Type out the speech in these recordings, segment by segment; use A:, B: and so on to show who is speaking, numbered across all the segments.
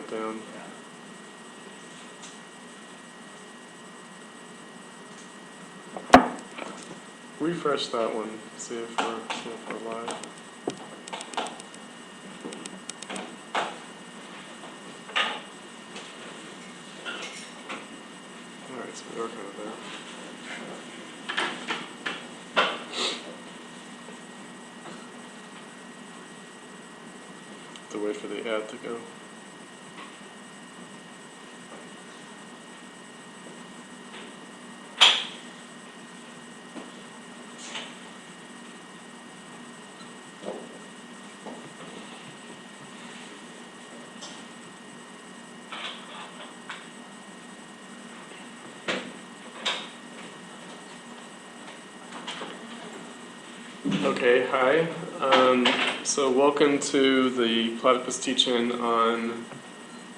A: that down. Refresh that one, see if we're live. All right, so we are kind of there. To wait for the ad to go. Okay, hi. So welcome to the Platypus teach-in on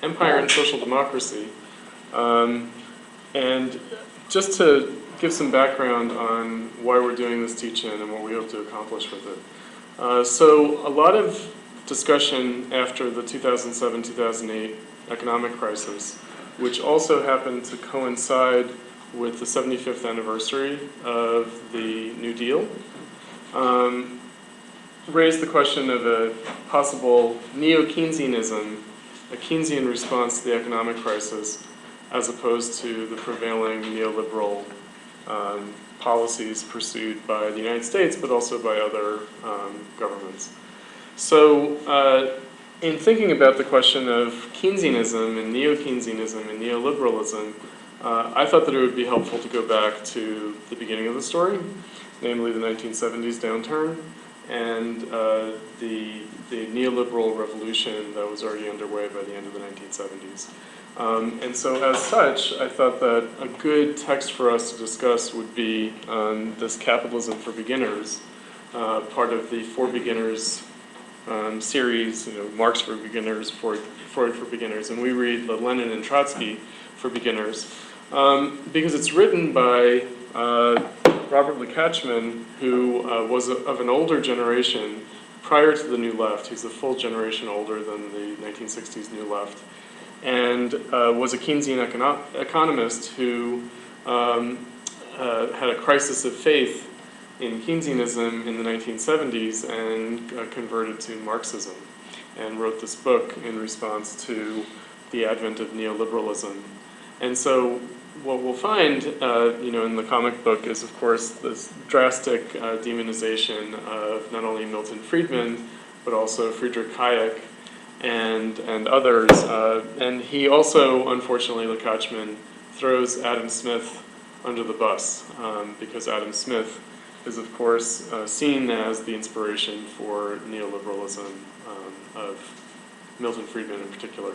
A: empire and social democracy. And just to give some background on why we're doing this teach-in and what we hope to accomplish with it. So a lot of discussion after the 2007-2008 economic crisis, which also happened to coincide with the 75th anniversary of the New Deal, raised the question of a possible Neo-Keynesianism, a Keynesian response to the economic crisis, as opposed to the prevailing neoliberal policies pursued by the United States, but also by other governments. So in thinking about the question of Keynesianism and Neo-Keynesianism and neoliberalism, I thought that it would be helpful to go back to the beginning of the story, namely the 1970s downturn, and the neoliberal revolution that was already underway by the end of the 1970s. And so as such, I thought that a good text for us to discuss would be this Capitalism for Beginners, part of the For Beginners series, Marx for Beginners, Freud for Beginners, and we read the Lenin and Trotsky for Beginners, because it's written by Robert Lekachman, who was of an older generation prior to the New Left. He's a full generation older than the 1960s New Left, and was a Keynesian economist who had a crisis of faith in Keynesianism in the 1970s and converted to Marxism, and wrote this book in response to the advent of neoliberalism. And so what we'll find, in the comic book is, of course, this drastic demonization of not only Milton Friedman, but also Friedrich Hayek and others. And he also, unfortunately, Lekachman, throws Adam Smith under the bus, because Adam Smith is, of course, seen as the inspiration for neoliberalism of Milton Friedman in particular.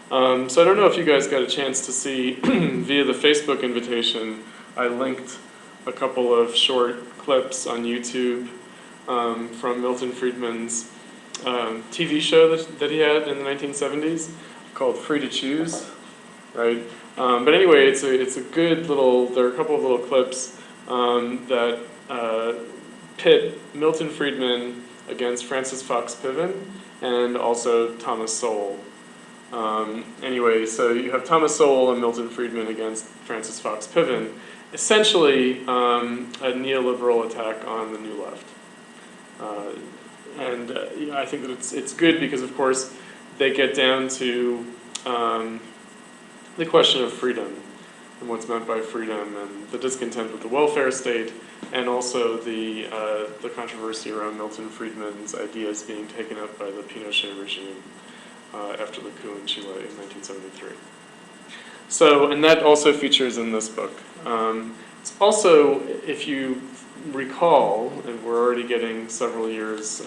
A: So I don't know if you guys got a chance to see, via the Facebook invitation, I linked a couple of short clips on YouTube from Milton Friedman's TV show that he had in the 1970s called Free to Choose, right? But anyway, it's a good little, there are a couple of little clips that pit Milton Friedman against Francis Fox Piven and also Thomas Sowell. Anyway, so you have Thomas Sowell and Milton Friedman against Francis Fox Piven, essentially a neoliberal attack on the New Left. I think that it's good because, of course, they get down to the question of freedom and what's meant by freedom and the discontent with the welfare state, and also the controversy around Milton Friedman's ideas being taken up by the Pinochet regime after the coup in Chile in 1973. So, and that also features in this book. It's also, if you recall, and we're already getting several years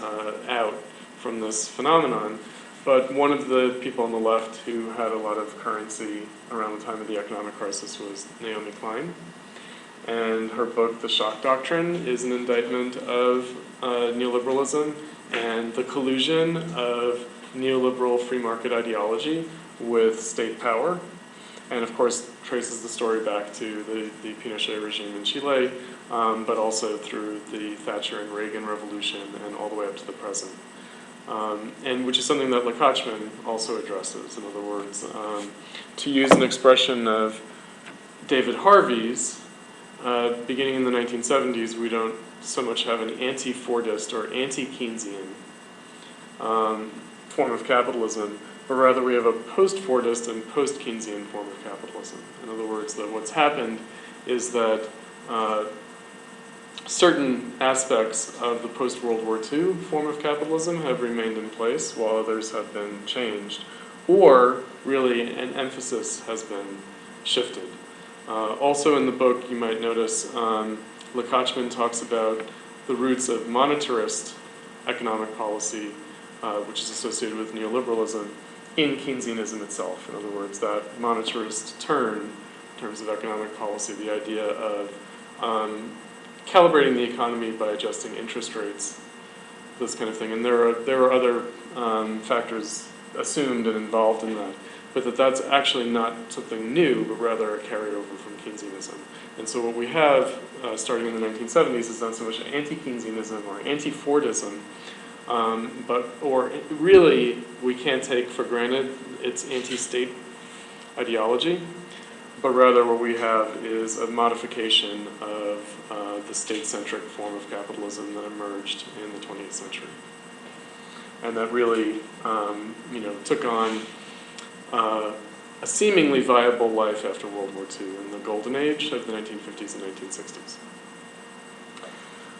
A: out from this phenomenon, but one of the people on the left who had a lot of currency around the time of the economic crisis was Naomi Klein. And her book, The Shock Doctrine, is an indictment of neoliberalism and the collusion of neoliberal free market ideology with state power, and of course traces the story back to the Pinochet regime in Chile, but also through the Thatcher and Reagan revolution and all the way up to the present. and which is something that Lekachman also addresses. In other words, to use an expression of David Harvey's, beginning in the 1970s, we don't so much have an anti-Fordist or anti-Keynesian form of capitalism, but rather we have a post-Fordist and post-Keynesian form of capitalism. In other words, that what's happened is that certain aspects of the post-World War II form of capitalism have remained in place while others have been changed, or really an emphasis has been shifted. Also in the book, you might notice Lekachman talks about the roots of monetarist economic policy, which is associated with neoliberalism, in Keynesianism itself. In other words, that monetarist turn in terms of economic policy, the idea of calibrating the economy by adjusting interest rates, this kind of thing. And there are other factors assumed and involved in that, but that's actually not something new, but rather a carryover from Keynesianism. And so what we have, starting in the 1970s, is not so much anti-Keynesianism or anti-Fordism, or really we can't take for granted its anti-state ideology, but rather what we have is a modification of the state-centric form of capitalism that emerged in the 20th century. And that really took on a seemingly viable life after World War II in the golden age of the 1950s and 1960s.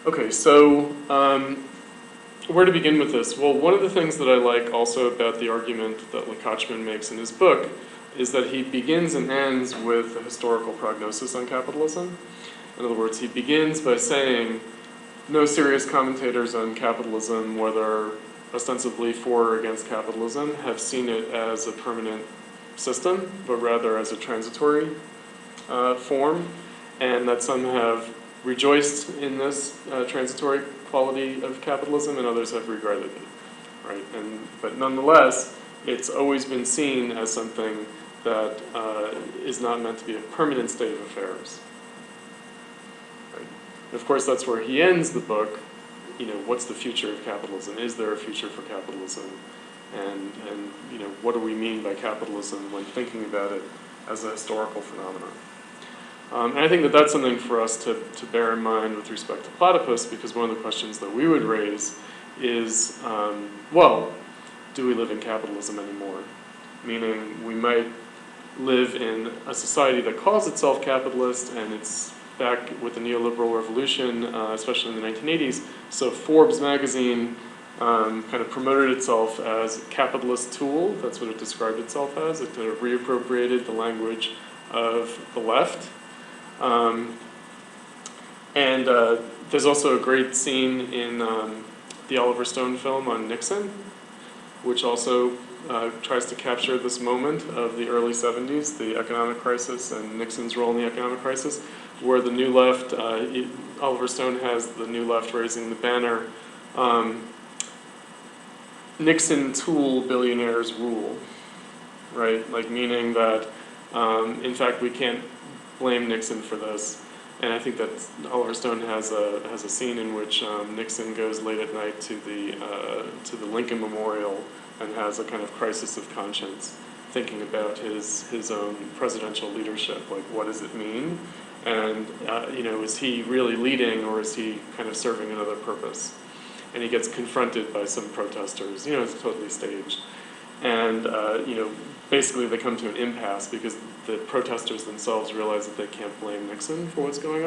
A: Okay, so where to begin with this? Well, one of the things that I like also about the argument that Lekachman makes in his book is that he begins and ends with a historical prognosis on capitalism. In other words, he begins by saying no serious commentators on capitalism, whether ostensibly for or against capitalism, have seen it as a permanent system, but rather as a transitory form, and that some have rejoiced in this transitory quality of capitalism and others have regretted it, right? But nonetheless, it's always been seen as something that is not meant to be a permanent state of affairs. Right? And of course, that's where he ends the book. What's the future of capitalism? Is there a future for capitalism? And what do we mean by capitalism when thinking about it as a historical phenomenon? And I think that that's something for us to bear in mind with respect to Platypus, because one of the questions that we would raise is, do we live in capitalism anymore? Meaning, we might live in a society that calls itself capitalist, and it's back with the neoliberal revolution, especially in the 1980s. So Forbes magazine kind of promoted itself as a capitalist tool. That's what it described itself as. It kind of reappropriated the language of the left. And there's also a great scene in the Oliver Stone film on Nixon, which also tries to capture this moment of the early 70s, the economic crisis and Nixon's role in the economic crisis, where the New Left, Oliver Stone has the New Left raising the banner, Nixon tool billionaires rule, right? Like meaning that, in fact, we can't blame Nixon for this. And I think that Oliver Stone has a scene in which Nixon goes late at night to the Lincoln Memorial and has a kind of crisis of conscience, thinking about his own presidential leadership. Like, what does it mean? And is he really leading, or is he kind of serving another purpose? And he gets confronted by some protesters. It's totally staged. And basically they come to an impasse because the protesters themselves realize that they can't blame Nixon for what's going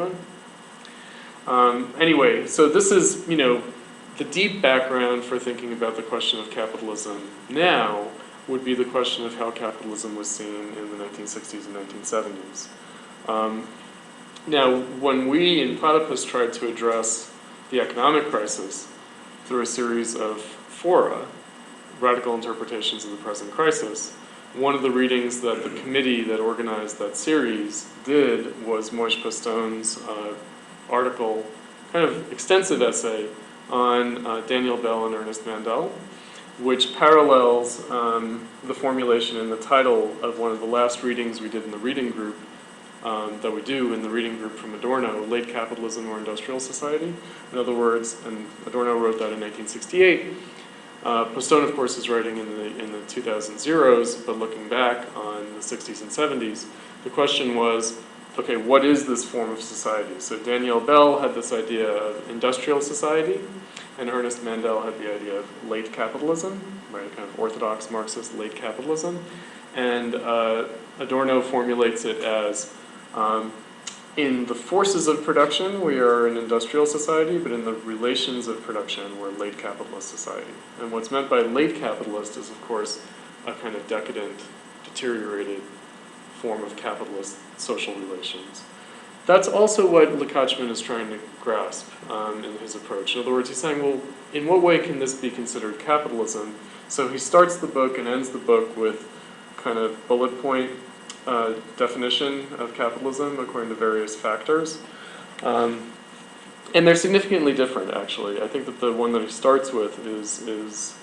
A: on. Anyway, so this is, the deep background for thinking about the question of capitalism now would be the question of how capitalism was seen in the 1960s and 1970s. Now, when we in Platypus tried to address the economic crisis through a series of fora, radical interpretations of the present crisis, one of the readings that the committee that organized that series did was Moishe Pastone's article, kind of extensive essay on Daniel Bell and Ernest Mandel, which parallels the formulation in the title of one of the last readings we did in the reading group, that we do in the reading group from Adorno, Late Capitalism or Industrial Society. In other words, and Adorno wrote that in 1968, Postone, of course, is writing in the 2000s, but looking back on the 60s and 70s, the question was, okay, what is this form of society? So Daniel Bell had this idea of industrial society, and Ernest Mandel had the idea of late capitalism, right, kind of orthodox Marxist late capitalism. And Adorno formulates it as, in the forces of production, we are an industrial society, but in the relations of production, we're a late capitalist society. And what's meant by late capitalist is, of course, a kind of decadent, deteriorated form of capitalist social relations. That's also what Lekachman is trying to grasp in his approach. In other words, he's saying, well, in what way can this be considered capitalism? So he starts the book and ends the book with kind of bullet point definition of capitalism according to various factors. And they're significantly different, actually. I think that the one that he starts with is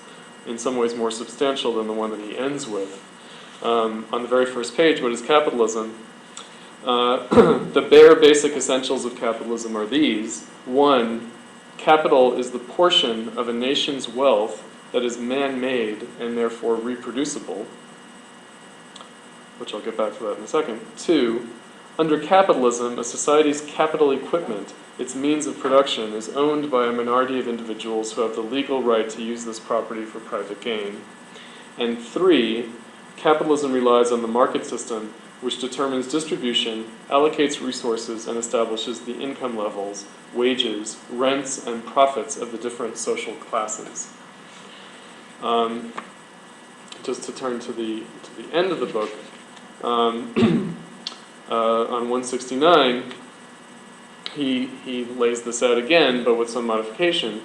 A: in some ways more substantial than the one that he ends with. On the very first page, what is capitalism? The bare basic essentials of capitalism are these. 1, capital is the portion of a nation's wealth that is man-made and therefore reproducible, which I'll get back to that in a second. 2, under capitalism, a society's capital equipment, its means of production, is owned by a minority of individuals who have the legal right to use this property for private gain. And 3, capitalism relies on the market system, which determines distribution, allocates resources, and establishes the income levels, wages, rents, and profits of the different social classes. Just to turn to the end of the book, on 169, he lays this out again, but with some modification.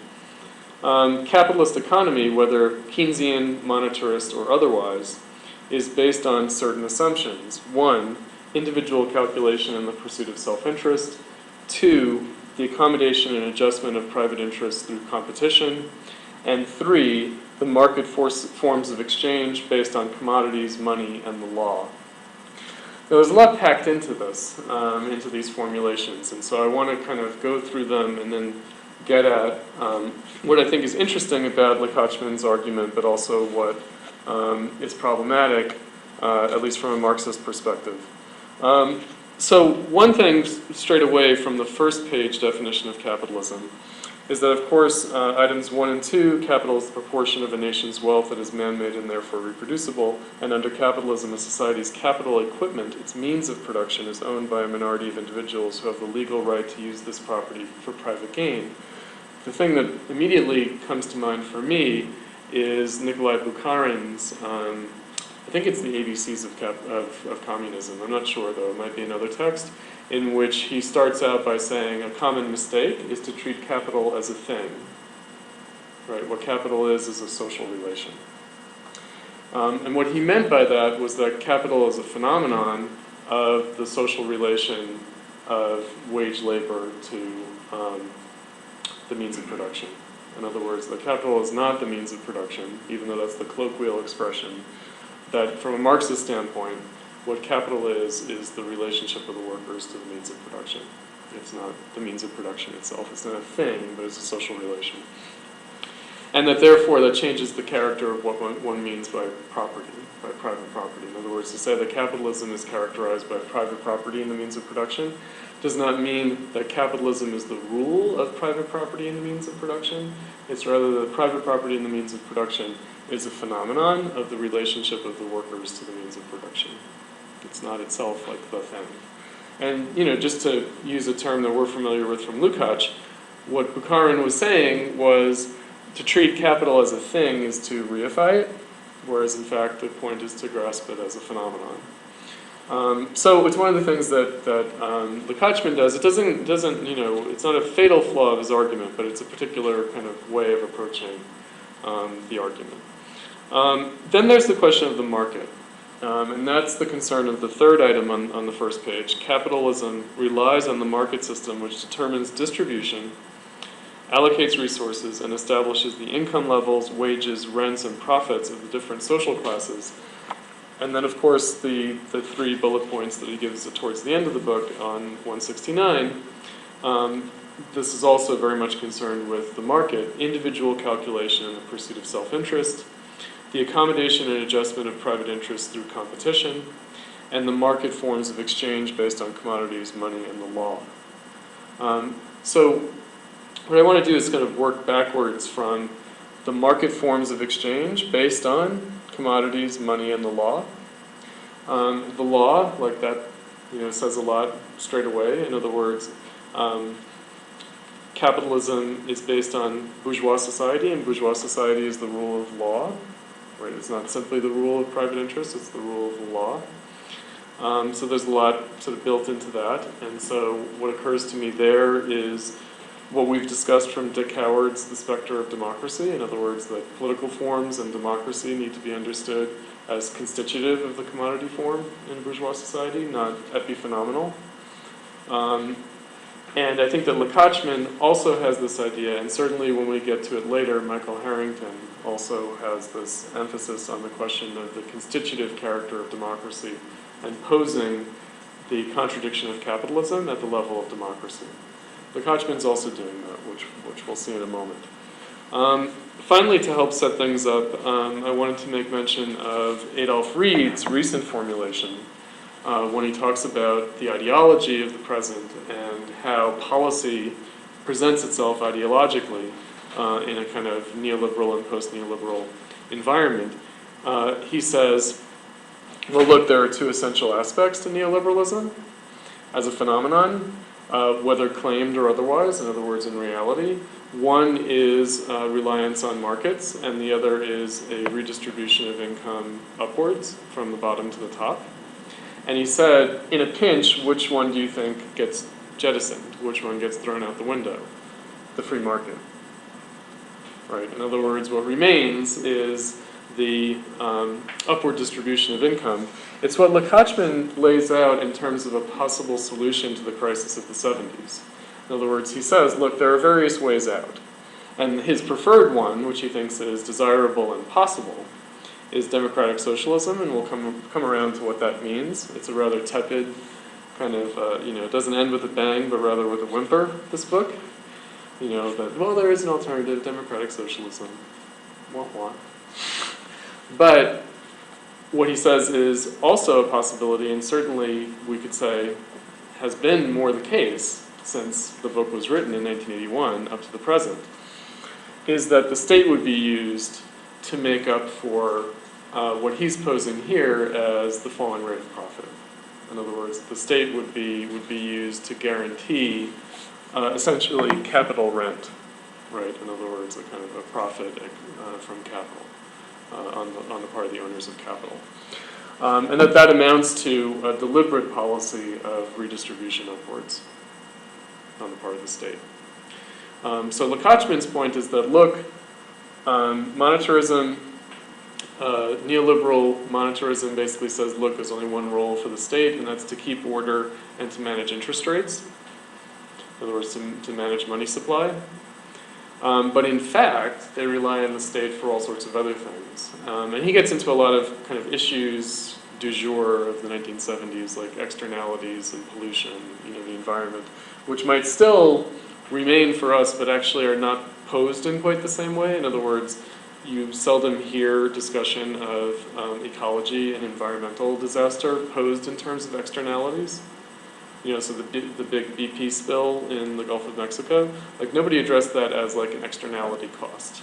A: Capitalist economy, whether Keynesian, monetarist, or otherwise, is based on certain assumptions. 1, individual calculation in the pursuit of self-interest. 2, the accommodation and adjustment of private interests through competition. And 3, the market forms of exchange based on commodities, money, and the law. Now, there's a lot packed into this, into these formulations, and so I want to kind of go through them and then get at what I think is interesting about Lekachman's argument, but also what is problematic, at least from a Marxist perspective. So one thing straight away from the first page definition of capitalism is that, of course, items 1 and 2, capital is the proportion of a nation's wealth that is man-made and therefore reproducible, and under capitalism, a society's capital equipment, its means of production, is owned by a minority of individuals who have the legal right to use this property for private gain. The thing that immediately comes to mind for me is Nikolai Bukharin's, I think it's the ABCs of communism, I'm not sure though, it might be another text, in which he starts out by saying a common mistake is to treat capital as a thing. Right? What capital is a social relation. And what he meant by that was that capital is a phenomenon of the social relation of wage labor to the means of production. In other words, the capital is not the means of production, even though that's the colloquial expression. That from a Marxist standpoint, what capital is the relationship of the workers to the means of production. It's not the means of production itself. It's not a thing, but it's a social relation. And that therefore that changes the character of what one means by property, by private property. In other words, to say that capitalism is characterized by private property in the means of production does not mean that capitalism is the rule of private property in the means of production. It's rather that private property in the means of production is a phenomenon of the relationship of the workers to the means of production. It's not itself like the thing. And, just to use a term that we're familiar with from Lukács, what Bukharin was saying was to treat capital as a thing is to reify it, whereas in fact the point is to grasp it as a phenomenon. So it's one of the things that Lekachman does. It doesn't, it's not a fatal flaw of his argument, but it's a particular kind of way of approaching the argument. Then there's the question of the market. And that's the concern of the third item on the first page. Capitalism relies on the market system, which determines distribution, allocates resources, and establishes the income levels, wages, rents, and profits of the different social classes. And then, of course, the 3 bullet points that he gives towards the end of the book on 169 This is also very much concerned with the market, individual calculation and the pursuit of self-interest, the accommodation and adjustment of private interests through competition, and the market forms of exchange based on commodities, money, and the law. So what I want to do is kind of work backwards from the market forms of exchange based on commodities, money, and the law. The law, like that, says a lot straight away. In other words, capitalism is based on bourgeois society, and bourgeois society is the rule of law. Right? It's not simply the rule of private interest, it's the rule of the law. So there's a lot sort of built into that. And so what occurs to me there is what we've discussed from Dick Howard's The Spectre of Democracy. In other words, that political forms and democracy need to be understood as constitutive of the commodity form in bourgeois society, not epiphenomenal. And I think that Lekachman also has this idea, and certainly when we get to it later, Michael Harrington also has this emphasis on the question of the constitutive character of democracy and posing the contradiction of capitalism at the level of democracy. Lekachman's also doing that, which we'll see in a moment. Finally, to help set things up, I wanted to make mention of Adolf Reed's recent formulation when he talks about the ideology of the present and how policy presents itself ideologically in a kind of neoliberal and post-neoliberal environment. He says, well, look, there are two essential aspects to neoliberalism as a phenomenon, whether claimed or otherwise, in other words, in reality. One is reliance on markets, and the other is a redistribution of income upwards from the bottom to the top. And he said, in a pinch, which one do you think gets jettisoned? Which one gets thrown out the window? The free market. Right? In other words, what remains is the upward distribution of income. It's what Lekachman lays out in terms of a possible solution to the crisis of the 70s. In other words, he says, look, there are various ways out. And his preferred one, which he thinks is desirable and possible, is democratic socialism, and we'll come around to what that means. It's a rather tepid kind of, it doesn't end with a bang, but rather with a whimper, this book. That, well, there is an alternative, democratic socialism. Wah. But what he says is also a possibility, and certainly we could say has been more the case since the book was written in 1981 up to the present, is that the state would be used to make up for what he's posing here as the falling rate of profit. In other words, the state would be used to guarantee essentially capital rent, right? In other words, a kind of a profit from capital on the part of the owners of capital. And that amounts to a deliberate policy of redistribution upwards on the part of the state. So Lekachman's point is that, look, monetarism, neoliberal monetarism basically says, look, there's only one role for the state, and that's to keep order and to manage interest rates. In other words, to manage money supply. But in fact, they rely on the state for all sorts of other things. And he gets into a lot of kind of issues du jour of the 1970s, like externalities and pollution, the environment, which might still remain for us, but actually are not posed in quite the same way. In other words, you seldom hear discussion of ecology and environmental disaster posed in terms of externalities. So the big BP spill in the Gulf of Mexico, like nobody addressed that as like an externality cost,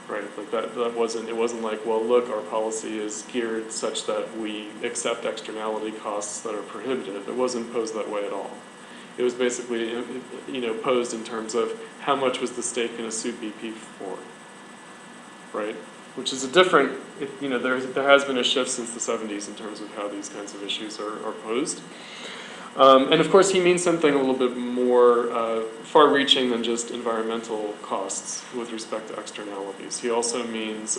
A: right? Like it wasn't like, well, look, our policy is geared such that we accept externality costs that are prohibitive. It wasn't posed that way at all. It was basically, posed in terms of how much was the state going to sue BP for, right? Which is a different, there has been a shift since the 70s in terms of how these kinds of issues are posed. And of course, he means something a little bit more far-reaching than just environmental costs with respect to externalities. He also means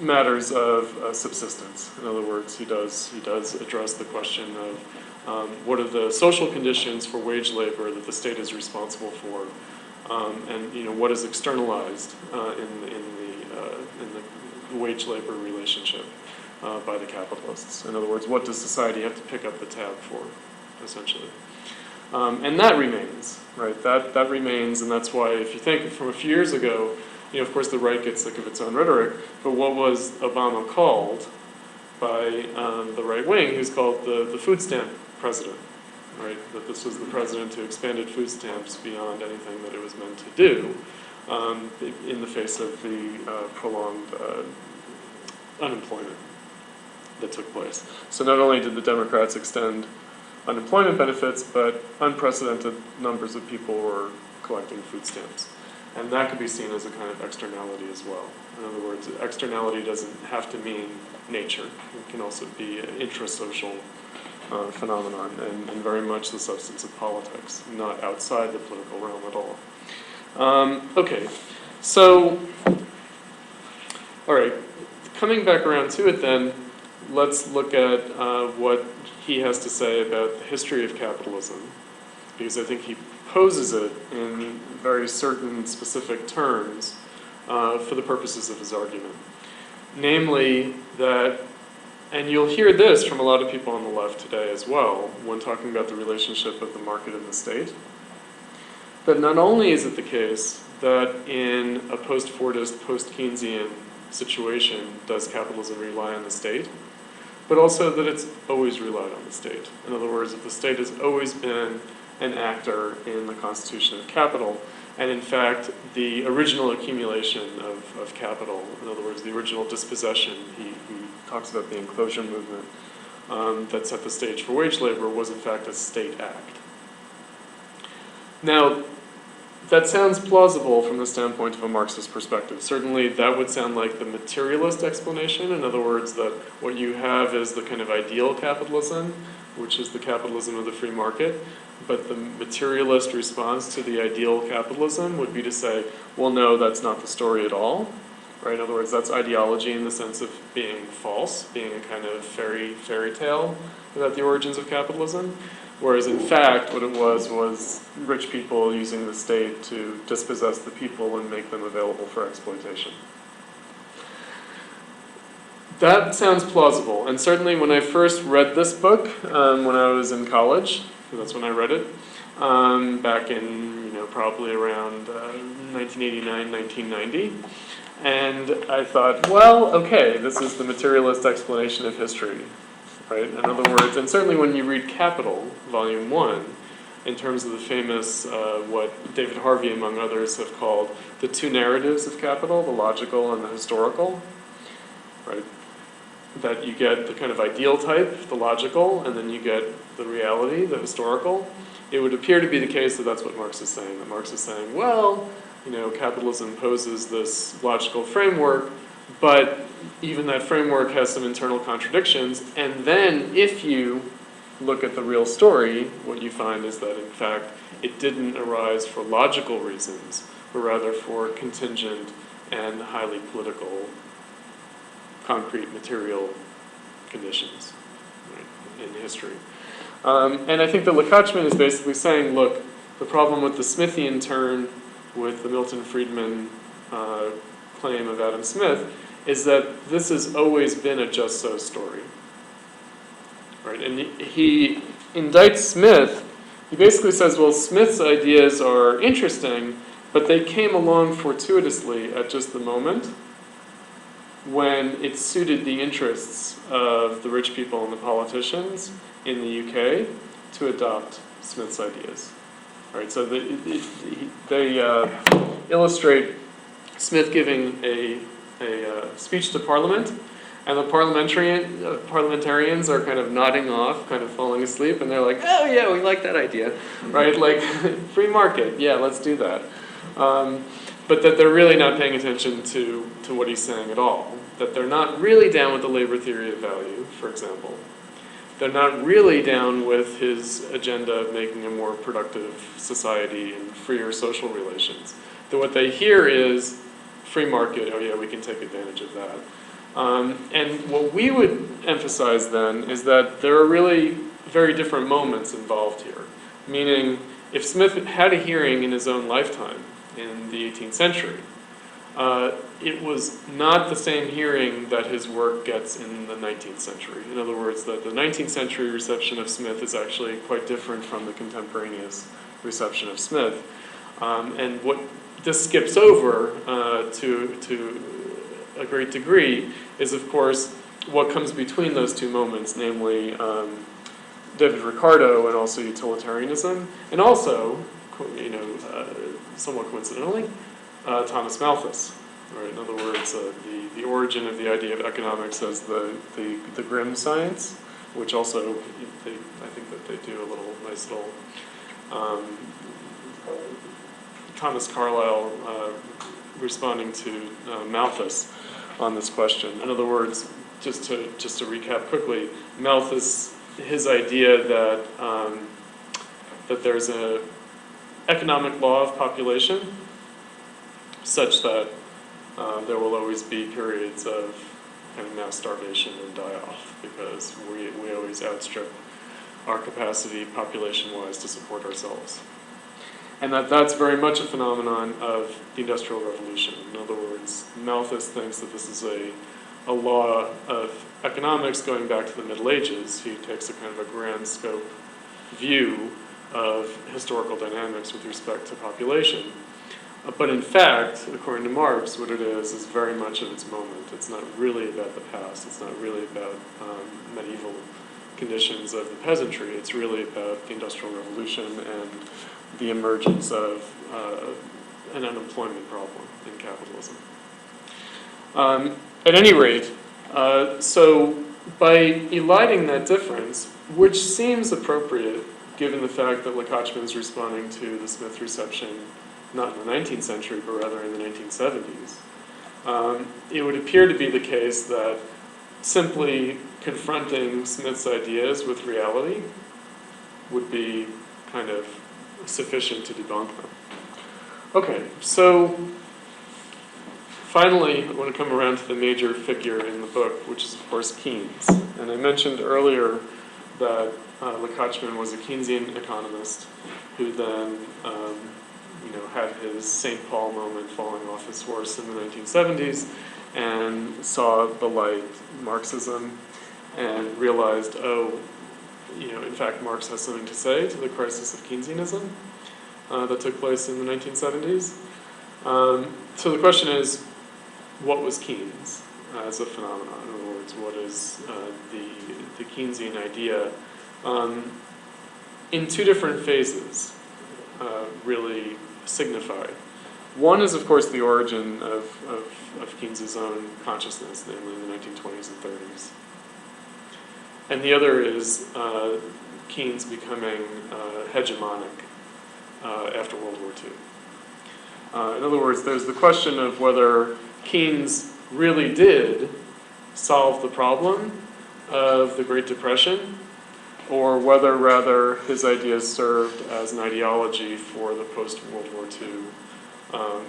A: matters of subsistence. In other words, he does address the question of what are the social conditions for wage labor that the state is responsible for, and what is externalized in the wage labor relationship by the capitalists. In other words, what does society have to pick up the tab for, essentially? And that remains, right? That remains, and that's why if you think from a few years ago, of course the right gets sick of its own rhetoric, but what was Obama called by the right wing? He was called the food stamp president, right? That this was the president who expanded food stamps beyond anything that it was meant to do in the face of the prolonged unemployment that took place. So not only did the Democrats extend unemployment benefits, but unprecedented numbers of people were collecting food stamps. And that could be seen as a kind of externality as well. In other words, externality doesn't have to mean nature. It can also be an intrasocial phenomenon and very much the substance of politics, not outside the political realm at all. Okay, so, all right, coming back around to it then, let's look at what he has to say about the history of capitalism, because I think he poses it in very certain specific terms for the purposes of his argument. Namely that, and you'll hear this from a lot of people on the left today as well, when talking about the relationship of the market and the state, that not only is it the case that in a post-Fordist, post-Keynesian situation does capitalism rely on the state, but also that it's always relied on the state. In other words, that the state has always been an actor in the constitution of capital, and in fact, the original accumulation of capital, in other words, the original dispossession, he talks about the enclosure movement that set the stage for wage labor, was in fact a state act. Now, that sounds plausible from the standpoint of a Marxist perspective. Certainly that would sound like the materialist explanation. In other words, that what you have is the kind of ideal capitalism, which is the capitalism of the free market. But the materialist response to the ideal capitalism would be to say, well, no, that's not the story at all. Right? In other words, that's ideology in the sense of being false, being a kind of fairy tale about the origins of capitalism. Whereas in fact, what it was rich people using the state to dispossess the people and make them available for exploitation. That sounds plausible, and certainly when I first read this book, when I was in college, that's when I read it, back in, probably around 1989, 1990, and I thought, well, okay, this is the materialist explanation of history. Right? In other words, and certainly when you read Capital, Volume 1, in terms of the famous, what David Harvey, among others, have called the two narratives of capital, the logical and the historical, right? That you get the kind of ideal type, the logical, and then you get the reality, the historical. It would appear to be the case that that's what Marx is saying. That Marx is saying, well, capitalism poses this logical framework, but even that framework has some internal contradictions, and then if you look at the real story, what you find is that in fact it didn't arise for logical reasons, but rather for contingent and highly political, concrete material conditions, right, in history. And I think that Lekachman is basically saying, look, the problem with the Smithian turn, with the Milton Friedman claim of Adam Smith, is that this has always been a just so story. Right? And he indicts Smith. He basically says, well, Smith's ideas are interesting, but they came along fortuitously at just the moment when it suited the interests of the rich people and the politicians in the UK to adopt Smith's ideas. Right? So they illustrate Smith giving a speech to Parliament, and the parliamentarians are kind of nodding off, kind of falling asleep, and they're like, oh yeah, we like that idea, right? Like, free market, yeah, let's do that. But that they're really not paying attention to what he's saying at all. That they're not really down with the labor theory of value, for example. They're not really down with his agenda of making a more productive society and freer social relations. That what they hear is, free market, oh yeah, we can take advantage of that. And what we would emphasize then is that there are really very different moments involved here. Meaning, if Smith had a hearing in his own lifetime, in the 18th century, it was not the same hearing that his work gets in the 19th century. In other words, that the 19th century reception of Smith is actually quite different from the contemporaneous reception of Smith. And what this skips over to a great degree is, of course, what comes between those two moments, namely David Ricardo and also utilitarianism, and also, somewhat coincidentally, Thomas Malthus. Right? In other words, the origin of the idea of economics as the grim science, which also I think that they do a nice little Thomas Carlyle responding to Malthus on this question. In other words, just to recap quickly, Malthus, his idea that that there's a economic law of population such that there will always be periods of kind of mass starvation and die-off because we always outstrip our capacity population-wise to support ourselves. And that's very much a phenomenon of the Industrial Revolution. In other words, Malthus thinks that this is a law of economics going back to the Middle Ages. He takes a kind of a grand scope view of historical dynamics with respect to population. But in fact, according to Marx, what it is very much of its moment. It's not really about the past. It's not really about medieval conditions of the peasantry. It's really about the Industrial Revolution and the emergence of an unemployment problem in capitalism. At any rate, so by eliding that difference, which seems appropriate given the fact that Lekachman is responding to the Smith reception not in the 19th century, but rather in the 1970s, it would appear to be the case that simply confronting Smith's ideas with reality would be kind of sufficient to debunk them. Okay, so finally, I want to come around to the major figure in the book, which is, of course, Keynes. And I mentioned earlier that Lekachman was a Keynesian economist who then had his St. Paul moment falling off his horse in the 1970s and saw the light Marxism and realized, in fact, Marx has something to say to the crisis of Keynesianism that took place in the 1970s. So the question is, what was Keynes as a phenomenon? In other words, what is the Keynesian idea in two different phases really signify? One is, of course, the origin of Keynes's own consciousness, namely in the 1920s and 30s. And the other is Keynes becoming hegemonic after World War II. In other words, there's the question of whether Keynes really did solve the problem of the Great Depression, or whether rather his ideas served as an ideology for the post-World War II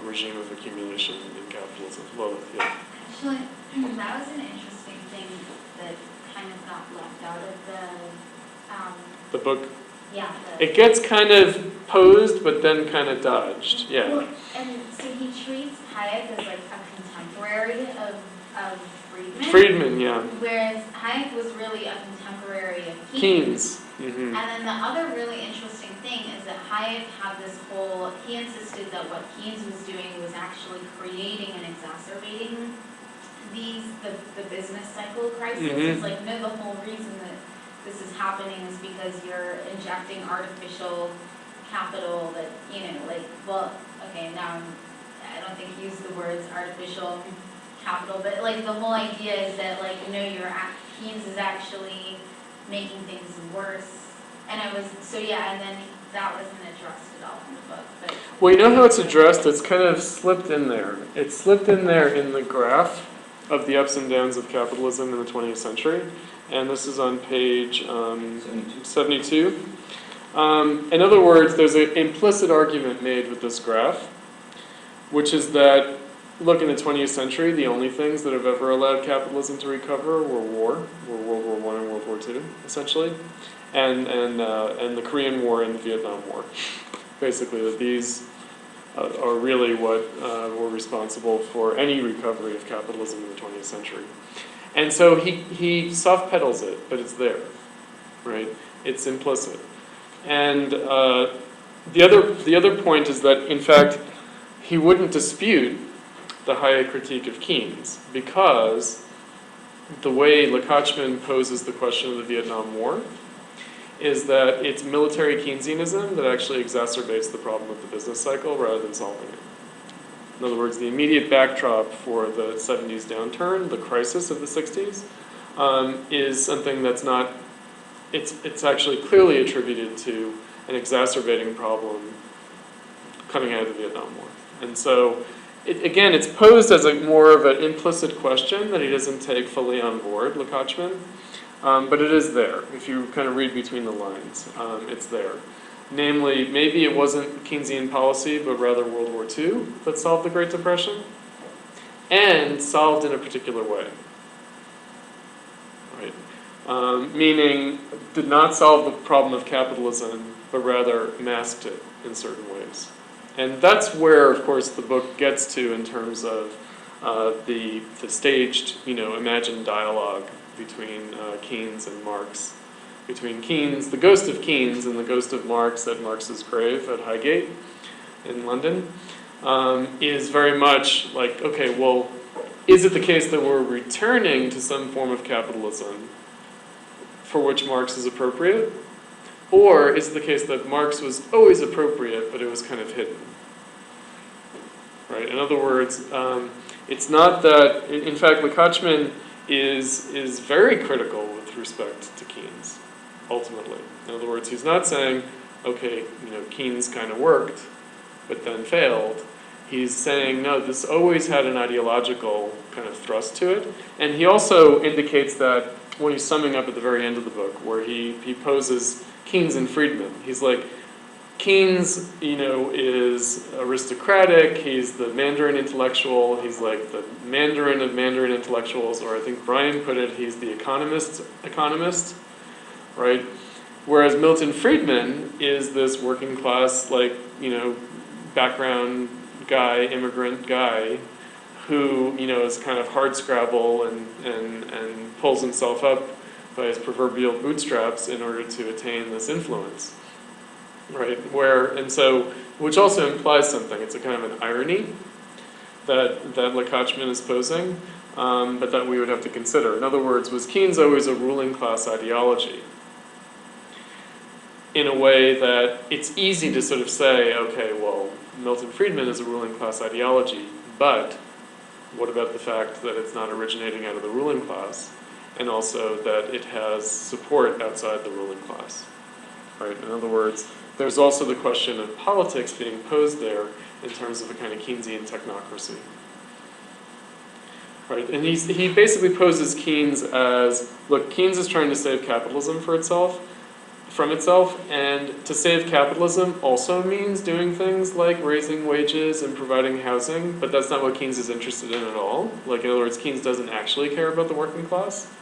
A: regime of accumulation in capitalism. Lilith, yeah.
B: Actually, that was an interesting thing that kind of got left out of
A: the book.
B: Yeah.
A: It gets kind of posed, but then kind of dodged. Yeah.
B: Well, and so he treats Hayek as like a contemporary of Friedman.
A: Friedman, yeah.
B: Whereas Hayek was really a contemporary of
A: Keynes. Mm-hmm.
B: And then the other really interesting thing is that Hayek had this whole, he insisted that what Keynes was doing was actually creating and exacerbating the business cycle crisis.
A: Mm-hmm.
B: It's like, no, the whole reason that this is happening is because you're injecting artificial capital that, now I don't think he used the words artificial capital, but like the whole idea is that Keynes is actually making things worse. And and then that wasn't addressed at all in the book. But
A: well, you know how it's addressed? It's kind of slipped in there. It's slipped in there in the graph of the ups and downs of capitalism in the 20th century. And this is on page 72. In other words, there's an implicit argument made with this graph, which is that, look, in the 20th century, the only things that have ever allowed capitalism to recover were World War I and World War II, essentially, and the Korean War and the Vietnam War. Basically, that these are really what were responsible for any recovery of capitalism in the 20th century. And so he soft pedals it, but it's there, right? It's implicit. And the other point is that, in fact, he wouldn't dispute the Hayek critique of Keynes, because the way Lekachman poses the question of the Vietnam War is that it's military Keynesianism that actually exacerbates the problem of the business cycle rather than solving it. In other words, the immediate backdrop for the 70s downturn, the crisis of the 60s, is something that's not, it's actually clearly attributed to an exacerbating problem coming out of the Vietnam War. And so, again, it's posed as more of an implicit question that he doesn't take fully on board, Lekachman, but it is there. If you kind of read between the lines, it's there. Namely, maybe it wasn't Keynesian policy, but rather World War II that solved the Great Depression, and solved in a particular way. Right? Meaning, did not solve the problem of capitalism, but rather masked it in certain ways. And that's where, of course, the book gets to in terms of the staged, imagined dialogue between Keynes and Marx. Between Keynes, the ghost of Keynes, and the ghost of Marx at Marx's grave at Highgate in London, is very much like, okay, well, is it the case that we're returning to some form of capitalism for which Marx is appropriate? Or is it the case that Marx was always appropriate, but it was kind of hidden? Right? In other words, it's not that, in fact, Lekachman is very critical with respect to Keynes, ultimately. In other words, he's not saying, okay, Keynes kind of worked, but then failed. He's saying, no, this always had an ideological kind of thrust to it. And he also indicates that when he's summing up at the very end of the book, where he poses Keynes and Friedman. He's like, Keynes, is aristocratic, he's the Mandarin intellectual, he's like the Mandarin of Mandarin intellectuals, or I think Brian put it, he's the economist, right? Whereas Milton Friedman is this working class, background guy, immigrant guy, who, is kind of hardscrabble and pulls himself up by his proverbial bootstraps in order to attain this influence, right? Which also implies something. It's a kind of an irony that Lekachman is posing, but that we would have to consider. In other words, was Keynes always a ruling class ideology? In a way that it's easy to sort of say, okay, well, Milton Friedman is a ruling class ideology, but what about the fact that it's not originating out of the ruling class, and also that it has support outside the ruling class, right? In other words, there's also the question of politics being posed there in terms of a kind of Keynesian technocracy, right? And he basically poses Keynes as, look, Keynes is trying to save capitalism from itself, and to save capitalism also means doing things like raising wages and providing housing, but that's not what Keynes is interested in at all. In other words, Keynes doesn't actually care about the working class,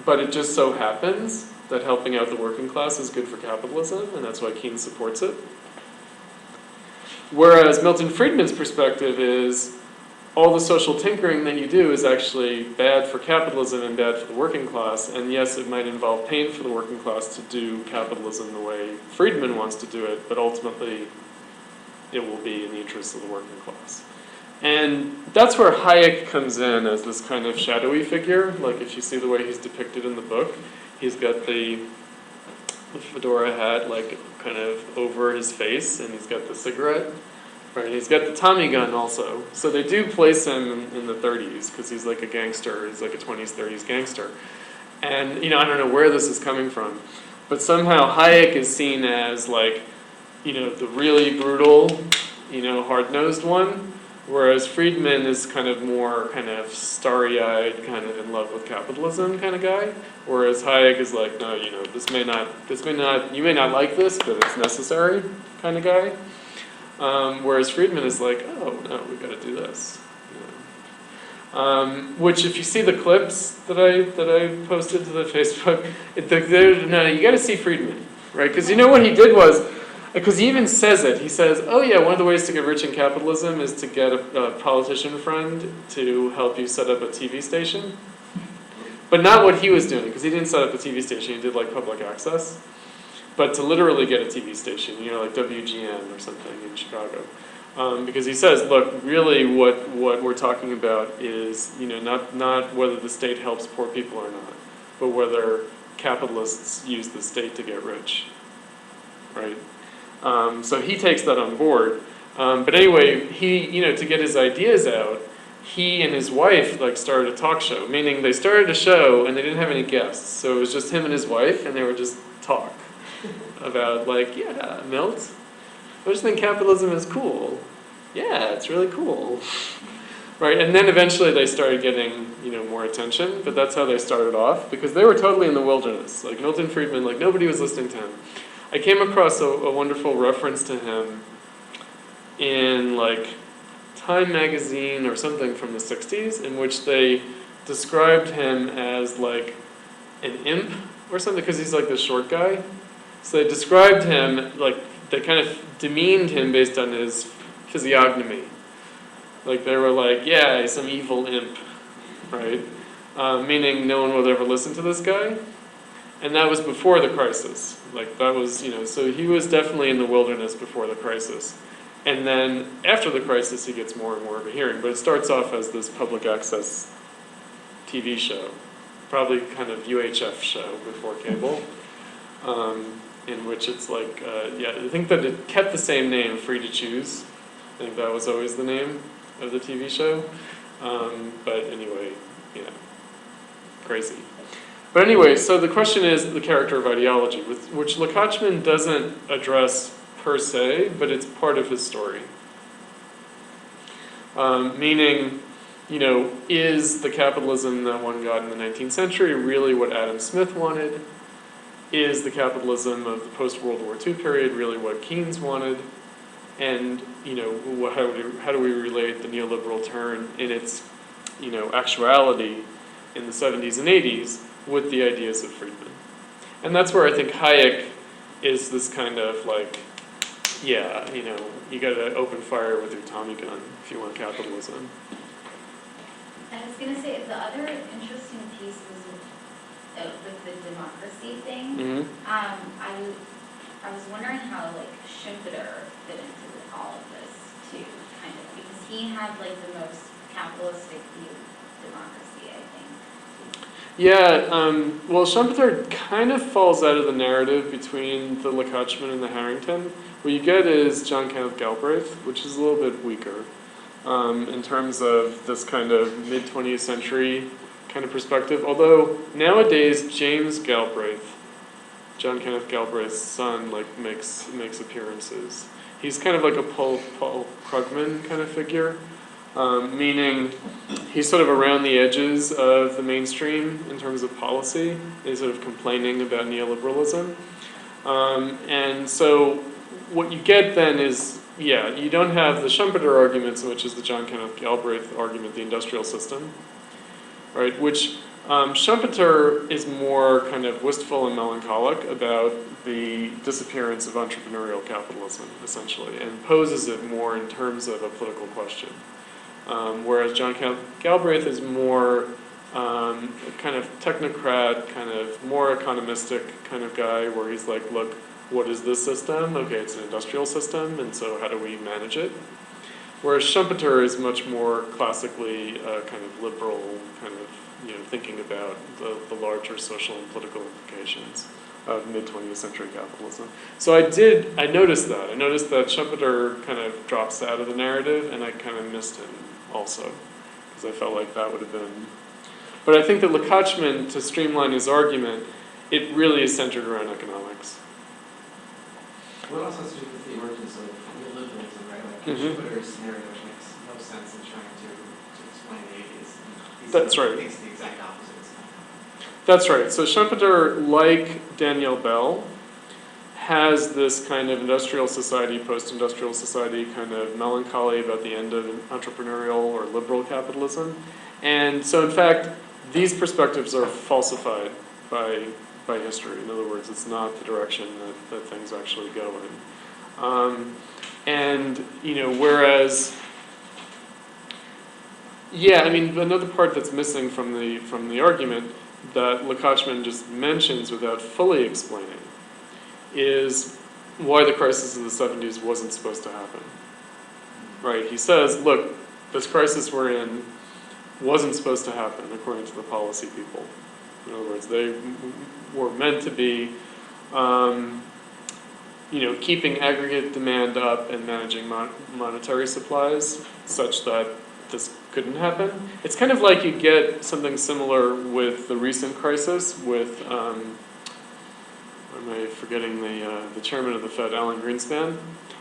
A: but it just so happens that helping out the working class is good for capitalism, and that's why Keynes supports it. Whereas Milton Friedman's perspective is, all the social tinkering that you do is actually bad for capitalism and bad for the working class, and yes, it might involve pain for the working class to do capitalism the way Friedman wants to do it, but ultimately it will be in the interest of the working class. And that's where Hayek comes in as this kind of shadowy figure. Like if you see the way he's depicted in the book, he's got the fedora hat kind of over his face, and he's got the cigarette. Right, he's got the Tommy gun also. So they do place him in the 30s because he's like a gangster. He's like a 20s, 30s gangster. And, I don't know where this is coming from. But somehow Hayek is seen as the really brutal, hard-nosed one. Whereas Friedman is kind of more kind of starry-eyed, kind of in love with capitalism kind of guy. Whereas Hayek is like, no, you may not like this, but it's necessary kind of guy. Whereas Friedman is like, oh, no, we've got to do this. Which, if you see the clips that I posted to the Facebook, no, you got to see Friedman, right? Because what he did was, Because he even says it. He says, oh yeah, one of the ways to get rich in capitalism is to get a politician friend to help you set up a TV station. But not what he was doing, because he didn't set up a TV station, he did like public access. But to literally get a TV station, like WGN or something in Chicago. Because he says, look, really what we're talking about is, not whether the state helps poor people or not, but whether capitalists use the state to get rich, right? So he takes that on board. But anyway, he, to get his ideas out, he and his wife started a talk show, meaning they started a show and they didn't have any guests. So it was just him and his wife, and they would just talk about yeah, Milt, I just think capitalism is cool. Yeah, it's really cool. Right, and then eventually they started getting, more attention, but that's how they started off, because they were totally in the wilderness. Like Milton Friedman, nobody was listening to him. I came across a wonderful reference to him in Time magazine or something from the 60s, in which they described him as an imp or something, because he's this short guy. So they described him, they kind of demeaned him based on his physiognomy. They were yeah, he's some evil imp, right? Meaning no one would ever listen to this guy. And that was before the crisis. That was, so he was definitely in the wilderness before the crisis. And then after the crisis, he gets more and more of a hearing. But it starts off as this public access TV show, probably kind of UHF show before cable, in which it's I think that it kept the same name, Free to Choose. I think that was always the name of the TV show. But anyway, crazy. But anyway, so the question is the character of ideology, which Lekachman doesn't address per se, but it's part of his story. Meaning, is the capitalism that one got in the 19th century really what Adam Smith wanted? Is the capitalism of the post-World War II period really what Keynes wanted? And, how do we relate the neoliberal turn in its, actuality in the 70s and 80s with the ideas of Friedman? And that's where I think Hayek is this kind of yeah, you gotta open fire with your Tommy gun if you want capitalism.
B: I was gonna say, the other interesting piece was with the democracy thing.
A: Mm-hmm.
B: I was wondering how Schumpeter fit into all of this too, kind of, because he had the most capitalistic view of democracy, I think.
A: Yeah, well, Schumpeter kind of falls out of the narrative between the Lekachman and the Harrington. What you get is John Kenneth Galbraith, which is a little bit weaker in terms of this kind of mid-20th century kind of perspective. Although nowadays James Galbraith, John Kenneth Galbraith's son, makes appearances. He's kind of like a Paul Krugman kind of figure, meaning he's sort of around the edges of the mainstream in terms of policy. He's sort of complaining about neoliberalism. And so what you get then is, you don't have the Schumpeter arguments, which is the John Kenneth Galbraith argument, the industrial system, right? Which Schumpeter is more kind of wistful and melancholic about the disappearance of entrepreneurial capitalism, essentially, and poses it more in terms of a political question. Whereas John Kenneth Galbraith is more kind of technocrat, kind of more economistic kind of guy, where he's look, what is this system? Okay, it's an industrial system, and so how do we manage it? Whereas Schumpeter is much more classically kind of liberal, kind of thinking about the larger social and political implications of mid-20th century capitalism. So I noticed that. I noticed that Schumpeter kind of drops out of the narrative, and I kind of missed him also, because I felt like that would have been. But I think that Lekachman, to streamline his argument, it really is centered around economics.
C: What also has to do with the origins of neoliberalism, right? Schumpeter's scenario, which makes no sense in trying to explain the 80s.
A: That's right.
C: Thinks the exact opposite is happening.
A: That's right. So Schumpeter, like Daniel Bell, has this kind of industrial society, post-industrial society kind of melancholy about the end of entrepreneurial or liberal capitalism. And so in fact, these perspectives are falsified by history. In other words, it's not the direction that things actually go in. And, whereas, yeah, I mean, another part that's missing from the argument that Lekachman just mentions without fully explaining is why the crisis of the 70s wasn't supposed to happen. Right? He says, look, this crisis we're in wasn't supposed to happen according to the policy people. In other words, they were meant to be, keeping aggregate demand up and managing monetary supplies such that this couldn't happen. It's kind of like you get something similar with the recent crisis with, am I forgetting the chairman of the Fed, Alan Greenspan?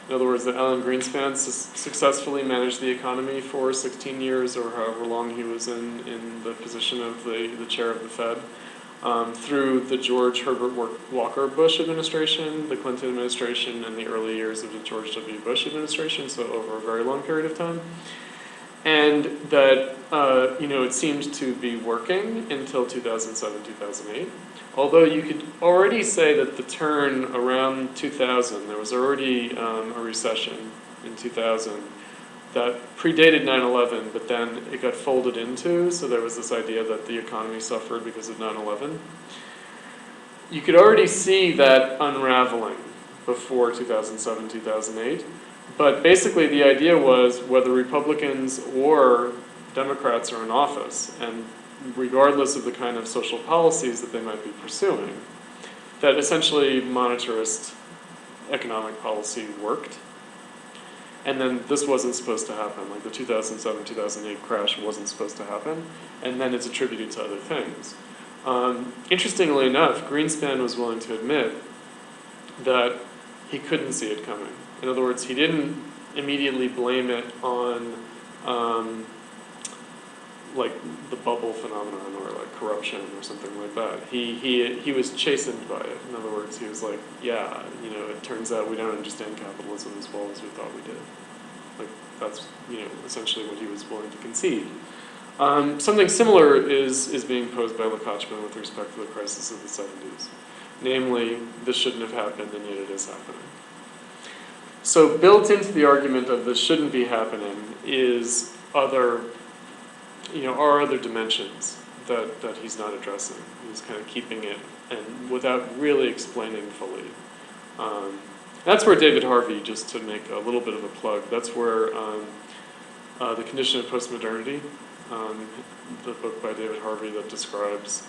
A: In other words, that Alan Greenspan successfully managed the economy for 16 years or however long he was in the position of the chair of the Fed, through the George Herbert Walker Bush administration, the Clinton administration, and the early years of the George W. Bush administration, so over a very long period of time. And that, it seemed to be working until 2007, 2008. Although you could already say that the turn around 2000, there was already a recession in 2000 that predated 9/11, but then it got folded into, so there was this idea that the economy suffered because of 9/11. You could already see that unraveling before 2007, 2008. But basically the idea was whether Republicans or Democrats are in office, and regardless of the kind of social policies that they might be pursuing, that essentially monetarist economic policy worked. And then this wasn't supposed to happen, like the 2007, 2008 crash wasn't supposed to happen, and then it's attributed to other things. Interestingly enough, Greenspan was willing to admit that he couldn't see it coming. In other words, he didn't immediately blame it on like the bubble phenomenon or like corruption or something like that. He was chastened by it. In other words, he was like, yeah, it turns out we don't understand capitalism as well as we thought we did. Like that's essentially what he was willing to concede. Something similar is being posed by Lekachman with respect to the crisis of the 70s. Namely, this shouldn't have happened and yet it is happening. So built into the argument of this shouldn't be happening is are other dimensions that he's not addressing. He's kind of keeping it and without really explaining fully. That's where David Harvey, just to make a little bit of a plug, that's where The Condition of Postmodernity, the book by David Harvey that describes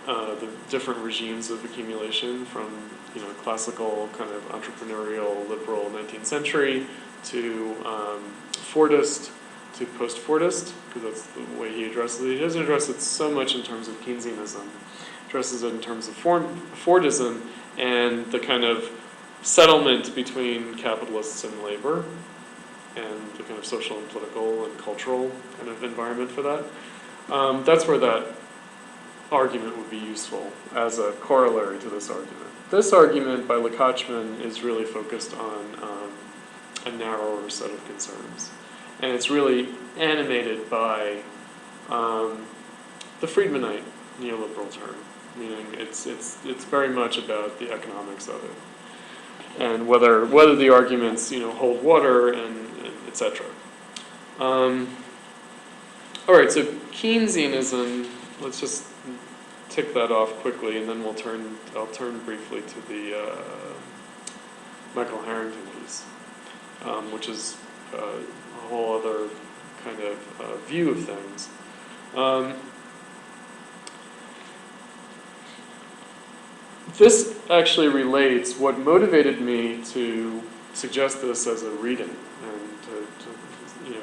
A: the different regimes of accumulation from classical kind of entrepreneurial liberal 19th century to Fordist to post-Fordist, because that's the way he addresses it. He doesn't address it so much in terms of Keynesianism. He addresses it in terms of Fordism and the kind of settlement between capitalists and labor and the kind of social and political and cultural kind of environment for that. That's where that argument would be useful as a corollary to this argument. This argument by Lekachman is really focused on a narrower set of concerns. And it's really animated by the Friedmanite neoliberal term, meaning it's very much about the economics of it and whether the arguments hold water and et cetera. All right, so Keynesianism. Let's just tick that off quickly, and then I'll turn briefly to the Michael Harrington piece, which is a whole other kind of view of things. This actually relates, what motivated me to suggest this as a reading and to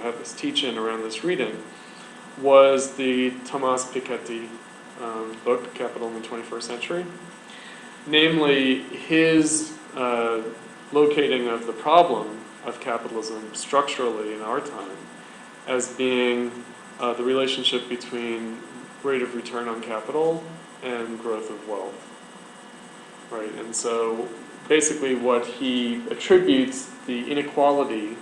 A: have this teach-in around this reading was the Thomas Piketty book, Capital in the 21st Century. Namely, his locating of the problem of capitalism structurally in our time as being the relationship between rate of return on capital and growth of wealth. Right, and so basically what he attributes the inequality,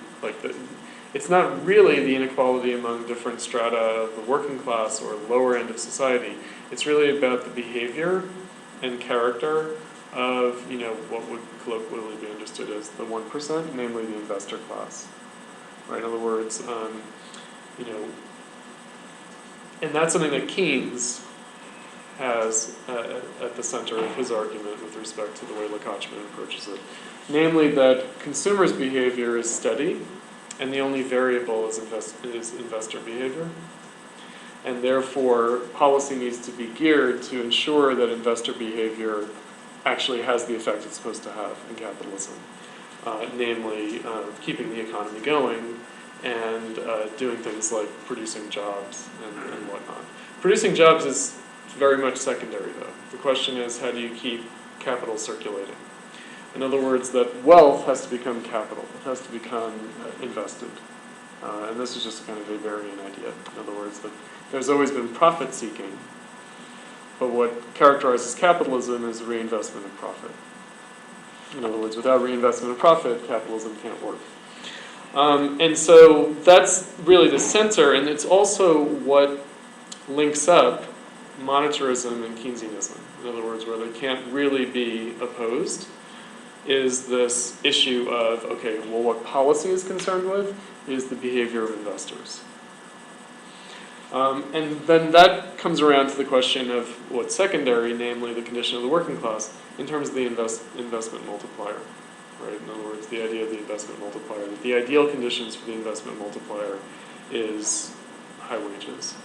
A: it's not really the inequality among different strata of the working class or lower end of society. It's really about the behavior and character of, what would colloquially be understood as the 1%, namely the investor class. Right? In other words, and that's something that Keynes has at the center of his argument with respect to the way Lekachman approaches it. Namely that consumers' behavior is steady, and the only variable is investor behavior. And therefore, policy needs to be geared to ensure that investor behavior actually has the effect it's supposed to have in capitalism. Namely, keeping the economy going and doing things like producing jobs and whatnot. Producing jobs is very much secondary, though. The question is, how do you keep capital circulating? In other words, that wealth has to become capital. It has to become invested. And this is just kind of a Weberian idea. In other words, that there's always been profit-seeking, but what characterizes capitalism is reinvestment of profit. In other words, without reinvestment of profit, capitalism can't work. And so that's really the center, and it's also what links up monetarism and Keynesianism. In other words, where they can't really be opposed, is this issue of, okay, well, what policy is concerned with is the behavior of investors. And then that comes around to the question of what's secondary, namely the condition of the working class, in terms of the investment multiplier. Right? In other words, the idea of the investment multiplier, that the ideal conditions for the investment multiplier is high wages.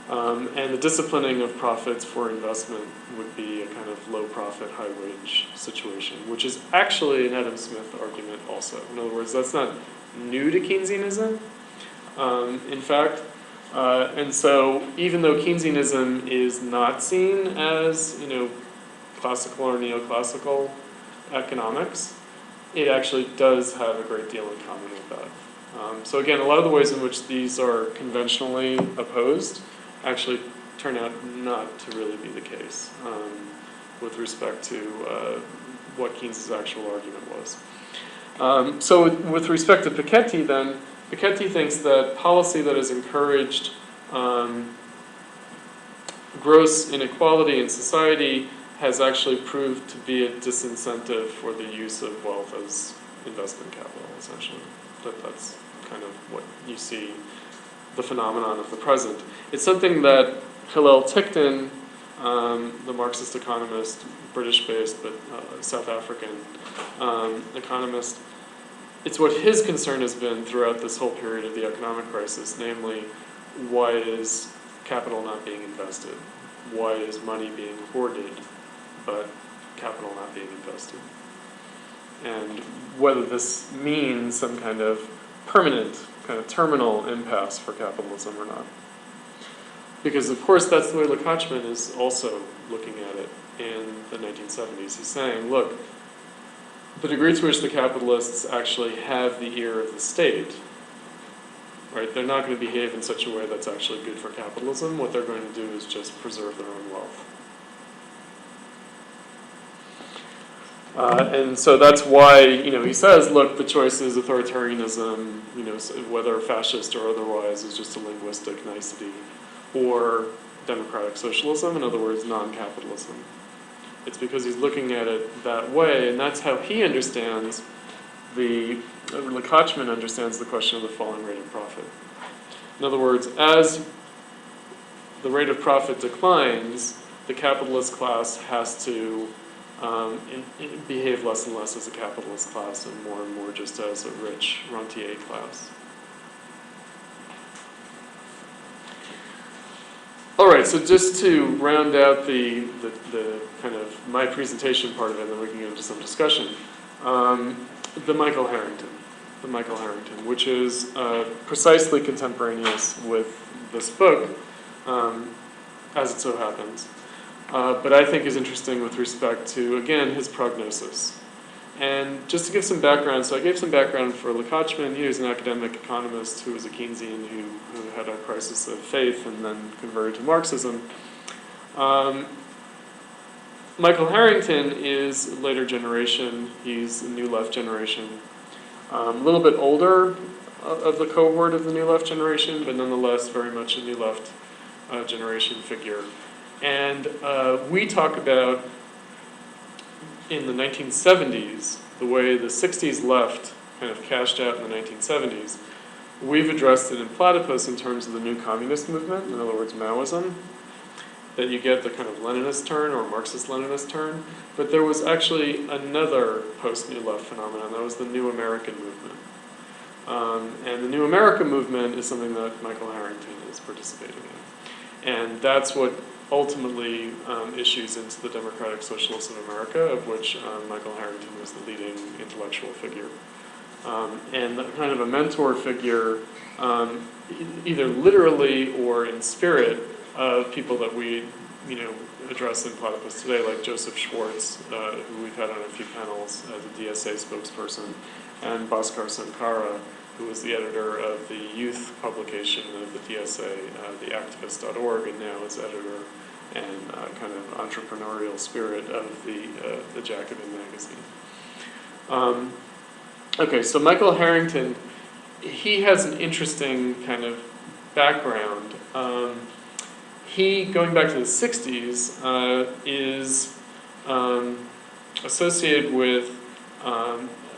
A: And the disciplining of profits for investment would be a kind of low profit, high wage situation, which is actually an Adam Smith argument also. In other words, that's not new to Keynesianism, in fact. And so even though Keynesianism is not seen as, classical or neoclassical economics, it actually does have a great deal in common with that. So again, a lot of the ways in which these are conventionally opposed actually turn out not to really be the case with respect to what Keynes' actual argument was. So with respect to Piketty then, Piketty thinks that policy that has encouraged gross inequality in society has actually proved to be a disincentive for the use of wealth as investment capital, essentially. That's kind of what you see, the phenomenon of the present. It's something that Hillel Ticktin, the Marxist economist, British-based but South African economist, it's what his concern has been throughout this whole period of the economic crisis, namely, why is capital not being invested? Why is money being hoarded, but capital not being invested? And whether this means some kind of permanent, kind of terminal impasse for capitalism or not. Because, of course, that's the way Lekachman is also looking at it in the 1970s. He's saying, look, the degree to which the capitalists actually have the ear of the state, right, they're not going to behave in such a way that's actually good for capitalism. What they're going to do is just preserve their own wealth. And so that's why, he says, look, the choice is authoritarianism, whether fascist or otherwise, is just a linguistic nicety, or democratic socialism, in other words, non-capitalism. It's because he's looking at it that way, and that's how he understands Lekachman understands the question of the falling rate of profit. In other words, as the rate of profit declines, the capitalist class has to behave less and less as a capitalist class and more just as a rich rentier class. All right, so just to round out the kind of my presentation part of it, and then we can get into some discussion. The Michael Harrington, which is precisely contemporaneous with this book, as it so happens. But I think is interesting with respect to, again, his prognosis. And just to give some background, so I gave some background for Lekachman. He was an academic economist who was a Keynesian who had a crisis of faith and then converted to Marxism. Michael Harrington is a later generation. He's a New Left generation. A little bit older of the cohort of the New Left generation, but nonetheless very much a New Left generation figure. And we talk about in the 1970s, the way the 60s left kind of cashed out in the 1970s, we've addressed it in Platypus in terms of the new communist movement, in other words, Maoism, that you get the kind of Leninist turn or Marxist-Leninist turn. But there was actually another post-New Left phenomenon, that was the New American movement. And the New America movement is something that Michael Harrington is participating in. And that's what ultimately issues into the democratic socialists of America, of which Michael Harrington was the leading intellectual figure. And kind of a mentor figure, either literally or in spirit, of people that we, address in Platypus today, like Joseph Schwartz, who we've had on a few panels as a DSA spokesperson, and Bhaskar Sankara, who was the editor of the youth publication of the DSA, the activist.org, and now is editor and kind of entrepreneurial spirit of the Jacobin magazine. Okay, so Michael Harrington, he has an interesting kind of background. He, going back to the 60s, is associated with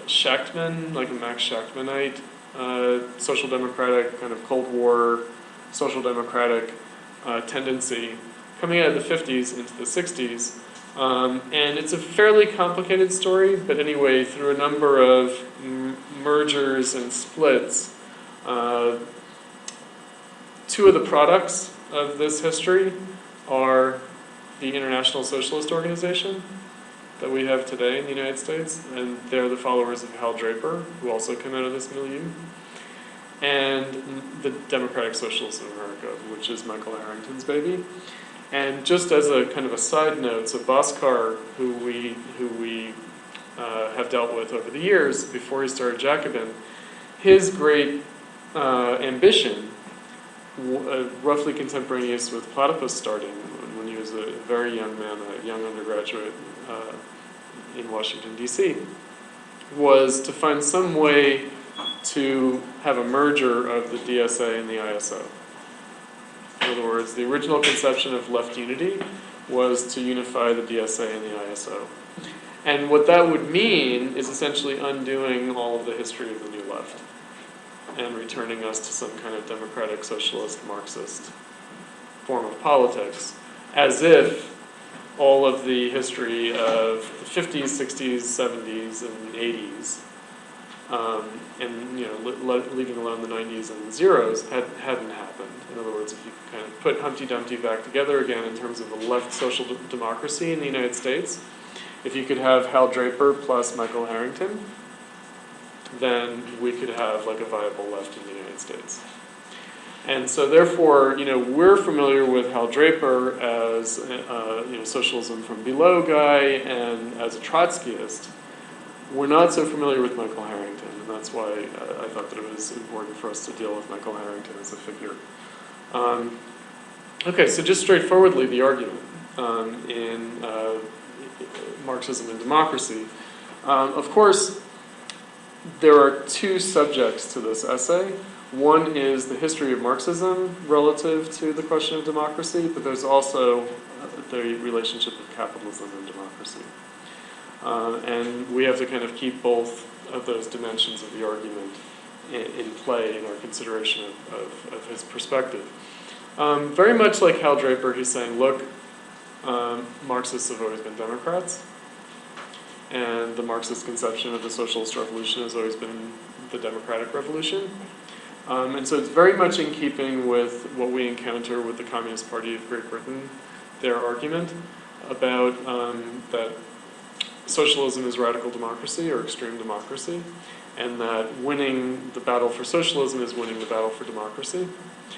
A: Shachtman, like a Max Shachtmanite, social democratic, kind of Cold War, social democratic tendency coming out of the 50s into the 60s. And it's a fairly complicated story, but anyway, through a number of mergers and splits, two of the products of this history are the International Socialist Organization that we have today in the United States, and they're the followers of Hal Draper, who also came out of this milieu, and the Democratic Socialists of America, which is Michael Harrington's baby. And just as a kind of a side note, so Bhaskar, who we have dealt with over the years before he started Jacobin, his great ambition, roughly contemporaneous with Platypus starting, when he was a very young man, a young undergraduate in Washington, D.C., was to find some way to have a merger of the DSA and the ISO. In other words, the original conception of left unity was to unify the DSA and the ISO. And what that would mean is essentially undoing all of the history of the New Left and returning us to some kind of democratic, socialist, Marxist form of politics, as if all of the history of the 50s, 60s, 70s, and 80s, and leaving alone the 90s and the zeros, hadn't happened. In other words, if you kind of put Humpty Dumpty back together again in terms of a left social democracy in the United States, if you could have Hal Draper plus Michael Harrington, then we could have like a viable left in the United States. And so therefore, we're familiar with Hal Draper as socialism from below guy and as a Trotskyist. We're not so familiar with Michael Harrington, and that's why I thought that it was important for us to deal with Michael Harrington as a figure. Okay, so just straightforwardly, the argument in Marxism and Democracy. Of course, there are two subjects to this essay. One is the history of Marxism relative to the question of democracy, but there's also the relationship of capitalism and democracy. And we have to kind of keep both of those dimensions of the argument in play in our consideration of his perspective. Very much like Hal Draper, he's saying, look, Marxists have always been Democrats, and the Marxist conception of the socialist revolution has always been the democratic revolution. And so it's very much in keeping with what we encounter with the Communist Party of Great Britain, their argument about that socialism is radical democracy or extreme democracy, and that winning the battle for socialism is winning the battle for democracy,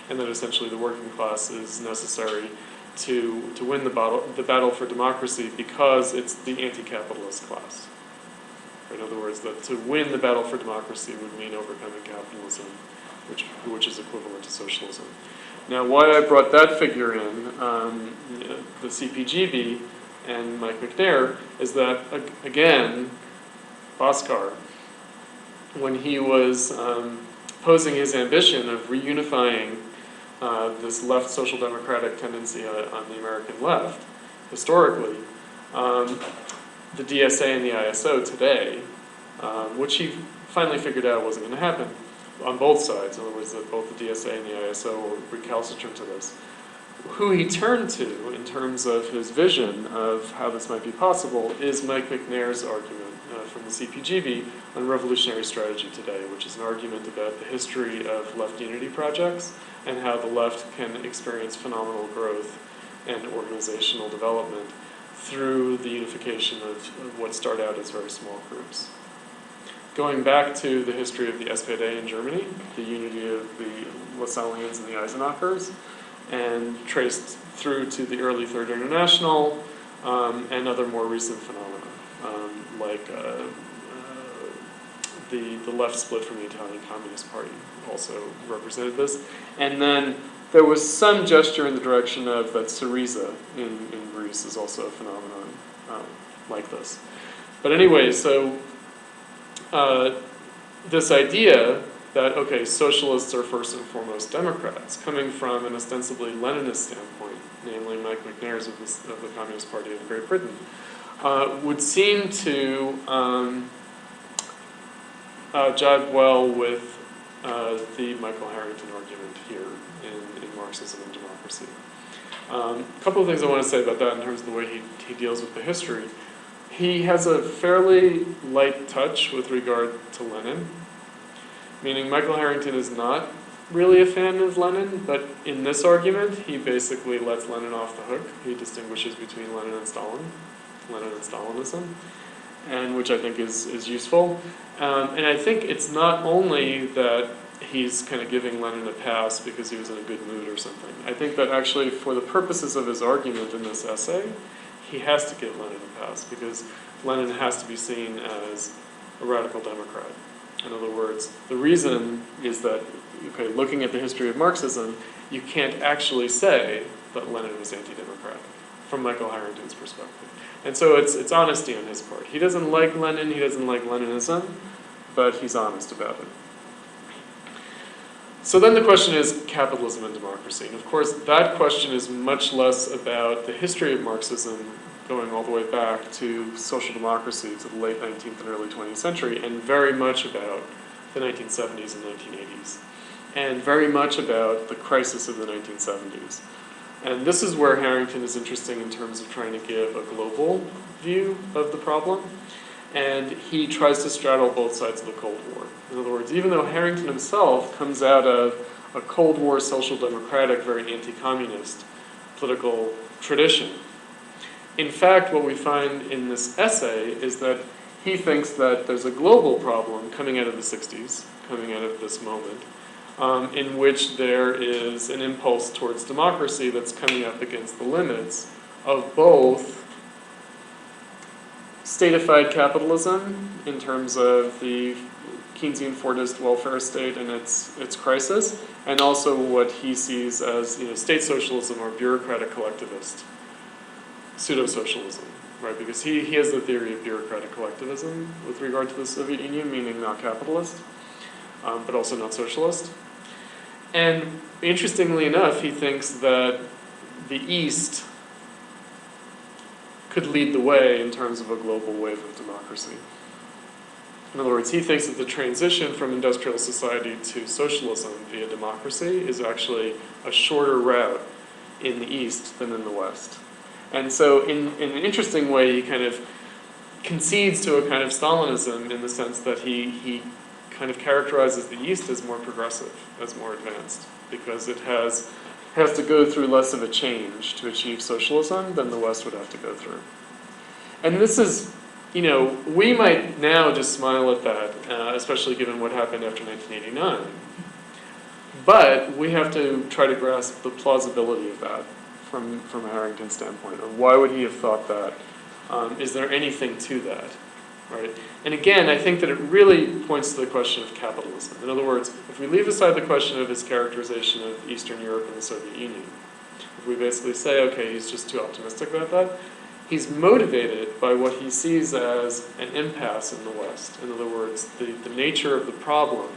A: and that essentially the working class is necessary to win the battle for democracy because it's the anti-capitalist class. In other words, that to win the battle for democracy would mean overcoming capitalism, which is equivalent to socialism. Now, why I brought that figure in, the CPGB and Mike McNair, is that, again, Bhaskar, when he was posing his ambition of reunifying this left social democratic tendency on the American left, historically, the DSA and the ISO today, which he finally figured out wasn't going to happen on both sides. In other words, that both the DSA and the ISO were recalcitrant to this. Who he turned to in terms of his vision of how this might be possible is Mike McNair's argument from the CPGB on revolutionary strategy today, which is an argument about the history of left unity projects and how the left can experience phenomenal growth and organizational development through the unification of what start out as very small groups. Going back to the history of the SPD in Germany, the unity of the Lassalleans and the Eisenachers, and traced through to the early Third International and other more recent phenomena, like the left split from the Italian Communist Party also represented this. And then there was some gesture in the direction of that Syriza in Greece is also a phenomenon like this. But anyway, so this idea that, okay, socialists are first and foremost Democrats, coming from an ostensibly Leninist standpoint, namely Mike McNair's of the Communist Party of Great Britain, would seem to jive well with the Michael Harrington argument here in Marxism and Democracy. A couple of things I want to say about that in terms of the way he deals with the history. He has a fairly light touch with regard to Lenin, meaning Michael Harrington is not really a fan of Lenin, but in this argument, he basically lets Lenin off the hook. He distinguishes between Lenin and Stalin, Lenin and Stalinism, and which I think is useful. And I think it's not only that he's kind of giving Lenin a pass because he was in a good mood or something. I think that actually for the purposes of his argument in this essay, he has to give Lenin a pass because Lenin has to be seen as a radical Democrat. In other words, the reason is that, okay, looking at the history of Marxism, you can't actually say that Lenin was anti-democratic from Michael Harrington's perspective. And so it's honesty on his part. He doesn't like Lenin, he doesn't like Leninism, but he's honest about it. So then the question is capitalism and democracy. And of course, that question is much less about the history of Marxism going all the way back to social democracy to the late 19th and early 20th century, and very much about the 1970s and 1980s, and very much about the crisis of the 1970s. And this is where Harrington is interesting in terms of trying to give a global view of the problem, and he tries to straddle both sides of the Cold War. In other words, even though Harrington himself comes out of a Cold War social democratic, very anti-communist political tradition, in fact, what we find in this essay is that he thinks that there's a global problem coming out of the 60s, coming out of this moment, in which there is an impulse towards democracy that's coming up against the limits of both statified capitalism in terms of the Keynesian Fordist welfare state and its crisis, and also what he sees as state socialism or bureaucratic collectivist pseudo-socialism, right? Because he has the theory of bureaucratic collectivism with regard to the Soviet Union, meaning not capitalist, but also not socialist. And interestingly enough, he thinks that the East could lead the way in terms of a global wave of democracy. In other words, he thinks that the transition from industrial society to socialism via democracy is actually a shorter route in the East than in the West. And so in an interesting way, he kind of concedes to a kind of Stalinism in the sense that he kind of characterizes the East as more progressive, as more advanced, because it has to go through less of a change to achieve socialism than the West would have to go through. And this is, we might now just smile at that, especially given what happened after 1989. But we have to try to grasp the plausibility of that from Harrington's standpoint. Of why would he have thought that? Is there anything to that? Right? And again, I think that it really points to the question of capitalism. In other words, if we leave aside the question of his characterization of Eastern Europe and the Soviet Union, if we basically say, okay, he's just too optimistic about that, he's motivated by what he sees as an impasse in the West. In other words, the nature of the problem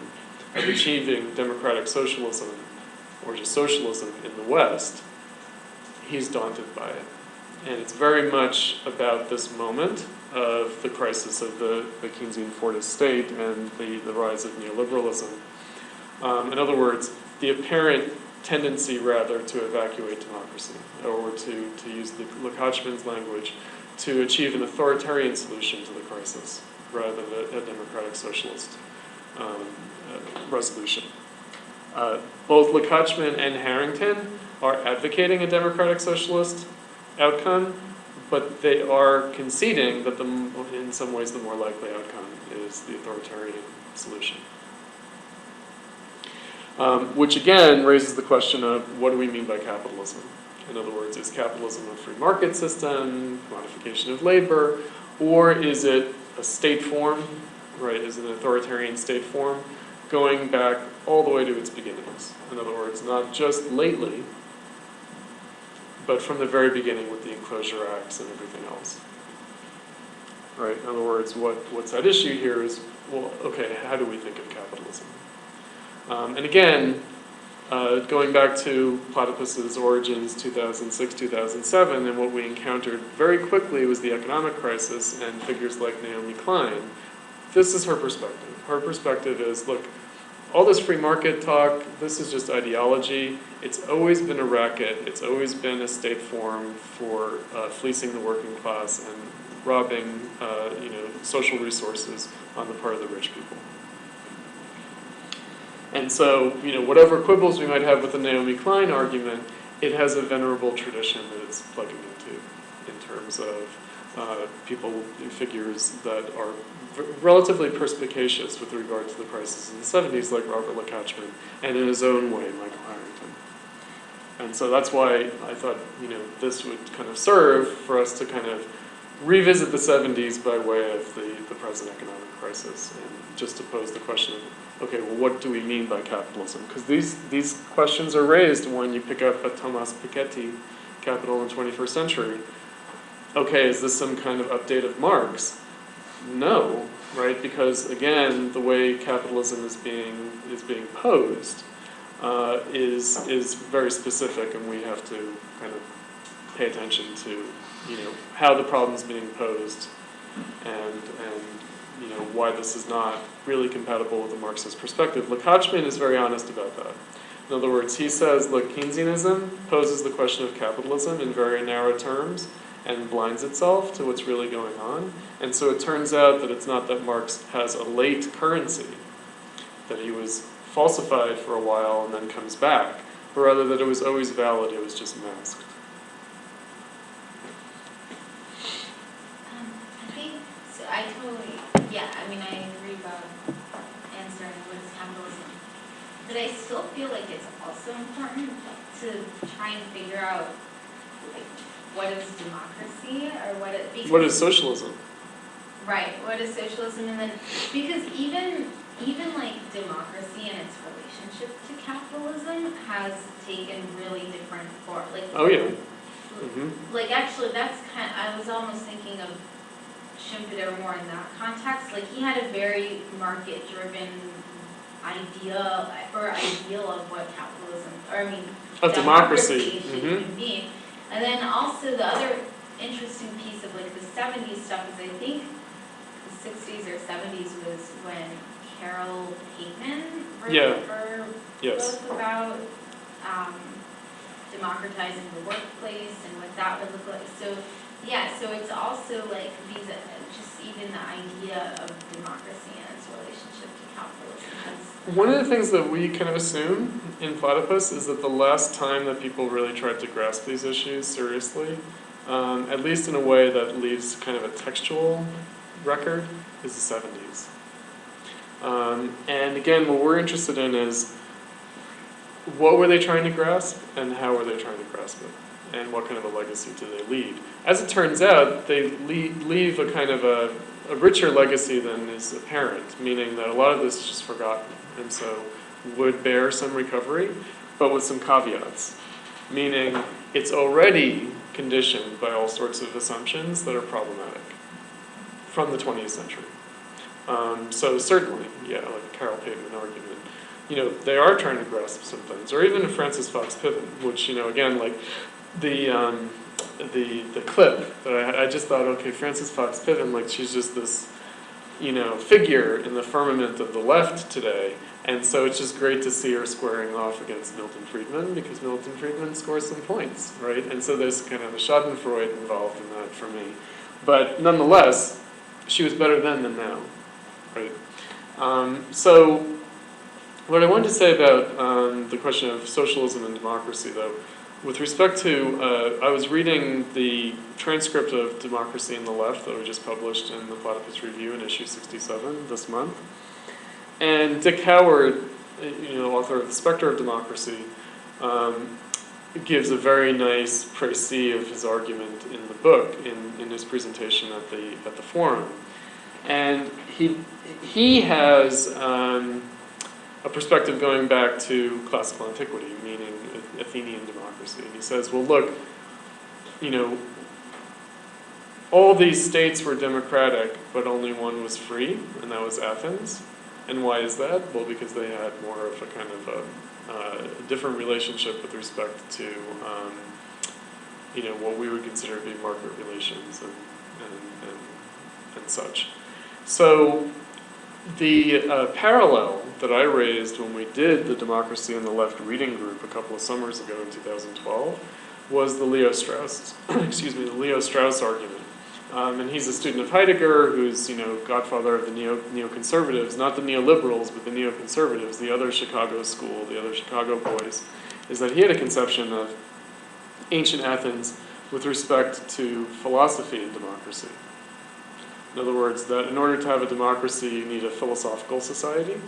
A: of achieving democratic socialism, or just socialism in the West, he's daunted by it. And it's very much about this moment of the crisis of the Keynesian Fordist state and the rise of neoliberalism. In other words, the apparent tendency, rather, to evacuate democracy, or to use Lekachman's language, to achieve an authoritarian solution to the crisis, rather than a democratic socialist resolution. Both Lekachman and Harrington are advocating a democratic socialist outcome, but they are conceding that in some ways the more likely outcome is the authoritarian solution. Which again raises the question of what do we mean by capitalism? In other words, is capitalism a free market system, commodification of labor, or is it a state form, right? Is it an authoritarian state form going back all the way to its beginnings? In other words, not just lately, but from the very beginning with the Enclosure Acts and everything else. Right? In other words, what's at issue here is, well, okay, how do we think of capitalism? And again, going back to Platypus's origins, 2006, 2007, and what we encountered very quickly was the economic crisis and figures like Naomi Klein. This is her perspective. Her perspective is, look, all this free market talk, this is just ideology. It's always been a racket. It's always been a state form for fleecing the working class and robbing social resources on the part of the rich people. And so, whatever quibbles we might have with the Naomi Klein argument, it has a venerable tradition that it's plugging into in terms of figures that are relatively perspicacious with regard to the crisis in the 70s, like Robert Lekachman, and in his own way, Michael Harrington. And so that's why I thought, this would kind of serve for us to kind of revisit the 70s by way of the present economic crisis, and just to pose the question of, okay, well, what do we mean by capitalism? Because these questions are raised when you pick up a Thomas Piketty, Capital in the 21st Century. Okay, is this some kind of update of Marx? No, right? Because again, the way capitalism is being posed is very specific, and we have to kind of pay attention to how the problem's being posed, and why this is not really compatible with the Marxist perspective. Lekachman is very honest about that. In other words, he says, look, Keynesianism poses the question of capitalism in very narrow terms and blinds itself to what's really going on. And so it turns out that it's not that Marx has a late currency, that he was falsified for a while and then comes back, but rather that it was always valid, it was just masked.
B: I agree about answering what is capitalism. But I still feel like it's also important to try and figure out what is democracy, or what is
A: socialism?
B: Right, what is socialism, and then because even like democracy and its relationship to capitalism has taken really different form.
A: Oh yeah. Mm-hmm.
B: Like actually, that's I was almost thinking of Schumpeter more in that context. Like he had a very market-driven idea of what capitalism,
A: of democracy
B: should be. And then also the other interesting piece of like the 70s stuff is I think the 60s or 70s was when Carol Pateman wrote about democratizing the workplace and what that would look like. So it's also like these, just even the idea of democracy and its relationship to capitalism.
A: One of the things that we kind of assume in Platypus is that the last time that people really tried to grasp these issues seriously, at least in a way that leaves kind of a textual record, is the 70s. And again, what we're interested in is what were they trying to grasp and how were they trying to grasp it? And what kind of a legacy do they leave? As it turns out, they leave a kind of a richer legacy than is apparent, meaning that a lot of this is just forgotten, and so would bear some recovery, but with some caveats, meaning it's already conditioned by all sorts of assumptions that are problematic from the 20th century. So certainly, like the Carol Pateman argument, they are trying to grasp some things, or even Francis Fox Piven, which, again, like the the clip that I just thought, okay, Frances Fox Piven, like she's just this, figure in the firmament of the left today. And so it's just great to see her squaring off against Milton Friedman, because Milton Friedman scores some points, right? And so there's kind of a schadenfreude involved in that for me. But nonetheless, she was better then than now, right? So what I wanted to say about the question of socialism and democracy, though, with respect to, I was reading the transcript of Democracy in the Left that we just published in the Platypus Review in issue 67 this month. And Dick Howard, author of The Spectre of Democracy, gives a very nice précis of his argument in the book, in his presentation at the forum. And he has a perspective going back to classical antiquity, meaning Athenian democracy. And he says, well, look, all these states were democratic, but only one was free, and that was Athens. And why is that? Well, because they had more of a kind of a different relationship with respect to, what we would consider to be market relations and such. So the parallel that I raised when we did the Democracy in the Left reading group a couple of summers ago in 2012 was the Leo Strauss argument. And he's a student of Heidegger, who's godfather of the neoconservatives, not the neoliberals, but the neoconservatives, the other Chicago school, the other Chicago boys, is that he had a conception of ancient Athens with respect to philosophy and democracy. In other words, that in order to have a democracy, you need a philosophical society.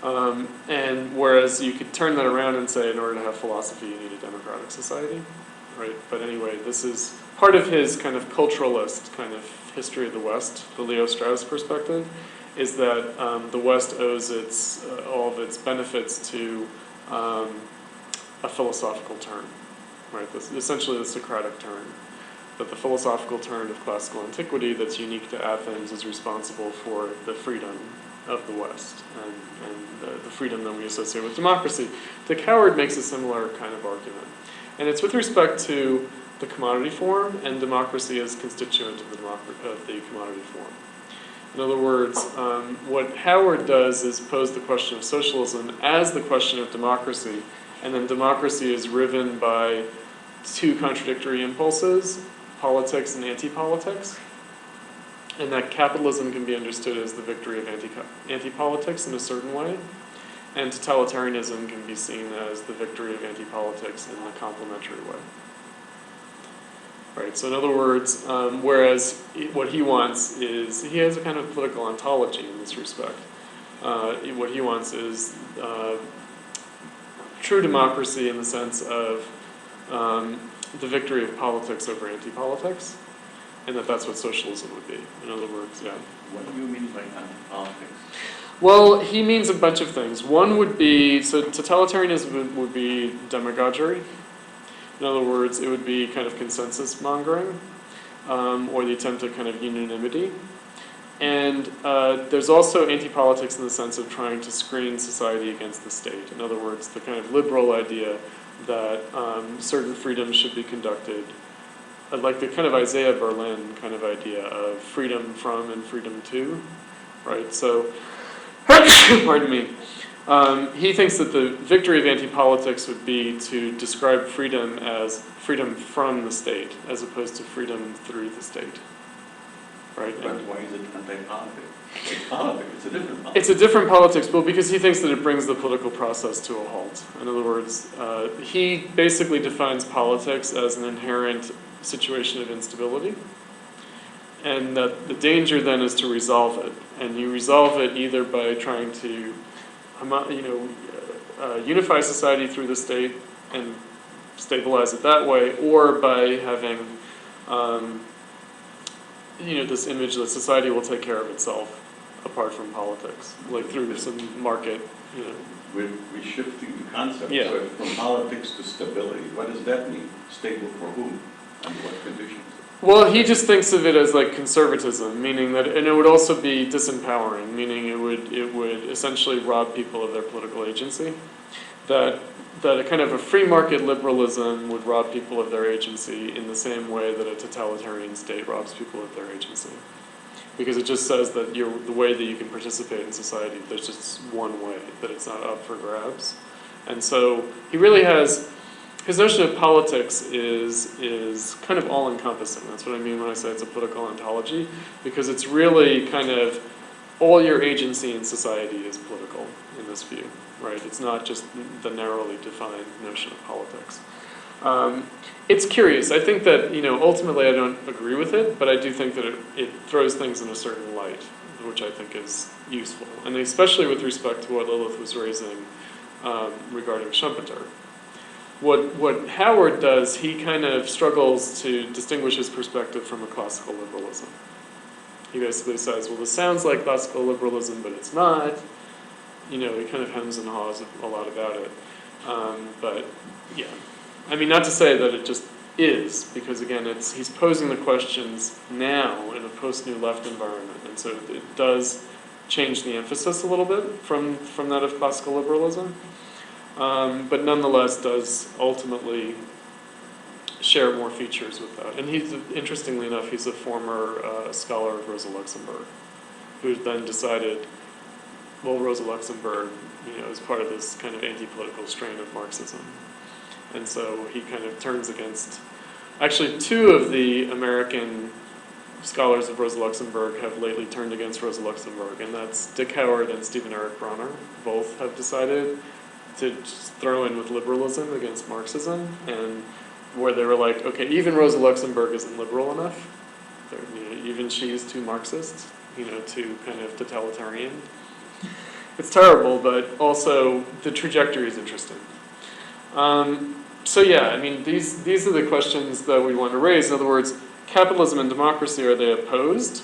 A: And whereas you could turn that around and say, in order to have philosophy, you need a democratic society, right? But anyway, this is part of his kind of culturalist kind of history of the West, the Leo Strauss perspective, is that the West owes all of its benefits to a philosophical turn, right? Essentially the Socratic turn. That the philosophical turn of classical antiquity that's unique to Athens is responsible for the freedom of the West and the freedom that we associate with democracy. Dick Howard makes a similar kind of argument. And it's with respect to the commodity form and democracy as constituent of the commodity form. In other words, what Howard does is pose the question of socialism as the question of democracy, and then democracy is riven by two contradictory impulses, politics and anti-politics, and that capitalism can be understood as the victory of anti-politics in a certain way, and totalitarianism can be seen as the victory of anti-politics in a complementary way. Right, so in other words, whereas what he wants is, he has a kind of political ontology in this respect. What he wants is true democracy in the sense of the victory of politics over anti-politics, and that's what socialism would be. In other words, yeah.
D: What do you mean by anti-politics?
A: Well, he means a bunch of things. One would be, so totalitarianism would be demagoguery. In other words, it would be kind of consensus mongering, or the attempt at kind of unanimity. And there's also anti-politics in the sense of trying to screen society against the state. In other words, the kind of liberal idea that certain freedoms should be conducted, like the kind of Isaiah Berlin kind of idea of freedom from and freedom to, right? So, pardon me. He thinks that the victory of anti-politics would be to describe freedom as freedom from the state, as opposed to freedom through the state. Right?
D: But why is it anti-politics? It's politics, it's a different politics.
A: It's a different politics, well, because he thinks that it brings the political process to a halt. In other words, he basically defines politics as an inherent situation of instability, and that the danger then is to resolve it. And you resolve it either by trying to unify society through the state and stabilize it that way, or by having this image that society will take care of itself apart from politics, like through some market,
D: We're shifting the concept.
A: Yeah.
D: So from politics to stability. What does that mean? Stable for whom? Under what conditions?
A: Well, he just thinks of it as like conservatism, meaning that, and it would also be disempowering, meaning it would essentially rob people of their political agency. That that a kind of a free market liberalism would rob people of their agency in the same way that a totalitarian state robs people of their agency. Because it just says that the way that you can participate in society, there's just one way, that it's not up for grabs. And so he really has, his notion of politics is kind of all-encompassing. That's what I mean when I say it's a political ontology, because it's really kind of all your agency in society is political in this view, right? It's not just the narrowly defined notion of politics. It's curious. I think that, ultimately I don't agree with it, but I do think that it throws things in a certain light, which I think is useful. And especially with respect to what Lilith was raising regarding Schumpeter. What Howard does, he kind of struggles to distinguish his perspective from a classical liberalism. He basically says, well, this sounds like classical liberalism, but it's not. He kind of hems and haws a lot about it. But, yeah. I mean, not to say that it just is, because again, he's posing the questions now in a post-New Left environment, and so it does change the emphasis a little bit from that of classical liberalism, but nonetheless does ultimately share more features with that. And interestingly enough, he's a former scholar of Rosa Luxemburg, who then decided, well, Rosa Luxemburg, is part of this kind of anti-political strain of Marxism. And so he kind of turns against, actually 2 of the American scholars of Rosa Luxemburg have lately turned against Rosa Luxemburg, and that's Dick Howard and Stephen Eric Bronner. Both have decided to just throw in with liberalism against Marxism, and where they were like, okay, even Rosa Luxemburg isn't liberal enough. Even she's too Marxist, too kind of totalitarian. It's terrible, but also the trajectory is interesting. So yeah, I mean, these are the questions that we want to raise. In other words, capitalism and democracy, are they opposed?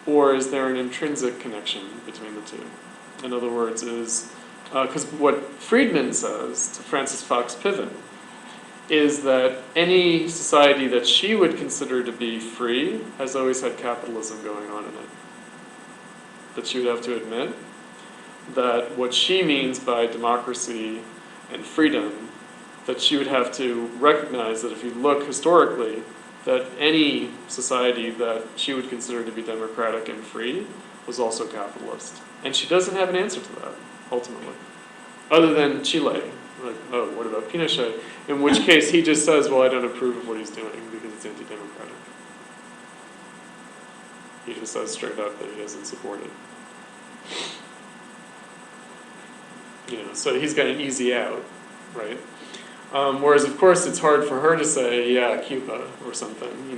A: Or is there an intrinsic connection between the two? In other words, because what Friedman says to Frances Fox Piven is that any society that she would consider to be free has always had capitalism going on in it. That she would have to admit that what she means by democracy and freedom, that she would have to recognize that if you look historically, that any society that she would consider to be democratic and free was also capitalist. And she doesn't have an answer to that, ultimately. Other than Chile. Like, oh, what about Pinochet? In which case he just says, well, I don't approve of what he's doing because it's anti-democratic. He just says straight up that he doesn't support it. So he's got an easy out, right? Whereas, of course, it's hard for her to say, yeah, Cuba or something,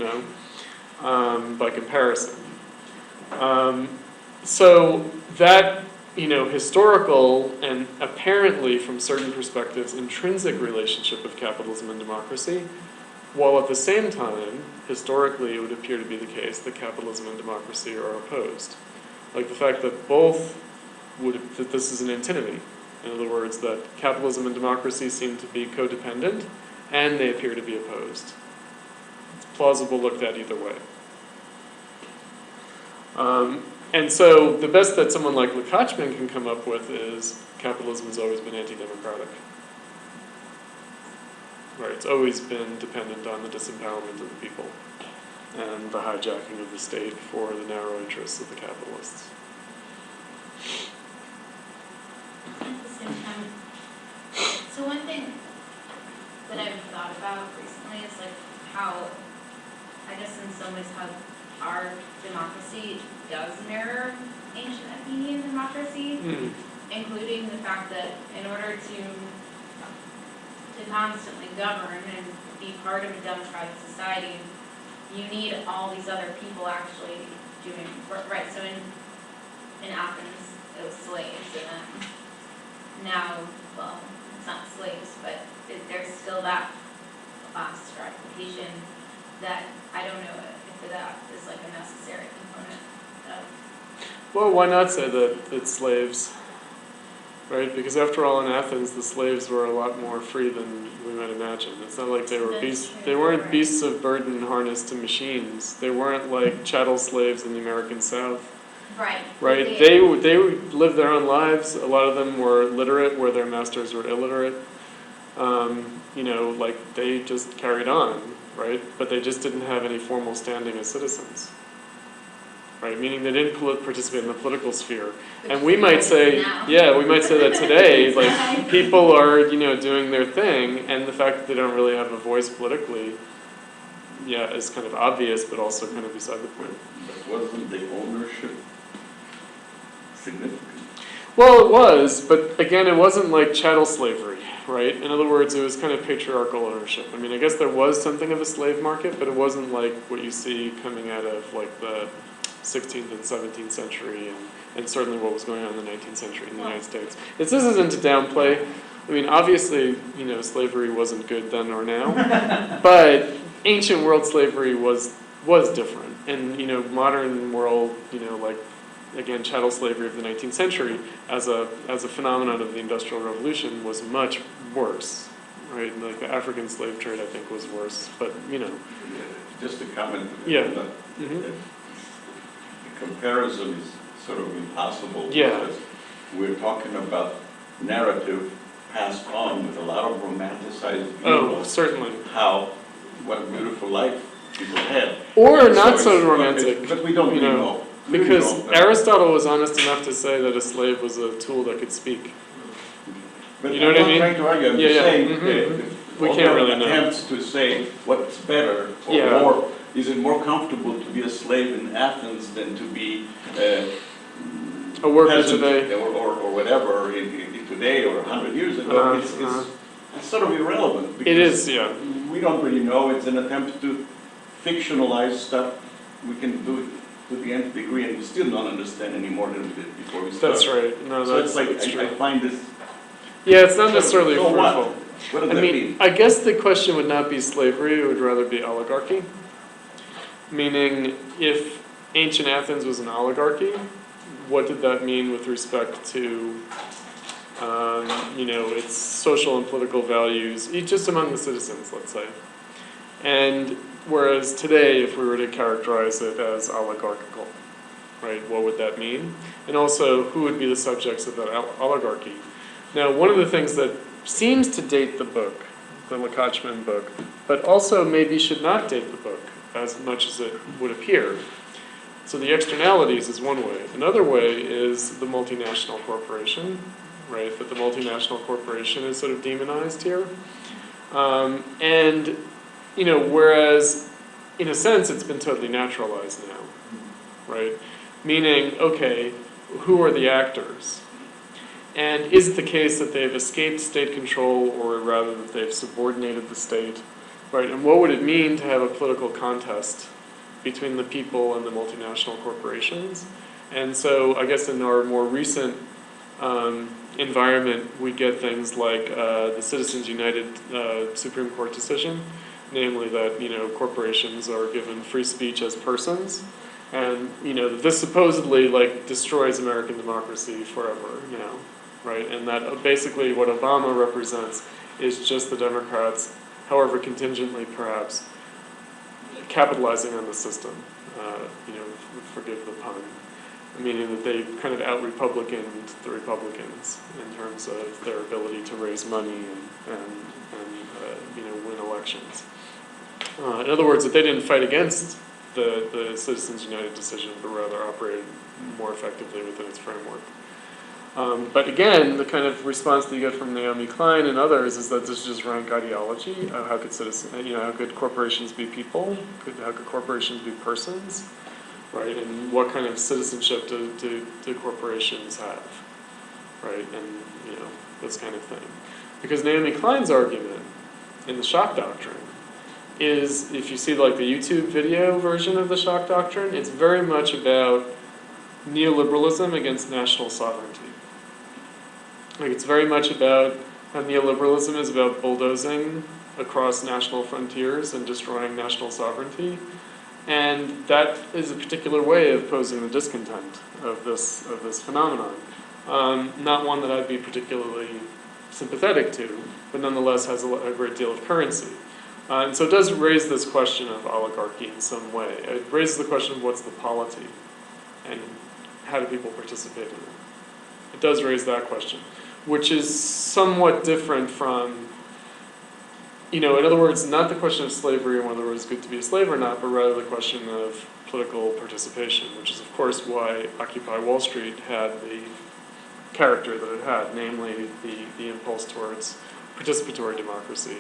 A: by comparison. So that, historical and apparently, from certain perspectives, intrinsic relationship of capitalism and democracy, while at the same time, historically, it would appear to be the case that capitalism and democracy are opposed. Like the fact that that this is an antinomy. In other words, that capitalism and democracy seem to be codependent, and they appear to be opposed. It's plausible looked at either way. And so the best that someone like Lekachman can come up with is capitalism has always been anti-democratic. Right, it's always been dependent on the disempowerment of the people and the hijacking of the state for the narrow interests of the capitalists.
B: At the same time, so one thing that I've thought about recently is like how, I guess in some ways, how our democracy does mirror ancient Athenian democracy, including the fact that in order to constantly govern and be part of a democratic society, you need all these other people actually doing work. Right, so in Athens, it was slaves, and then now, well, it's not slaves, but there's still that class stratification that I don't know if that is like a necessary component of.
A: Well, why not say that it's slaves, right? Because after all, in Athens, the slaves were a lot more free than we might imagine. It's not like they were beasts. They weren't beasts of burden harnessed to machines. They weren't like chattel slaves in the American South.
B: Right.
A: Right. They lived their own lives. A lot of them were literate, where their masters were illiterate. you know, like they just carried on, right? But they just didn't have any formal standing as citizens, right? Meaning they didn't participate in the political sphere. And we might say, yeah, we might say that today, like people are, you know, doing their thing, and the fact that they don't really have a voice politically, yeah, is kind of obvious, but also kind of beside the point.
D: But wasn't the ownership significant?
A: Well, it was, but again, it wasn't like chattel slavery, right? In other words, it was kind of patriarchal ownership. I mean, I guess there was something of a slave market, but it wasn't like what you see coming out of like the 16th and 17th century, and certainly what was going on in the 19th century in the United States. This isn't to downplay. I mean, obviously, you know, slavery wasn't good then or now, but ancient world slavery was different, and you know, modern world, you know, like again, chattel slavery of the 19th century as a phenomenon of the Industrial Revolution was much worse, right? Like the African slave trade, I think, was worse, but you know.
D: Just a comment.
A: Yeah.
D: The comparison is sort of impossible.
A: Yeah.
D: Because we're talking about narrative passed on with a lot of romanticized view
A: Oh,
D: of
A: certainly.
D: what a beautiful life people had.
A: Or
D: And
A: not so
D: it's-
A: romantic.
D: But we don't
A: you
D: really
A: know,
D: know. We really
A: Because
D: don't know.
A: Aristotle was honest enough to say that a slave was a tool that could speak.
D: But
A: You know what I mean?
D: I'm not trying to argue, I'm
A: Yeah,
D: just
A: yeah.
D: saying,
A: Mhm. We
D: all
A: can't
D: the
A: really know.
D: attempts to say what's better or
A: Yeah.
D: more, is it more comfortable to be a slave in Athens than to be
A: A worker
D: peasant
A: today.
D: or whatever in today or 100 years ago? It's sort of irrelevant.
A: It
D: because
A: is, yeah.
D: We don't really know. It's an attempt to fictionalize stuff. We can do it to the nth degree, and we still don't understand any more than we did before we started.
A: That's right. No,
D: So
A: that's,
D: it's like
A: that's true.
D: I find this.
A: Yeah, it's not necessarily
D: So
A: fruitful.
D: what? What does
A: I
D: that
A: mean,
D: mean?
A: I guess the question would not be slavery, it would rather be oligarchy. Meaning, if ancient Athens was an oligarchy, what did that mean with respect to, you know, its social and political values, just among the citizens, let's say. And whereas today, if we were to characterize it as oligarchical, right, what would that mean? And also, who would be the subjects of that oligarchy? Now, one of the things that seems to date the book, the Lekachman book, but also maybe should not date the book as much as it would appear. So the externalities is one way. Another way is the multinational corporation, right? That the multinational corporation is sort of demonized here. And, you know, whereas in a sense it's been totally naturalized now, right? Meaning, okay, who are the actors? And is it the case that they've escaped state control, or rather that they've subordinated the state, right? And what would it mean to have a political contest between the people and the multinational corporations? And so I guess in our more recent environment, we get things like the Citizens United Supreme Court decision, namely that, you know, corporations are given free speech as persons. And, you know, this supposedly, like, destroys American democracy forever, you know, right? And that basically what Obama represents is just the Democrats, however contingently perhaps, capitalizing on the system, you know, forgive the pun, meaning that they kind of out-Republicaned the Republicans in terms of their ability to raise money and you know, win elections. In other words, that they didn't fight against the Citizens United decision, but rather operated more effectively within its framework. But again, the kind of response that you get from Naomi Klein and others is that this is just rank ideology. How could how could corporations be people? How could corporations be persons? Right? And what kind of citizenship do corporations have? Right? And you know, this kind of thing. Because Naomi Klein's argument in the shock doctrine is, if you see like the YouTube video version of the shock doctrine, it's very much about neoliberalism against national sovereignty. Like, it's very much about how neoliberalism is about bulldozing across national frontiers and destroying national sovereignty. And that is a particular way of posing the discontent of this phenomenon. Not one that I'd be particularly sympathetic to, but nonetheless has a great deal of currency. And so it does raise this question of oligarchy in some way. It raises the question of what's the polity and how do people participate in it. It does raise that question, which is somewhat different from in other words, not the question of slavery and whether it was good to be a slave or not, but rather the question of political participation, which is, of course, why Occupy Wall Street had the character that it had, namely the impulse towards participatory democracy,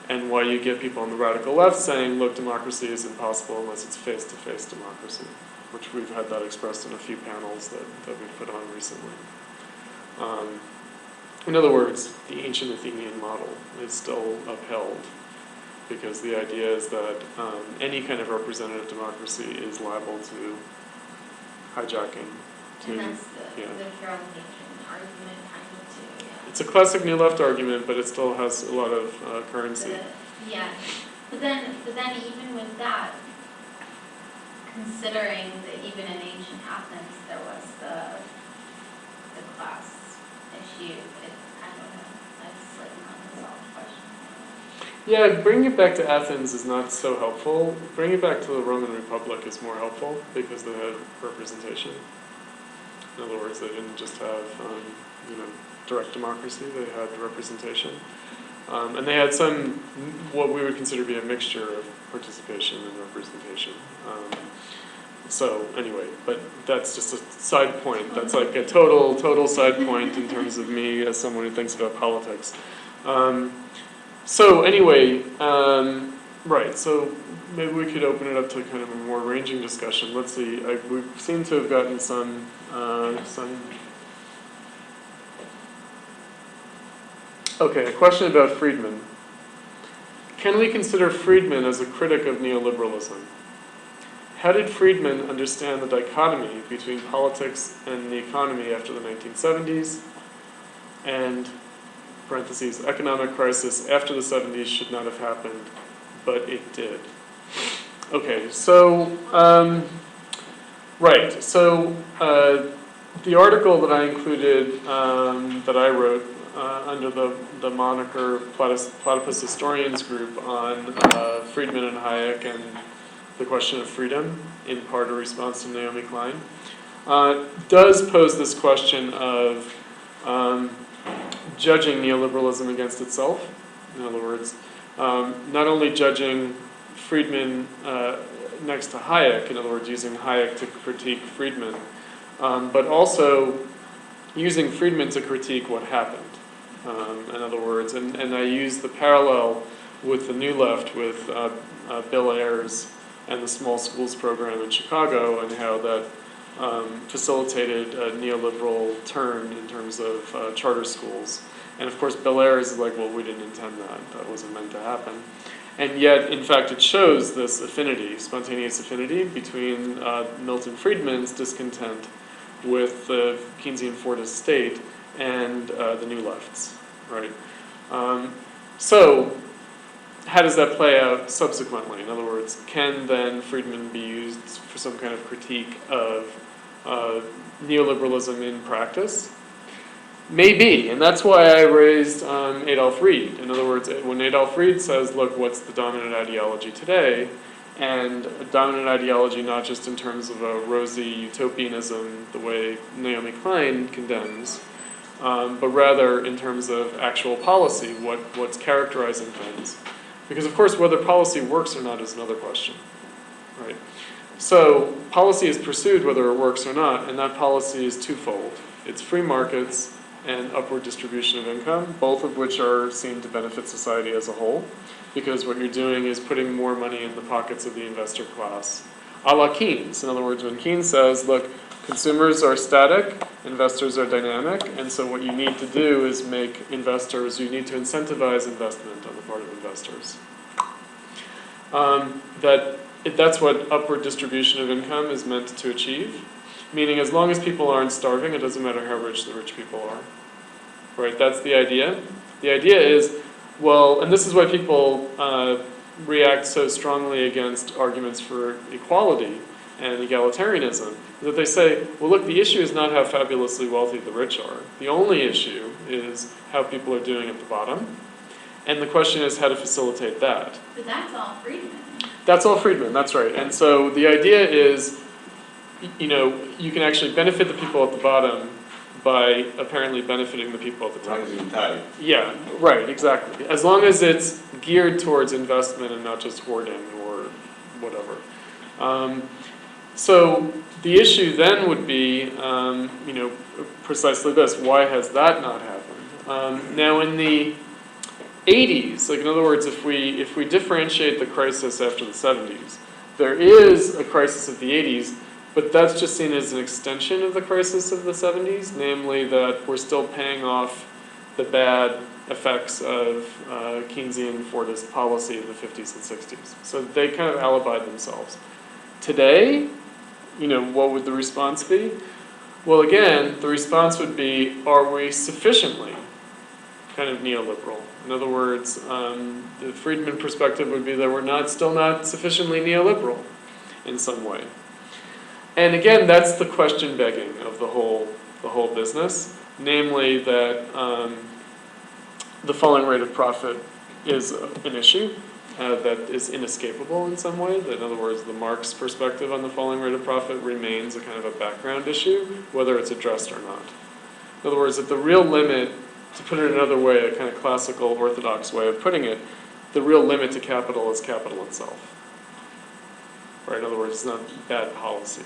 A: and why you get people on the radical left saying, look, democracy is impossible unless it's face-to-face democracy, which we've had that expressed in a few panels that we've put on recently. In other words, the ancient Athenian model is still upheld because the idea is that any kind of representative democracy is liable to hijacking.
B: And that's the Carol Nation argument kind of too, yeah.
A: It's a classic New Left argument, but it still has a lot of currency.
B: Yeah, but then even with that, considering that even in ancient Athens there was the class issue, I don't know, that's like an unresolved question.
A: Yeah, bringing it back to Athens is not so helpful. Bringing it back to the Roman Republic is more helpful because they had representation. In other words, they didn't just have direct democracy, they had representation. And they had some, what we would consider to be a mixture of participation and representation. So anyway, but that's just a side point. That's like a total side point in terms of me as someone who thinks about politics. So anyway, right, so maybe we could open it up to kind of a more ranging discussion. Let's see, we seem to have gotten some. Okay, a question about Friedman. Can we consider Friedman as a critic of neoliberalism? How did Friedman understand the dichotomy between politics and the economy after the 1970s? And, parentheses, economic crisis after the 70s should not have happened, but it did. Okay, so, right, so the article that I included, that I wrote under the moniker Platypus Historians Group on Friedman and Hayek and the question of freedom, in part a response to Naomi Klein, does pose this question of judging neoliberalism against itself. In other words, not only judging Friedman next to Hayek, in other words, using Hayek to critique Friedman, but also using Friedman to critique what happened. In other words, and I use the parallel with the New Left, with Bill Ayers and the small schools program in Chicago, and how that facilitated a neoliberal turn in terms of charter schools. And of course, Bill Ayers is like, well, we didn't intend that. That wasn't meant to happen. And yet, in fact, it shows this affinity, spontaneous affinity, between Milton Friedman's discontent with the Keynesian Fordist state and the New Lefts, right? So, how does that play out subsequently? In other words, can then Friedman be used for some kind of critique of neoliberalism in practice? Maybe, and that's why I raised Adolf Reed. In other words, when Adolf Reed says, look, what's the dominant ideology today? And a dominant ideology not just in terms of a rosy utopianism, the way Naomi Klein condemns, but rather in terms of actual policy, what's characterizing things. Because of course, whether policy works or not is another question, right? So policy is pursued whether it works or not, and that policy is twofold. It's free markets and upward distribution of income, both of which are seen to benefit society as a whole, because what you're doing is putting more money in the pockets of the investor class. A la Keynes. In other words, when Keynes says, look, consumers are static, investors are dynamic, and so what you need to do is make investors, you need to incentivize investment on the part of investors. That's what upward distribution of income is meant to achieve. Meaning, as long as people aren't starving, it doesn't matter how rich the rich people are. Right? That's the idea. The idea is, well, and this is why people react so strongly against arguments for equality and egalitarianism, that they say, well, look, the issue is not how fabulously wealthy the rich are. The only issue is how people are doing at the bottom. And the question is how to facilitate that.
B: But that's all Friedman.
A: That's all Friedman, that's right. And so the idea is, you can actually benefit the people at the bottom by apparently benefiting the people at the top.
D: Rising tide.
A: Yeah, right, exactly. As long as it's geared towards investment and not just hoarding or whatever. So the issue then would be, precisely this: why has that not happened? Now, in the 80s, like in other words, if we differentiate the crisis after the 70s, there is a crisis of the 80s, but that's just seen as an extension of the crisis of the 70s, namely that we're still paying off the bad effects of Keynesian Fordist policy of the 50s and 60s. So they kind of alibied themselves. Today, what would the response be? Well, again, the response would be, are we sufficiently kind of neoliberal? In other words, the Friedman perspective would be that we're still not sufficiently neoliberal in some way. And again, that's the question begging of the whole business, namely that the falling rate of profit is an issue that is inescapable in some way. That, in other words, the Marx perspective on the falling rate of profit remains a kind of a background issue, whether it's addressed or not. In other words, that the real limit, to put it another way, a kind of classical orthodox way of putting it, the real limit to capital is capital itself. Right? In other words, it's not bad policy.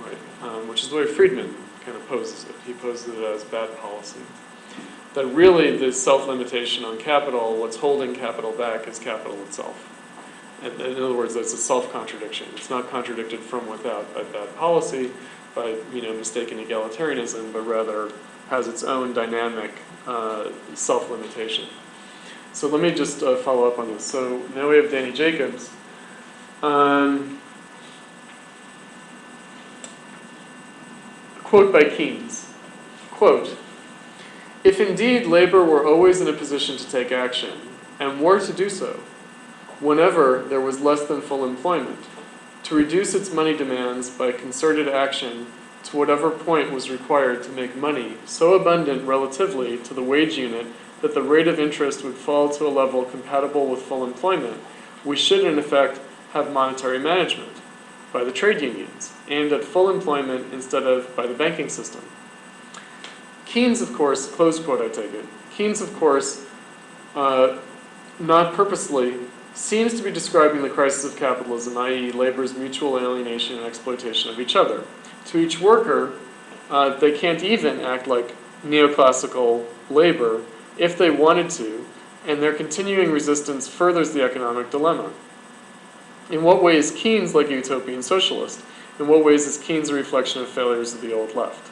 A: Right? Which is the way Friedman kind of poses it. He poses it as bad policy. That really the self-limitation on capital, what's holding capital back is capital itself. And in other words, that's a self-contradiction. It's not contradicted from without by bad policy, by mistaken egalitarianism, but rather has its own dynamic self-limitation. So let me just follow up on this. So now we have Danny Jacobs. Quote by Keynes. Quote, "If indeed labor were always in a position to take action, and were to do so, whenever there was less than full employment, to reduce its money demands by concerted action to whatever point was required to make money so abundant relatively to the wage unit that the rate of interest would fall to a level compatible with full employment, we should in effect have monetary management by the trade unions, aimed at full employment instead of by the banking system." Keynes, of course, close quote I take it, Keynes, of course, not purposely, seems to be describing the crisis of capitalism, i.e. labor's mutual alienation and exploitation of each other. To each worker, they can't even act like neoclassical labor if they wanted to, and their continuing resistance furthers the economic dilemma. In what way is Keynes like a utopian socialist? In what ways is Keynes a reflection of failures of the old left?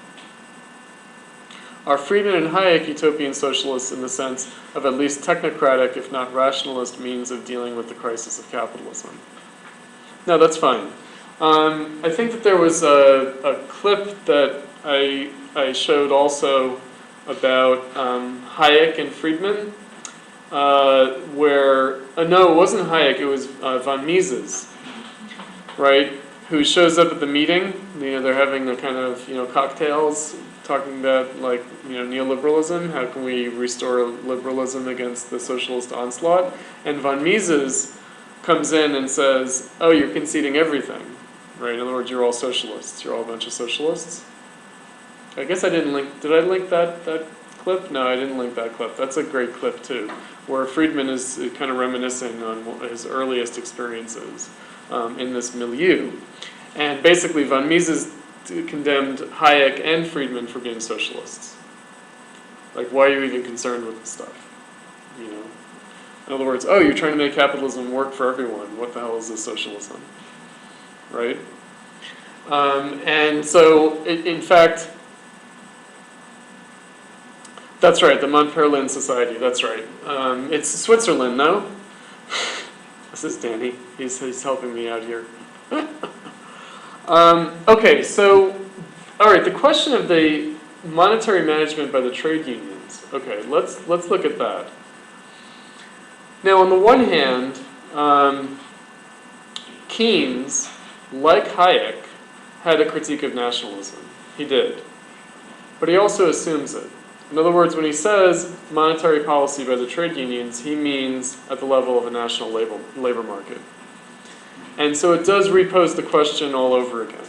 A: Are Friedman and Hayek utopian socialists in the sense of at least technocratic, if not rationalist, means of dealing with the crisis of capitalism? No, that's fine. I think that there was a clip that I showed also about Hayek and Friedman, where, no, it wasn't Hayek, it was von Mises, right, who shows up at the meeting. They're having a kind of, cocktails, talking about, like, neoliberalism, how can we restore liberalism against the socialist onslaught, and von Mises comes in and says, oh, you're conceding everything, right? In other words, you're all socialists, you're all a bunch of socialists. I guess I didn't link, did I link that clip? No, I didn't link that clip. That's a great clip too, where Friedman is kind of reminiscing on his earliest experiences in this milieu. And basically von Mises condemned Hayek and Friedman for being socialists. Like, why are you even concerned with this stuff? In other words, oh, you're trying to make capitalism work for everyone. What the hell is this socialism? Right? And so, in fact, that's right, the Montpellier Society, that's right. It's Switzerland, no? This is Danny. He's helping me out here. Okay, so, all right, the question of the monetary management by the trade unions. Okay, let's look at that. Now, on the one hand, Keynes, like Hayek, had a critique of nationalism. He did. But he also assumes it. In other words, when he says monetary policy by the trade unions, he means at the level of a national labor market. And so it does repose the question all over again.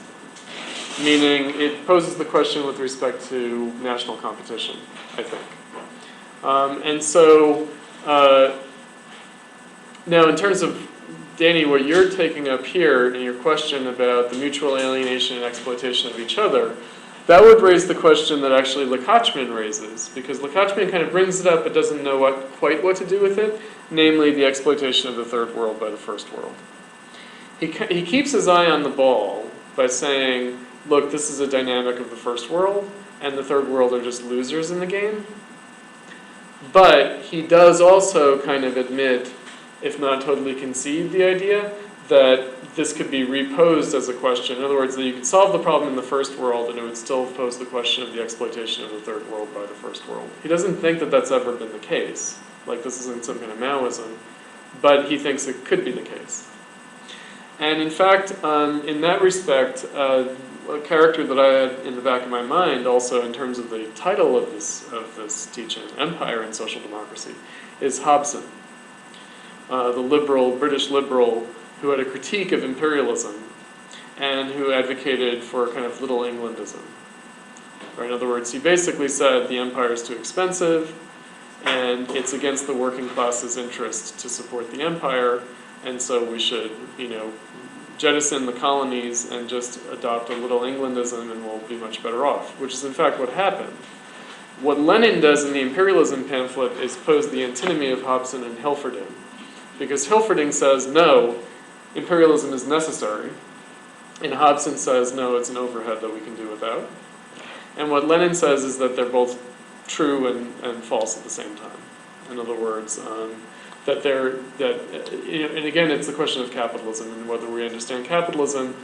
A: meaning it poses the question with respect to national competition, I think. And so, now in terms of, Danny, what you're taking up here in your question about the mutual alienation and exploitation of each other, that would raise the question that actually Lekachman raises, because Lekachman kind of brings it up but doesn't know quite what to do with it, namely the exploitation of the third world by the first world. He keeps his eye on the ball by saying, look, this is a dynamic of the first world, and the third world are just losers in the game. But he does also kind of admit, if not totally concede the idea, that this could be reposed as a question. In other words, that you could solve the problem in the first world and it would still pose the question of the exploitation of the third world by the first world. He doesn't think that that's ever been the case. Like, this isn't some kind of Maoism, but he thinks it could be the case. And in fact, in that respect, a character that I had in the back of my mind, also in terms of the title of this teaching, Empire and Social Democracy, is Hobson, the British liberal who had a critique of imperialism and who advocated for kind of Little Englandism. Or in other words, he basically said the empire is too expensive and it's against the working class's interest to support the empire, and so we should, jettison the colonies and just adopt a Little Englandism and we'll be much better off, which is in fact what happened. What Lenin does in the imperialism pamphlet is pose the antinomy of Hobson and Hilferding, because Hilferding says, no, imperialism is necessary, and Hobson says, no, it's an overhead that we can do without. And what Lenin says is that they're both true and false at the same time. In other words, and again, it's the question of capitalism and whether we understand capitalism,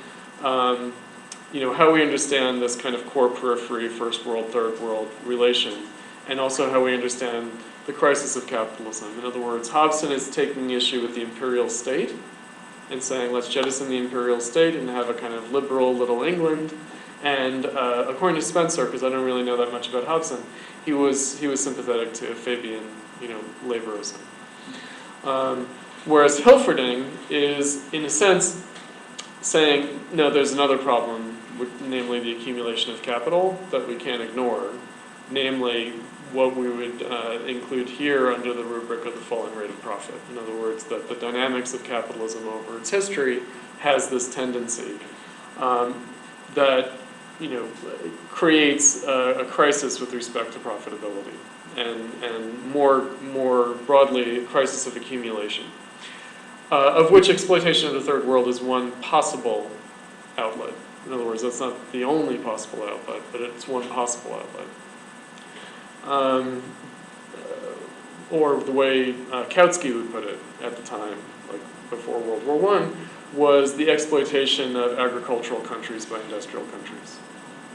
A: how we understand this kind of core periphery, first world, third world relation, and also how we understand the crisis of capitalism. In other words, Hobson is taking issue with the imperial state and saying, let's jettison the imperial state and have a kind of liberal Little England. And according to Spencer, because I don't really know that much about Hobson, he was sympathetic to Fabian, laborism. Whereas Hilferding is, in a sense, saying, no, there's another problem, namely the accumulation of capital that we can't ignore, namely what we would include here under the rubric of the falling rate of profit. In other words, that the dynamics of capitalism over its history has this tendency that creates a crisis with respect to profitability, and more broadly, a crisis of accumulation, of which exploitation of the third world is one possible outlet. In other words, that's not the only possible outlet, but it's one possible outlet. Or the way Kautsky would put it at the time, like before World War I, was the exploitation of agricultural countries by industrial countries,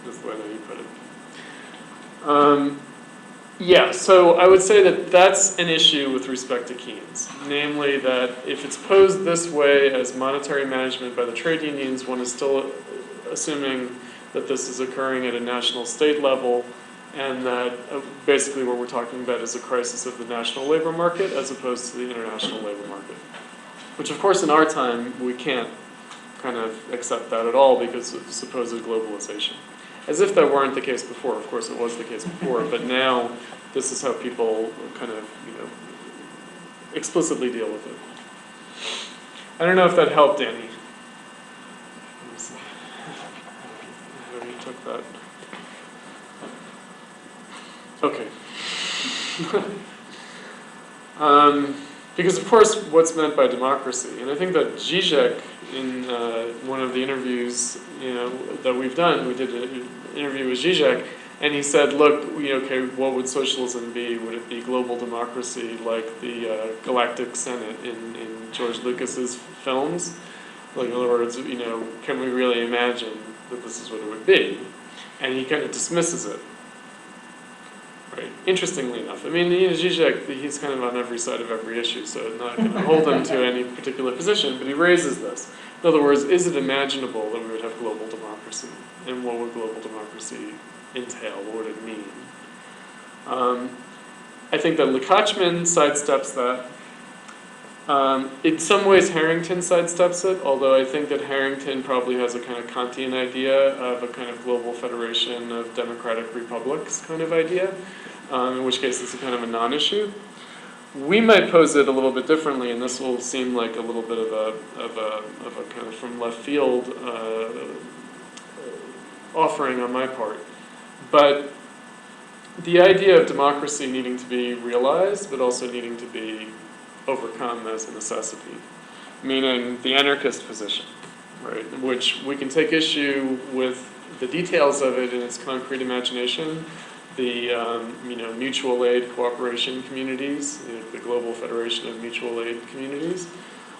A: is the way that he put it. So I would say that that's an issue with respect to Keynes, namely that if it's posed this way as monetary management by the trade unions, one is still assuming that this is occurring at a national state level, and that basically what we're talking about is a crisis of the national labor market as opposed to the international labor market. Which of course in our time we can't kind of accept that at all because of supposed globalization. As if that weren't the case before. Of course it was the case before, but now this is how people kind of, explicitly deal with it. I don't know if that helped, Danny. Let me see. How you took that. Okay. Because of course, what's meant by democracy, and I think that Zizek, in one of the interviews, that we've done, we did an interview with Zizek, and he said, look, okay, what would socialism be? Would it be global democracy like the Galactic Senate in George Lucas's films? Like, in other words, can we really imagine that this is what it would be? And he kind of dismisses it. Right. Interestingly enough, Zizek, he's kind of on every side of every issue, so I'm not going to hold him to any particular position, but he raises this. In other words, is it imaginable that we would have global democracy? And what would global democracy entail? What would it mean? I think that Lekachman sidesteps that. In some ways, Harrington sidesteps it, although I think that Harrington probably has a kind of Kantian idea of a kind of global federation of democratic republics kind of idea, in which case it's a kind of a non-issue. We might pose it a little bit differently, and this will seem like a little bit of a kind of from left field offering on my part. But the idea of democracy needing to be realized, but also needing to be overcome as a necessity, meaning the anarchist position, right? Which we can take issue with the details of it in its concrete imagination, the mutual aid cooperation communities, the Global Federation of Mutual Aid Communities.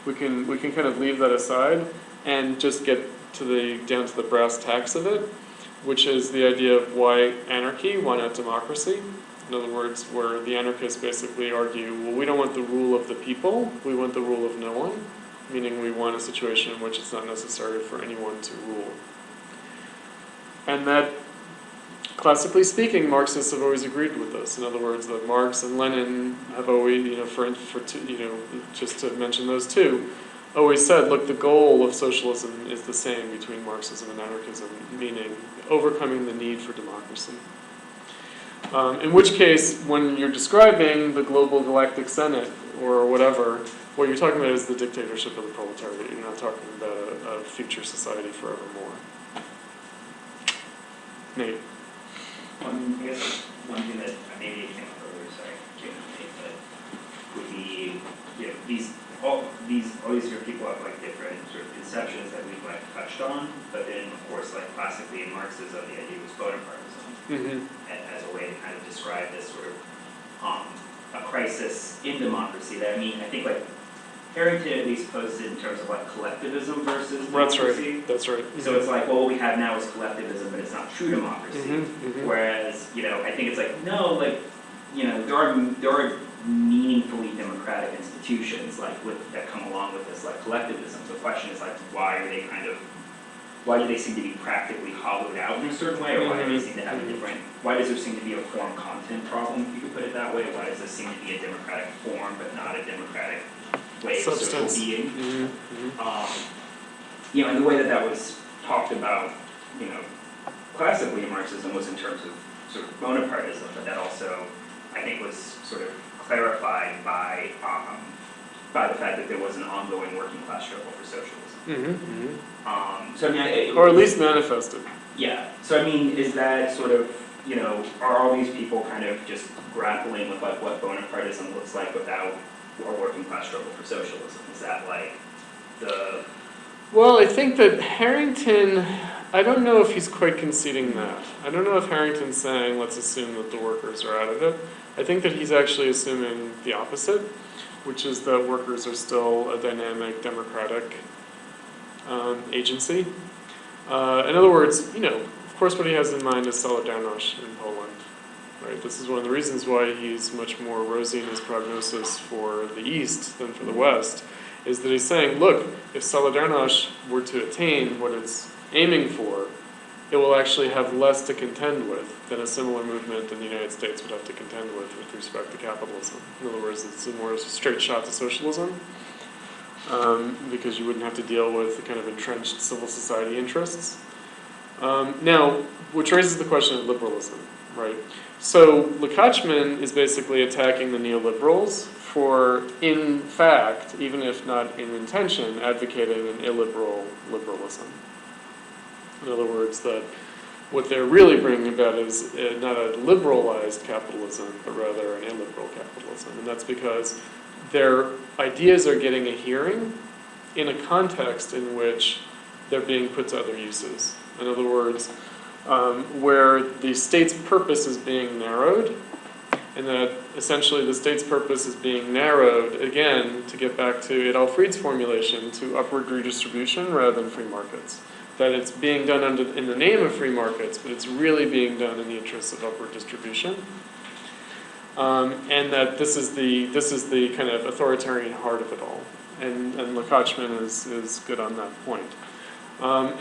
A: We can kind of leave that aside and just get down to the brass tacks of it, which is the idea of why anarchy, why not democracy? In other words, where the anarchists basically argue, well, we don't want the rule of the people, we want the rule of no one, meaning we want a situation in which it's not necessary for anyone to rule. And that, classically speaking, Marxists have always agreed with this. In other words, that Marx and Lenin have always, just to mention those two, always said, look, the goal of socialism is the same between Marxism and anarchism, meaning overcoming the need for democracy. In which case, when you're describing the global galactic senate or whatever, what you're talking about is the dictatorship of the proletariat. You're not talking about a future society forevermore. Nate?
E: I guess one thing that maybe came up earlier, sorry, but would be, all these sort of people have like different sort of conceptions that we've like touched on, but then of course like classically in Marxism the idea was Bonapartism as a way to kind of describe this sort of a crisis in democracy that I think like Harrington at least poses it in terms of like collectivism versus democracy.
A: That's right.
E: So it's like, well, what we have now is collectivism, but it's not true democracy. Whereas, I think it's like, no, like, there are meaningfully democratic institutions like that come along with this, like collectivism. The question is like, why do they seem to be practically hollowed out in a certain way, or why do they seem to have a different? Why does there seem to be a form-content problem, if you could put it that way? Why does there seem to be a democratic form, but not a democratic way of social being? And the way that was talked about, classically in Marxism was in terms of sort of Bonapartism, but that also, I think, was sort of clarified by the fact that there was an ongoing working class struggle for socialism.
A: Or at least manifested.
E: Yeah. So is that sort of, are all these people kind of just grappling with like what Bonapartism looks like without a working class struggle for socialism? Is that like the...
A: Well, I think that Harrington, I don't know if he's quite conceding that. I don't know if Harrington's saying, let's assume that the workers are out of it. I think that he's actually assuming the opposite, which is that workers are still a dynamic, democratic agency. In other words, of course what he has in mind is Solidarność in Poland. Right? This is one of the reasons why he's much more rosy in his prognosis for the East than for the West, is that he's saying, look, if Solidarność were to attain what it's aiming for, it will actually have less to contend with than a similar movement in the United States would have to contend with respect to capitalism. In other words, it's a more straight shot to socialism, because you wouldn't have to deal with the kind of entrenched civil society interests. Now, which raises the question of liberalism, right? So Lekachman is basically attacking the neoliberals for, in fact, even if not in intention, advocating an illiberal liberalism. In other words, that what they're really bringing about is not a liberalized capitalism, but rather an illiberal capitalism. And that's because their ideas are getting a hearing in a context in which they're being put to other uses. In other words, where the state's purpose is being narrowed, and that essentially the state's purpose is being narrowed, again, to get back to Adolf Fried's formulation, to upward redistribution rather than free markets. That it's being done in the name of free markets, but it's really being done in the interests of upward distribution. And that this is the kind of authoritarian heart of it all. And Lekachman is good on that point.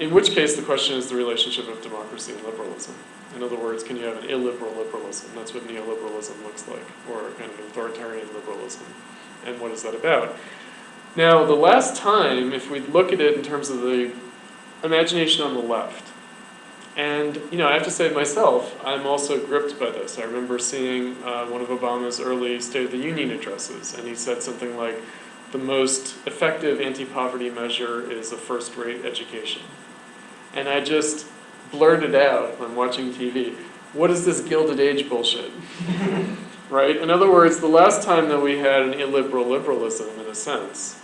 A: In which case, the question is the relationship of democracy and liberalism. In other words, can you have an illiberal liberalism? That's what neoliberalism looks like, or a kind of authoritarian liberalism. And what is that about? Now, the last time, if we look at it in terms of the imagination on the left, and I have to say myself, I'm also gripped by this. I remember seeing one of Obama's early State of the Union addresses, and he said something like, the most effective anti-poverty measure is a first-rate education. And I just blurted out when watching TV, what is this Gilded Age bullshit? Right? In other words, the last time that we had an illiberal liberalism, in a sense,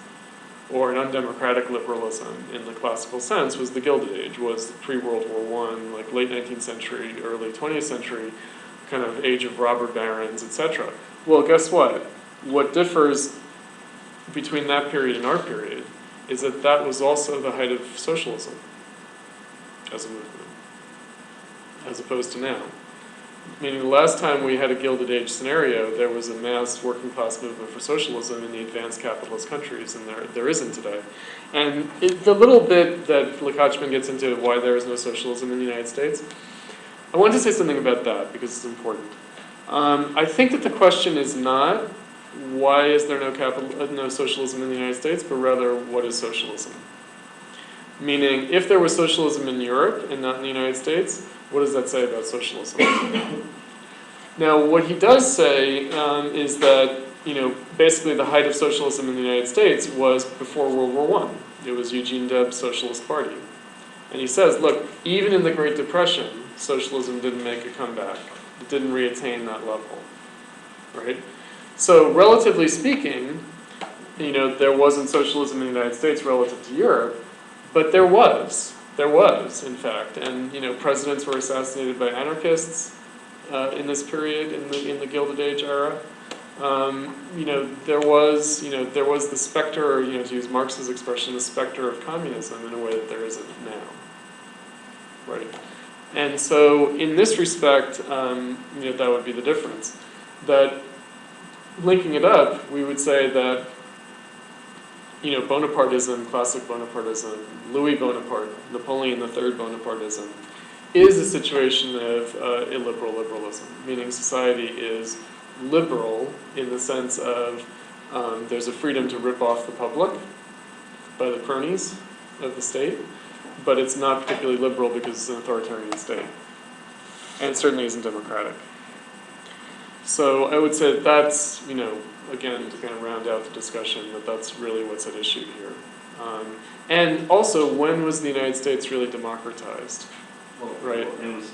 A: or an undemocratic liberalism in the classical sense, was the Gilded Age, was pre-World War I, like late 19th century, early 20th century, kind of age of robber barons, etc. Well, guess what? What differs between that period and our period is that that was also the height of socialism as a movement, as opposed to now. Meaning the last time we had a Gilded Age scenario, there was a mass working class movement for socialism in the advanced capitalist countries, and there isn't today. And the little bit that Lekachman gets into why there is no socialism in the United States, I want to say something about that because it's important. I think that the question is not why is there no socialism in the United States, but rather what is socialism? Meaning, if there was socialism in Europe and not in the United States, what does that say about socialism? Now, what he does say is that, basically the height of socialism in the United States was before World War I. It was Eugene Debs' Socialist Party. And he says, look, even in the Great Depression, socialism didn't make a comeback. It didn't reattain that level, right? So, relatively speaking, there wasn't socialism in the United States relative to Europe, but there was, in fact, and presidents were assassinated by anarchists in this period, in the Gilded Age era. There was the specter, to use Marx's expression, the specter of communism in a way that there isn't now, right? And so, in this respect, that would be the difference. That linking it up, we would say that Bonapartism, classic Bonapartism, Louis Bonaparte, Napoleon III Bonapartism, is a situation of illiberal liberalism, meaning society is liberal in the sense of there's a freedom to rip off the public by the cronies of the state, but it's not particularly liberal because it's an authoritarian state. And it certainly isn't democratic. So I would say that's, again, to kind of round out the discussion, that's really what's at issue here. And also, when was the United States really democratized?
E: Well,
A: right?
E: It was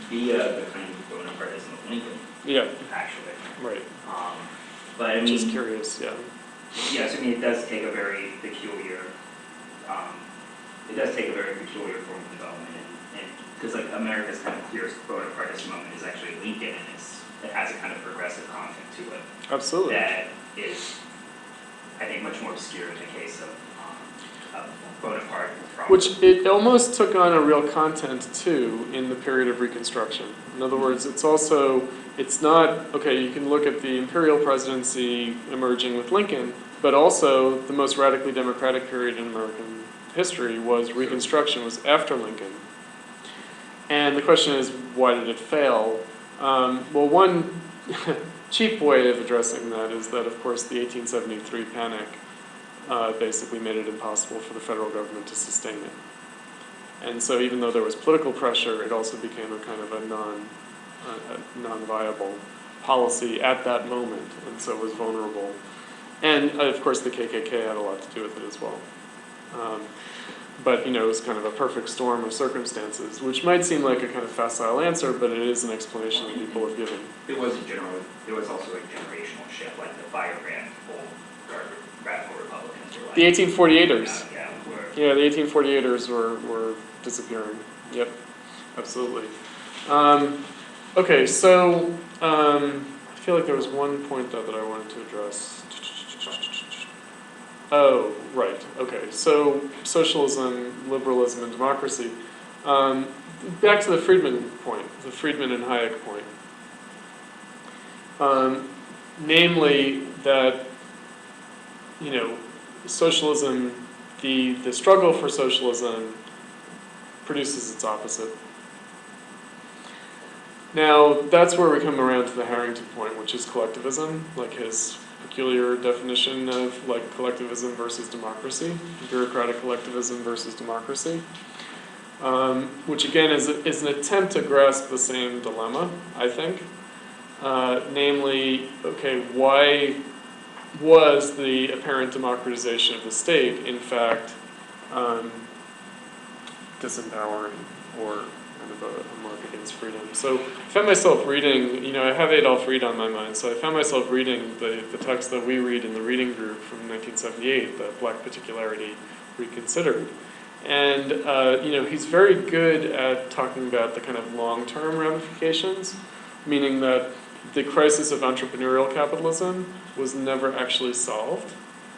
E: via the kind of Bonapartism of Lincoln.
A: Yeah.
E: Actually.
A: Right.
E: But I mean,
A: just curious, yeah.
E: Yes, I mean it does take a very peculiar. It does take a very peculiar form of development, and because like America's kind of clearest Bonapartist moment is actually Lincoln, and it has a kind of progressive content to it.
A: Absolutely.
E: That is, I think, much more obscure in the case of Bonaparte.
A: Which it almost took on a real content too in the period of Reconstruction. In other words, it's not, okay, you can look at the imperial presidency emerging with Lincoln, but also the most radically democratic period in American history was Reconstruction, was after Lincoln. And the question is, why did it fail? Well, one cheap way of addressing that is that, of course, the 1873 panic basically made it impossible for the federal government to sustain it. And so even though there was political pressure, it also became a kind of a non-viable policy at that moment, and so it was vulnerable. And of course the KKK had a lot to do with it as well. But it was kind of a perfect storm of circumstances, which might seem like a kind of facile answer, but it is an explanation that people have given.
E: There was also a generational shift, like the firebrand old radical Republicans were like.
A: The 1848ers.
E: Yeah,
A: the 1848ers were disappearing. Yep, absolutely. Okay, so I feel like there was one point though that I wanted to address. Oh, right. Okay, so socialism, liberalism, and democracy. Back to the Friedman point, the Friedman and Hayek point. Namely that, socialism, the struggle for socialism produces its opposite. Now, that's where we come around to the Harrington point, which is collectivism, like his peculiar definition of like collectivism versus democracy, bureaucratic collectivism versus democracy, which again is an attempt to grasp the same dilemma, I think. Namely, okay, why was the apparent democratization of the state, in fact, disempowering or kind of a mark against freedom? So I found myself reading, I have Adolf Reed on my mind, so I found myself reading the text that we read in the reading group from 1978, the Black Particularity Reconsidered. And, he's very good at talking about the kind of long-term ramifications, meaning that the crisis of entrepreneurial capitalism was never actually solved,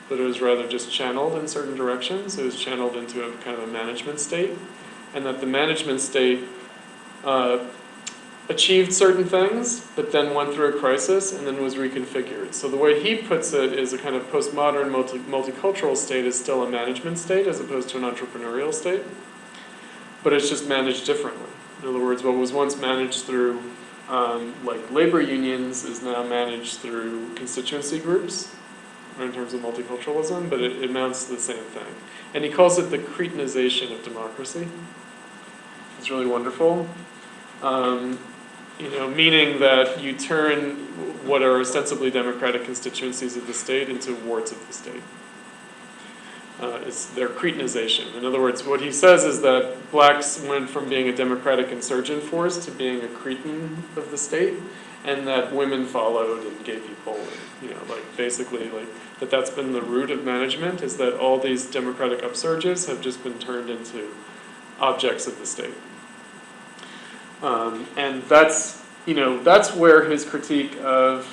A: but it was rather just channeled in certain directions. It was channeled into a kind of a management state, and that the management state achieved certain things, but then went through a crisis and then was reconfigured. So the way he puts it is a kind of postmodern multicultural state is still a management state as opposed to an entrepreneurial state, but it's just managed differently. In other words, what was once managed through like labor unions is now managed through constituency groups, in terms of multiculturalism, but it amounts to the same thing. And he calls it the Cretinization of democracy. It's really wonderful. Meaning that you turn what are ostensibly democratic constituencies of the state into warts of the state. It's their Cretinization. In other words, what he says is that blacks went from being a democratic insurgent force to being a cretin of the state, and that women followed and gay people, basically that's been the root of management, is that all these democratic upsurges have just been turned into objects of the state. And that's where his critique of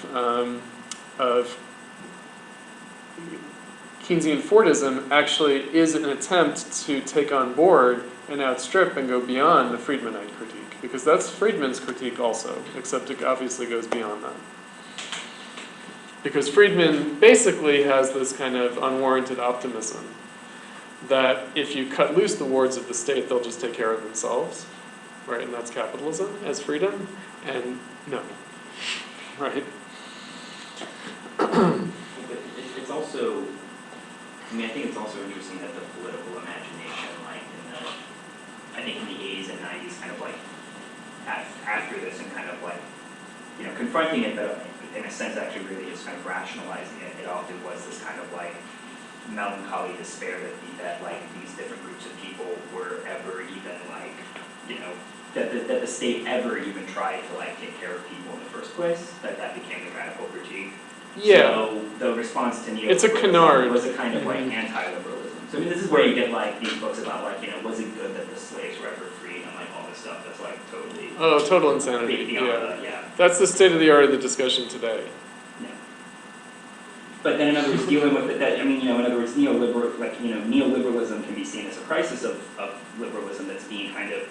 A: Keynesian Fordism actually is an attempt to take on board and outstrip and go beyond the Friedmanite critique, because that's Friedman's critique also, except it obviously goes beyond that. Because Friedman basically has this kind of unwarranted optimism that if you cut loose the wards of the state, they'll just take care of themselves, right? And that's capitalism as freedom, and no, right?
E: But it's also, I think it's also interesting that the political imagination, I think in the 80s and 90s, kind of after this and kind of confronting it, but in a sense actually really just kind of rationalizing it, it often was this kind of melancholy despair that these different groups of people were ever even that the state ever even tried to take care of people in the first place, that became the radical critique.
A: Yeah.
E: So the response to
A: It's a canard.
E: was a kind of anti-liberalism. So this is where you get these books about was it good that the slaves were ever free and all this stuff that's totally
A: total insanity.
E: beyond
A: Yeah. That's the state of the art of the discussion today.
E: Yeah. But then in other words, dealing with it, in other words, neoliberalism can be seen as a crisis of liberalism that's being kind of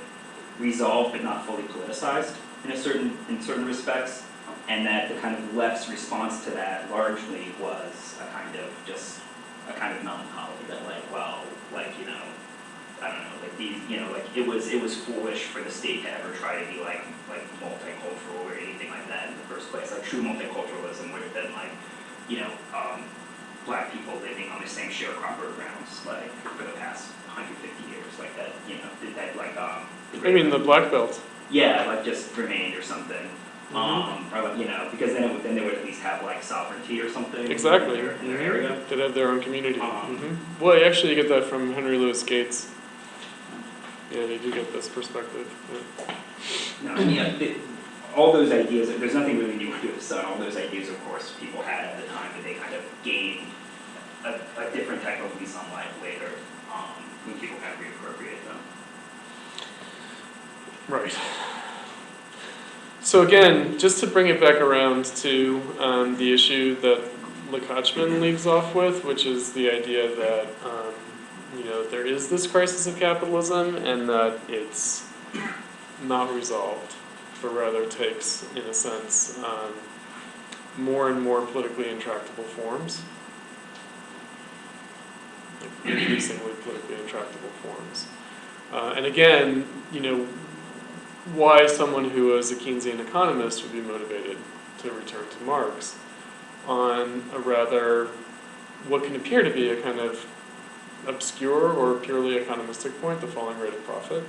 E: resolved but not fully politicized in certain respects, and that the kind of left's response to that largely was a kind of melancholy that I don't know, it was foolish for the state to ever try to be multicultural or anything like that in the first place. True multiculturalism would have been black people living on the same sharecropper grounds for the past 150 years,
A: I mean the Black Belt.
E: Yeah, just remained or something. Because then they would at least have sovereignty or something.
A: Exactly.
E: In their area.
A: They'd have their own community. Well, actually, you get that from Henry Louis Gates. Yeah, they do get this perspective. Yeah.
E: No, all those ideas. There's nothing really new under the sun. All those ideas, of course, people had at the time, but they kind of gained a different type of lease on life later when people kind of reappropriate them.
A: Right. So again, just to bring it back around to the issue that Lekachman leaves off with, which is the idea that there is this crisis of capitalism and that it's not resolved, but rather takes, in a sense, more and more politically intractable forms, increasingly politically intractable forms. And again, why someone who was a Keynesian economist would be motivated to return to Marx on a rather, what can appear to be a kind of obscure or purely economistic point, the falling rate of profit.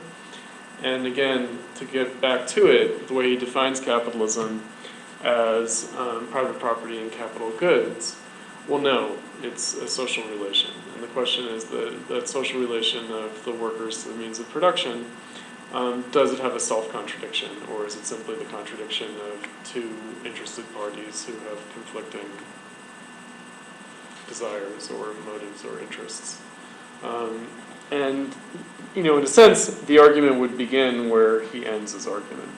A: And again, to get back to it, the way he defines capitalism as private property and capital goods, well, no, it's a social relation. And the question is that social relation of the workers to the means of production, does it have a self-contradiction, or is it simply the contradiction of two interested parties who have conflicting desires or motives or interests? And, in a sense, the argument would begin where he ends his argument.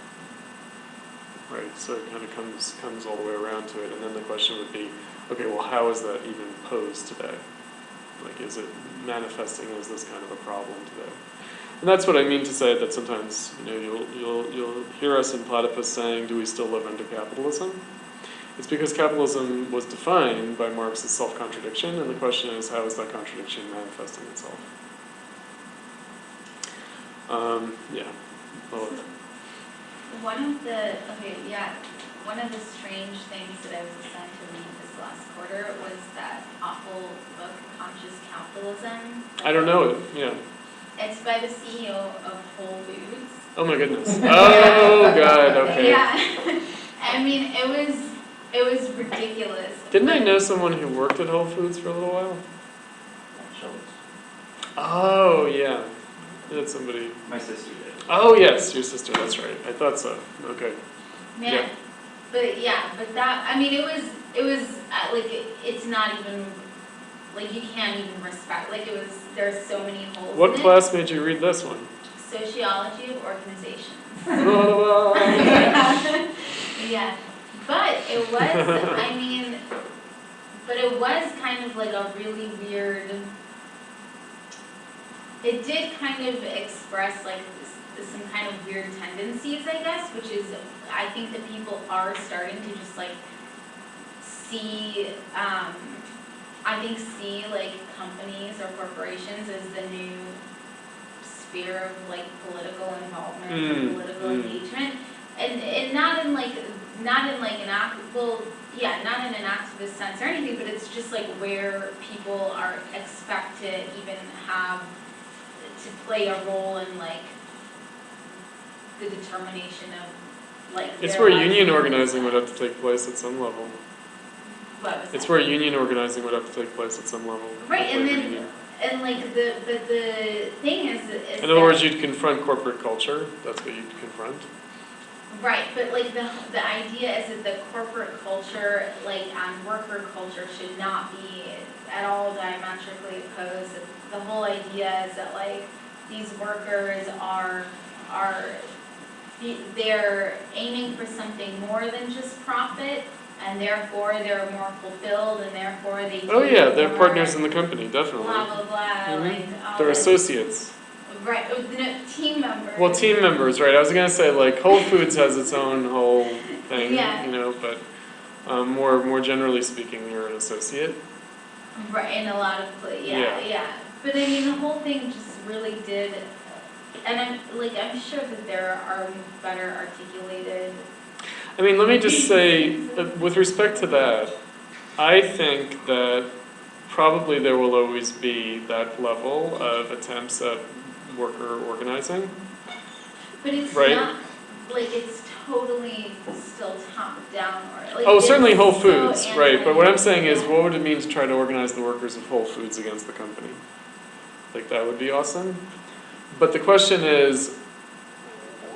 A: Right, so it kind of comes all the way around to it, and then the question would be, okay, well, how is that even posed today? Like, is it manifesting as this kind of a problem today? And that's what I mean to say that sometimes, you'll hear us in Platypus saying, do we still live under capitalism? It's because capitalism was defined by Marx as self-contradiction, and the question is, how is that contradiction manifesting itself? Both.
B: One of the strange things that I was assigned to read this last quarter was that awful book, Conscious Capitalism.
A: I don't know it, yeah.
B: It's by the CEO of Whole Foods.
A: Oh my goodness. Oh God, okay.
B: Yeah. I mean, it was ridiculous.
A: Didn't I know someone who worked at Whole Foods for a little while? Oh, yeah. That's somebody.
E: My sister did.
A: Oh, yes, your sister, that's right. I thought so. Okay.
B: Man,
A: Yeah.
B: but that, I mean, it was it's not even, like, you can't even respect, like, there's so many holes in
A: What
B: it.
A: class made you read this one?
B: Sociology of organization.
A: Oh,
B: Yeah, but it was, but it was kind of like a really weird, it did kind of express like some kind of weird tendencies, I guess, which is, I think that people are starting to just like see like companies or corporations as the new sphere of like political involvement and political engagement, and not in an activist sense or anything, but it's just like where people are expect to even have to play a role in like the determination of like.
A: it's
B: their
A: where
B: lives
A: union
B: and
A: organizing would
B: stuff.
A: have to take place at some level.
B: What was
A: It's
B: that?
A: where union organizing would have to take place at some level.
B: Right, and
A: Labor
B: then
A: union.
B: and like the thing is
A: In other words, you'd confront corporate culture. That's what you'd confront.
B: right, but like the idea is that the corporate culture, like worker culture, should not be at all diametrically opposed. The whole idea is that like these workers they're aiming for something more than just profit, and therefore they're more fulfilled, and therefore they do
A: Oh yeah, they're
B: more
A: partners in the company, definitely.
B: blah blah blah,
A: Mhm.
B: like all
A: They're
B: this-
A: associates.
B: Right, no, team members.
A: Well, team members, right? I was gonna say like Whole Foods has its own whole thing,
B: Yeah.
A: But more generally speaking, you're an associate.
B: Right, in a lot of
A: Yeah.
B: yeah. But I mean, the whole thing just really did, and I'm sure that there are better articulated.
A: I mean, let me just say, with respect to that, I think that probably there will always be that level of attempts at worker organizing.
B: But it's
A: Right.
B: not, like, it's totally still top down or, like.
A: Oh,
B: it's
A: certainly Whole
B: so
A: Foods, right? But what I'm saying is,
B: anti-capital.
A: what would it mean to try to organize the workers of Whole Foods against the company? Like, that would be awesome. But the question is,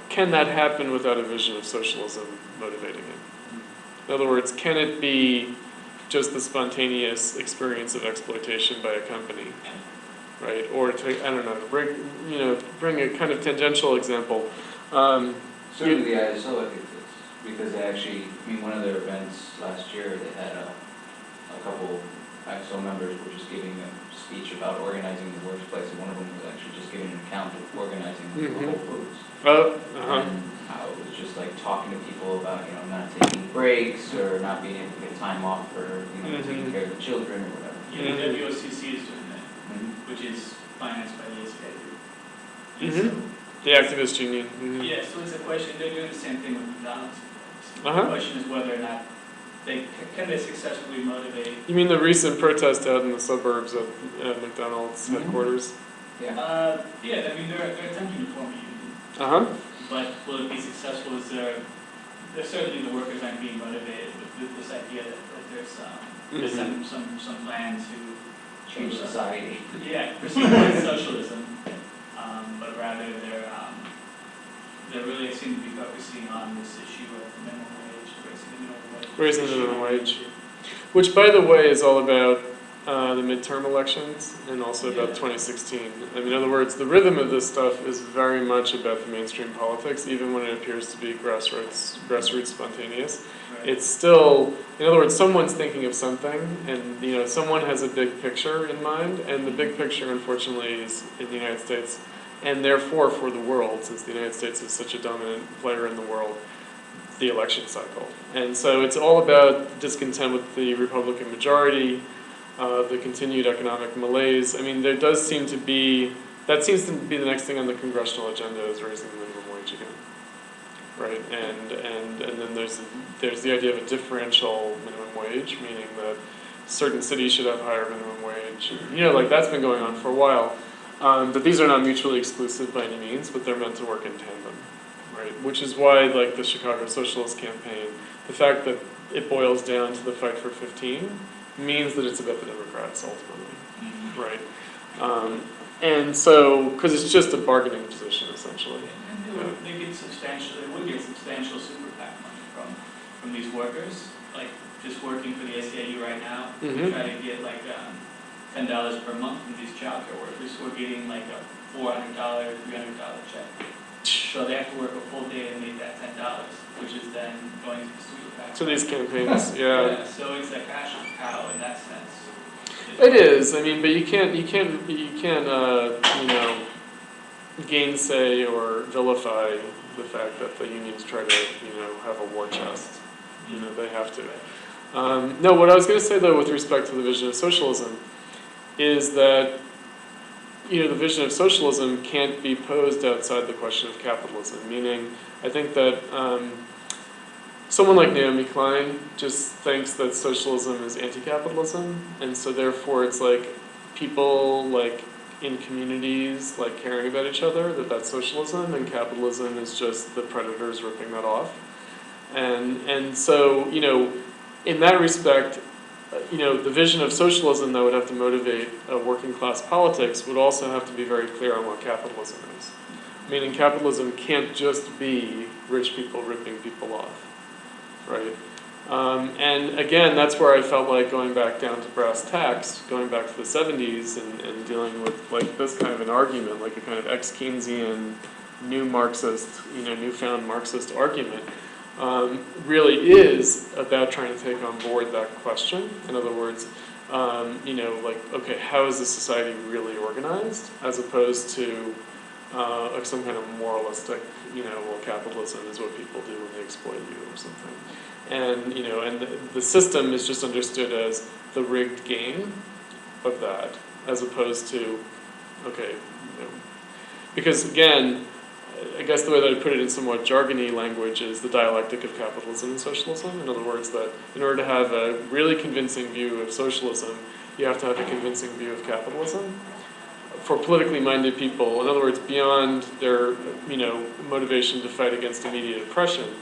A: can that happen without a vision of socialism motivating it? In other words, can it be just the spontaneous experience of exploitation by a company, right? Or to, I don't know, bring a kind of tangential example.
F: Certainly, I so look at this, because they actually, one of their events last year, they had a couple AXO members were just giving a speech about organizing the workplace, and one of them was actually just giving an account of organizing the Whole Foods. And how it was just like talking to people about, not taking breaks, or not being able to get time off for, taking care of the children or whatever.
G: Yeah, the WOCC is doing that, which is financed by the SK Group. And so,
A: The activist union.
G: yeah, so it's a question, they're doing the same thing with McDonald's. The
A: Uh-huh.
G: question is whether or not can they successfully motivate?
A: You mean the recent protest out in the suburbs of McDonald's headquarters?
F: Yeah.
G: Yeah, I mean, they're attempting to form a union,
A: Uh-huh.
G: but will it be successful? There's certainly the workers aren't being motivated with this idea that there's some plan to
F: Change society.
G: yeah, pursue socialism, but rather they really seem to be focusing on this issue of the minimum wage, raising the minimum wage.
A: Raising the minimum wage. Which, by the way, is all about the midterm elections and also about 2016. I mean, in other words, the rhythm of this stuff is very much about the mainstream politics, even when it appears to be grassroots spontaneous.
G: Right.
A: It's still, in other words, someone's thinking of something, and someone has a big picture in mind, and the big picture, unfortunately, is in the United States, and therefore for the world, since the United States is such a dominant player in the world, the election cycle. And so it's all about discontent with the Republican majority, the continued economic malaise. I mean, there does seem to be, that seems to be the next thing on the congressional agenda is raising the minimum wage again, right? And then there's the idea of a differential minimum wage, meaning that certain cities should have higher minimum wage. Like that's been going on for a while. But these are not mutually exclusive by any means, but they're meant to work in tandem, right? Which is why, like the Chicago Socialist Campaign, the fact that it boils down to the fight for 15 means that it's about the Democrats ultimately, right? And so, because it's just a bargaining position essentially.
G: And they would get substantial super PAC money from these workers, like just working for the SEIU right now.
A: Mm-hmm.
G: We try to get like $10 per month from these childcare workers. We're getting like a $400, $300 check. So they have to work a full day and make that $10, which is then going to the super PAC.
A: So these campaigns, yeah.
G: So it's a cash cow in that sense.
A: It is. I mean, but you can't gainsay or vilify the fact that the unions try to, have a war chest. They have to. No, what I was going to say though, with respect to the vision of socialism, is that the vision of socialism can't be posed outside the question of capitalism. Meaning, I think that someone like Naomi Klein just thinks that socialism is anti-capitalism, and so therefore it's like people like in communities like caring about each other, that's socialism, and capitalism is just the predators ripping that off. And so, in that respect, the vision of socialism that would have to motivate working class politics would also have to be very clear on what capitalism is. Meaning capitalism can't just be rich people ripping people off, right? And again, that's where I felt like going back down to brass tacks, going back to the 70s and dealing with like this kind of an argument, like a kind of ex-Keynesian, new Marxist, newfound Marxist argument, really is about trying to take on board that question. In other words, okay, how is this society really organized, as opposed to like some kind of moralistic, well, capitalism is what people do when they exploit you or something. And and the system is just understood as the rigged game of that, as opposed to, okay, because again, I guess the way that I put it in somewhat jargony language is the dialectic of capitalism and socialism. In other words, that in order to have a really convincing view of socialism, you have to have a convincing view of capitalism. For politically minded people, in other words, beyond their motivation to fight against immediate oppression,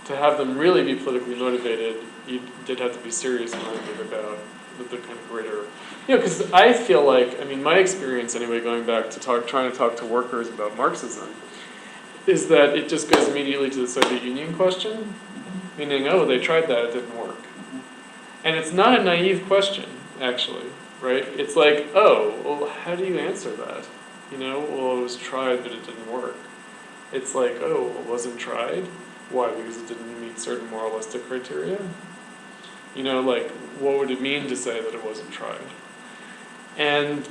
A: to have them really be politically motivated, you did have to be serious-minded about the kind of greater, because I feel like, my experience anyway, going back to trying to talk to workers about Marxism, is that it just goes immediately to the Soviet Union question, meaning, oh, they tried that, it didn't work. And it's not a naive question, actually, right? It's like, oh, well, how do you answer that? Well, it was tried, but it didn't work. It's like, oh, it wasn't tried? Why? Because it didn't meet certain moralistic criteria? Like, what would it mean to say that it wasn't tried? And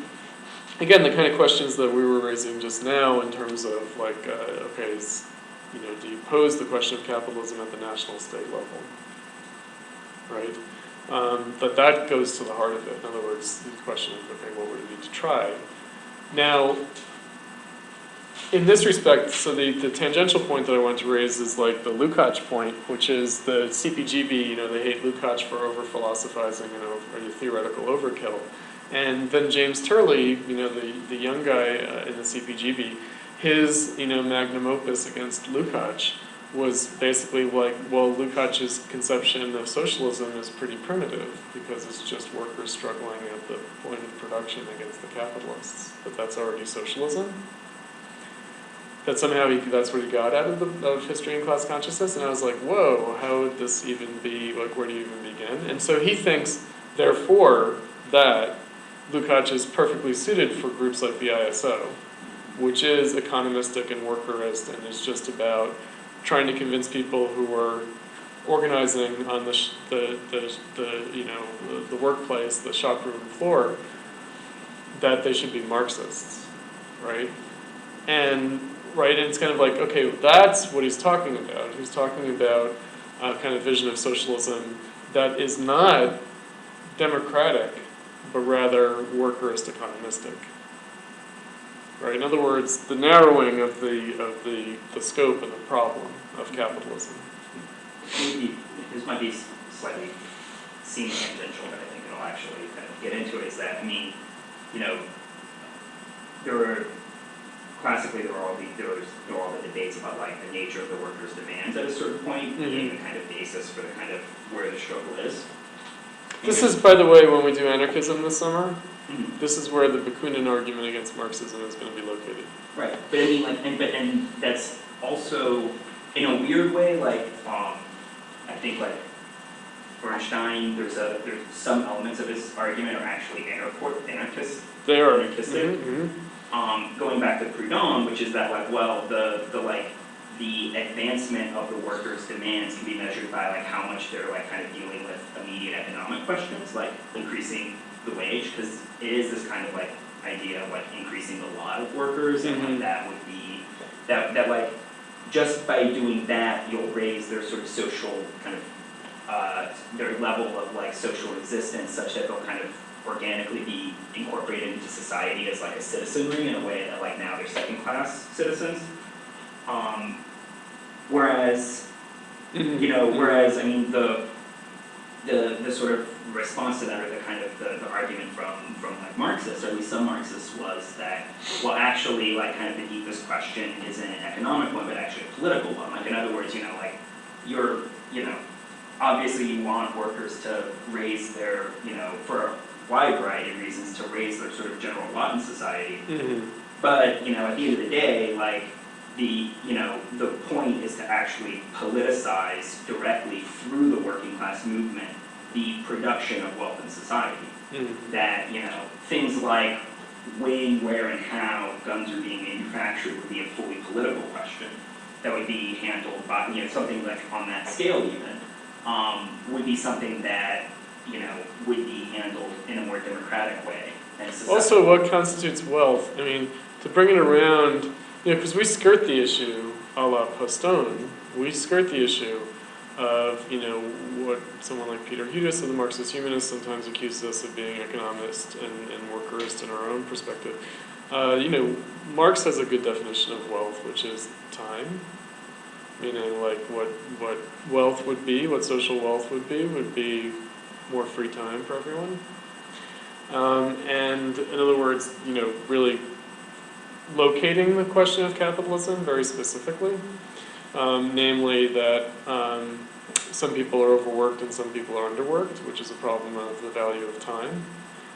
A: again, the kind of questions that we were raising just now in terms of like, okay, do you pose the question of capitalism at the national state level, right? But that goes to the heart of it. In other words, the question of, okay, what would it mean to try? Now, in this respect, so the tangential point that I want to raise is like the Lukács point, which is the CPGB, they hate Lukács for over-philosophizing and theoretical overkill. And then James Turley, the young guy in the CPGB, his, magnum opus against Lukács was basically like, well, Lukács's conception of socialism is pretty primitive because it's just workers struggling at the point of production against the capitalists. But that's already socialism. That somehow that's what he got out of history and class consciousness. And I was like, whoa, how would this even be, like, where do you even begin? And so he thinks, therefore, that Lukács is perfectly suited for groups like the ISO, which is economistic and workerist and is just about trying to convince people who are organizing on the workplace, the shop room floor, that they should be Marxists, right? And it's kind of like, okay, that's what he's talking about. He's talking about a kind of vision of socialism that is not democratic, but rather workerist economistic. Right? In other words, the narrowing of the scope and the problem of capitalism.
E: Maybe this might be slightly seem tangential, but I think it'll actually kind of get into it. Is that classically there were all the debates about like the nature of the workers' demands at a certain point being the kind of basis for the kind of where the struggle is.
A: This is, by the way, when we do anarchism this summer. This is where the Bakunin argument against Marxism is going to be located.
E: Right, but I mean, and that's also in a weird way, like I think like Bernstein. There's some elements of his argument are actually anarchist.
A: They are
E: anarchistic. Going back to Proudhon, which is that the advancement of the workers' demands can be measured by like how much they're like kind of dealing with immediate economic questions, like increasing the wage, because it is this kind of like idea of like increasing the lot of workers, and like that would be that like just by doing that you'll raise their sort of social kind of their level of like social existence such that they'll kind of organically be incorporated into society as like a citizenry in a way that like now they're second-class citizens. Whereas I mean the sort of response to that, or the kind of the argument from like Marxists, or at least some Marxists, was that well actually like kind of the deepest question isn't an economic one but actually a political one. Like in other words, like you're obviously you want workers to raise their for a wide variety of reasons to raise their sort of general lot in society. But at the end of the day, like the point is to actually politicize directly through the working class movement the production of wealth in society. That things like when, where, and how guns are being manufactured would be a fully political question that would be handled by something like on that scale even would be something that would be handled in a more democratic way. And
A: also, what constitutes wealth? I mean, to bring it around, because we skirt the issue a la Postone, we skirt the issue of, what someone like Peter Hudis of the Marxist Humanists sometimes accuses us of being economist and workerist in our own perspective. Marx has a good definition of wealth, which is time. Meaning, like, what wealth would be, what social wealth would be more free time for everyone. And in other words, really locating the question of capitalism very specifically, namely that some people are overworked and some people are underworked, which is a problem of the value of time,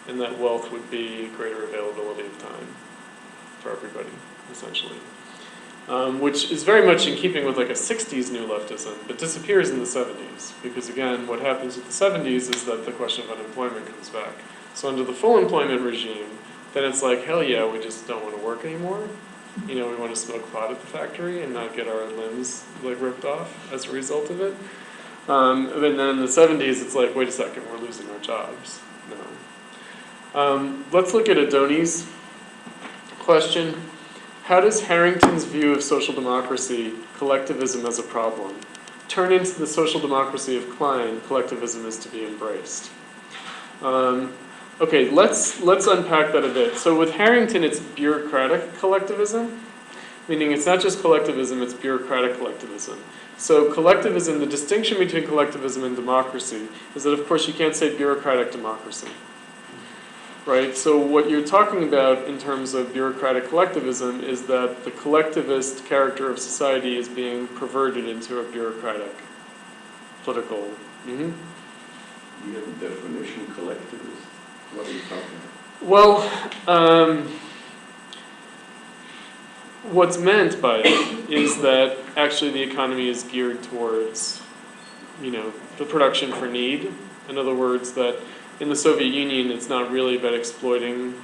A: and that wealth would be greater availability of time for everybody, essentially. Which is very much in keeping with like a 60s new leftism, but disappears in the 70s. Because again, what happens with the 70s is that the question of unemployment comes back. So under the full employment regime, then it's like, hell yeah, we just don't want to work anymore. We want to smoke pot at the factory and not get our limbs like ripped off as a result of it. And then in the 70s, it's like, wait a second, we're losing our jobs. No. Let's look at Adoni's question. How does Harrington's view of social democracy, collectivism as a problem, turn into the social democracy of Klein, collectivism is to be embraced? Okay, let's unpack that a bit. So with Harrington, it's bureaucratic collectivism. Meaning it's not just collectivism, it's bureaucratic collectivism. So collectivism, the distinction between collectivism and democracy is that, of course, you can't say bureaucratic democracy. Right? So what you're talking about in terms of bureaucratic collectivism is that the collectivist character of society is being perverted into a bureaucratic political. Mm-hmm.
D: You have a definition, collectivist. What are you talking about?
A: Well, what's meant by it is that actually the economy is geared towards, the production for need. In other words, that in the Soviet Union, it's not really about exploiting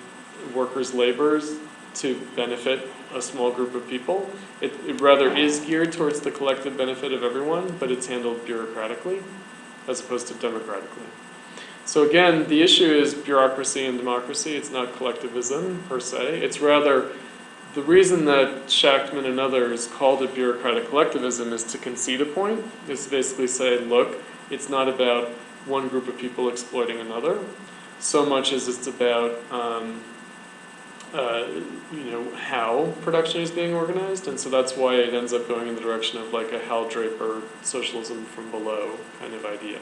A: workers' labors to benefit a small group of people. It rather is geared towards the collective benefit of everyone, but it's handled bureaucratically as opposed to democratically. So again, the issue is bureaucracy and democracy. It's not collectivism per se. It's rather the reason that Schachman and others called it bureaucratic collectivism is to concede a point. Is to basically say, look, it's not about one group of people exploiting another, so much as it's about how production is being organized, and so that's why it ends up going in the direction of like a Hal Draper socialism from below kind of idea,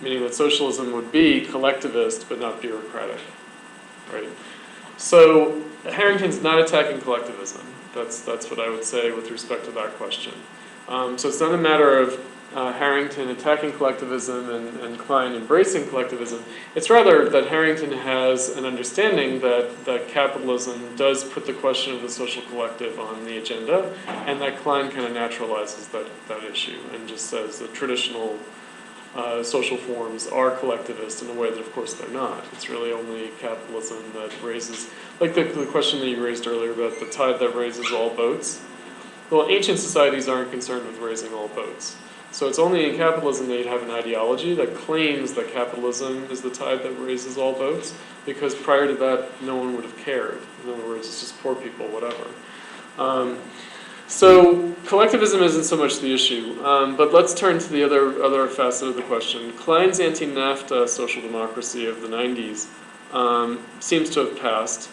A: meaning that socialism would be collectivist but not bureaucratic, right? So Harrington's not attacking collectivism. That's what I would say with respect to that question. So it's not a matter of Harrington attacking collectivism and Klein embracing collectivism. It's rather that Harrington has an understanding that capitalism does put the question of the social collective on the agenda, and that Klein kind of naturalizes that issue and just says that traditional social forms are collectivist in a way that, of course, they're not. It's really only capitalism that raises, like the question that you raised earlier about the tide that raises all boats. Well, ancient societies aren't concerned with raising all boats. So it's only in capitalism that you have an ideology that claims that capitalism is the tide that raises all boats, because prior to that, no one would have cared. In other words, it's just poor people, whatever. So collectivism isn't so much the issue, but let's turn to the other facet of the question. Klein's anti-NAFTA social democracy of the 90s seems to have passed,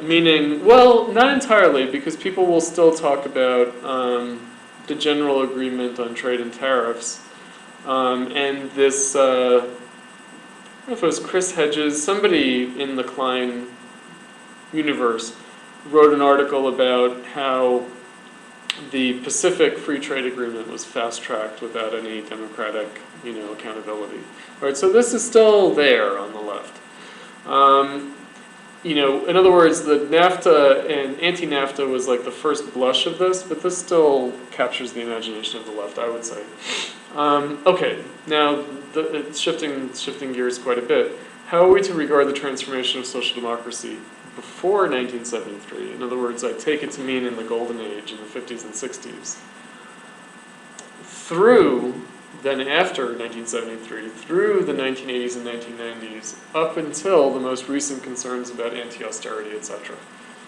A: meaning, well, not entirely, because people will still talk about the general agreement on trade and tariffs, and this, I don't know if it was Chris Hedges, somebody in the Klein universe wrote an article about how the Pacific Free Trade Agreement was fast-tracked without any democratic, accountability. Right, so this is still there on the left. In other words, the NAFTA and anti-NAFTA was like the first blush of this, but this still captures the imagination of the left, I would say. Okay, now it's shifting gears quite a bit. How are we to regard the transformation of social democracy before 1973? In other words, I take it to mean in the golden age, in the 50s and 60s. Through, then after 1973, through the 1980s and 1990s, up until the most recent concerns about anti-austerity, etc.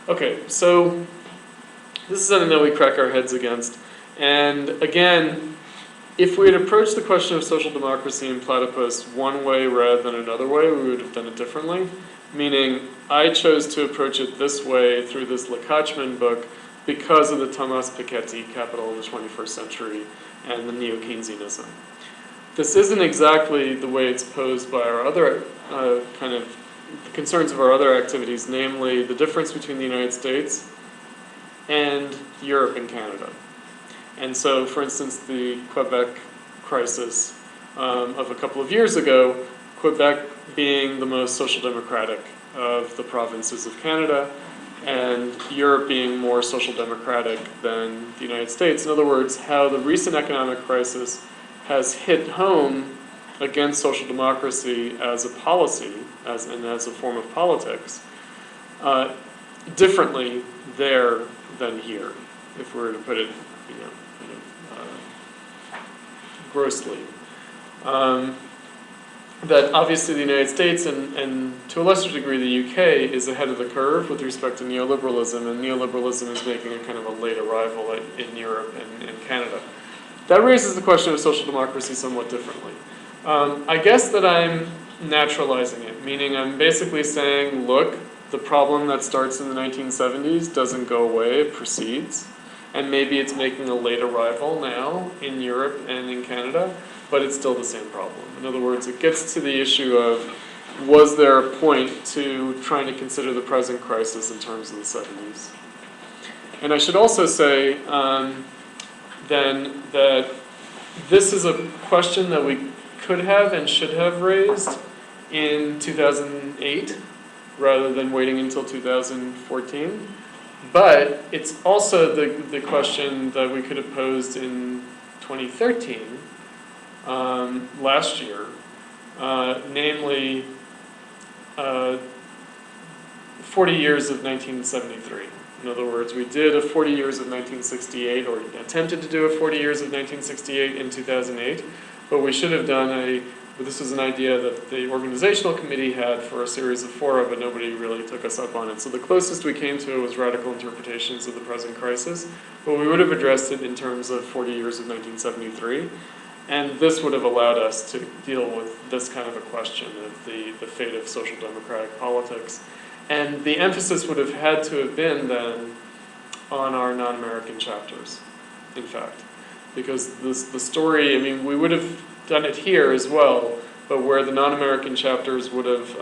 A: Okay, so this is something that we crack our heads against. And again, if we had approached the question of social democracy in Platypus one way rather than another way, we would have done it differently. Meaning, I chose to approach it this way through this Lekachman book because of the Thomas Piketty, Capital of the 21st Century, and the Neo-Keynesianism. This isn't exactly the way it's posed by our other kind of concerns of our other activities, namely the difference between the United States and Europe and Canada. And so, for instance, the Quebec crisis of a couple of years ago, Quebec being the most social democratic of the provinces of Canada, and Europe being more social democratic than the United States. In other words, how the recent economic crisis has hit home against social democracy as a policy, as a form of politics, differently there than here, if we were to put it, grossly. That obviously the United States and to a lesser degree the UK is ahead of the curve with respect to neoliberalism, and neoliberalism is making a kind of a late arrival in Europe and in Canada. That raises the question of social democracy somewhat differently. I guess that I'm naturalizing it, meaning I'm basically saying, look, the problem that starts in the 1970s doesn't go away, it proceeds. And maybe it's making a late arrival now in Europe and in Canada, but it's still the same problem. In other words, it gets to the issue of, was there a point to trying to consider the present crisis in terms of the 70s? And I should also say then that this is a question that we could have and should have raised in 2008 rather than waiting until 2014. But it's also the question that we could have posed in 2013, last year, namely 40 years of 1973. In other words, we did a 40 years of 1968, or attempted to do a 40 years of 1968 in 2008, but we should have done this was an idea that the organizational committee had for a series of fora, but nobody really took us up on it. So the closest we came to it was radical interpretations of the present crisis, but we would have addressed it in terms of 40 years of 1973. And this would have allowed us to deal with this kind of a question of the fate of social democratic politics. And the emphasis would have had to have been then on our non-American chapters, in fact. Because the story, I mean, we would have done it here as well, but where the non-American chapters would have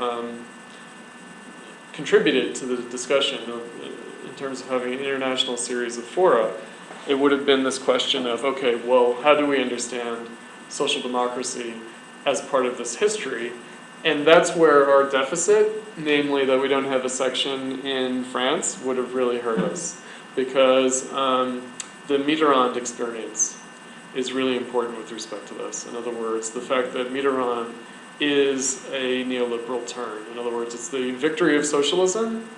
A: contributed to the discussion in terms of having an international series of fora, it would have been this question of, okay, well, how do we understand social democracy as part of this history? And that's where our deficit, namely that we don't have a section in France, would have really hurt us. Because the Mitterrand experience is really important with respect to this. In other words, the fact that Mitterrand is a neoliberal turn. In other words, it's the victory of socialism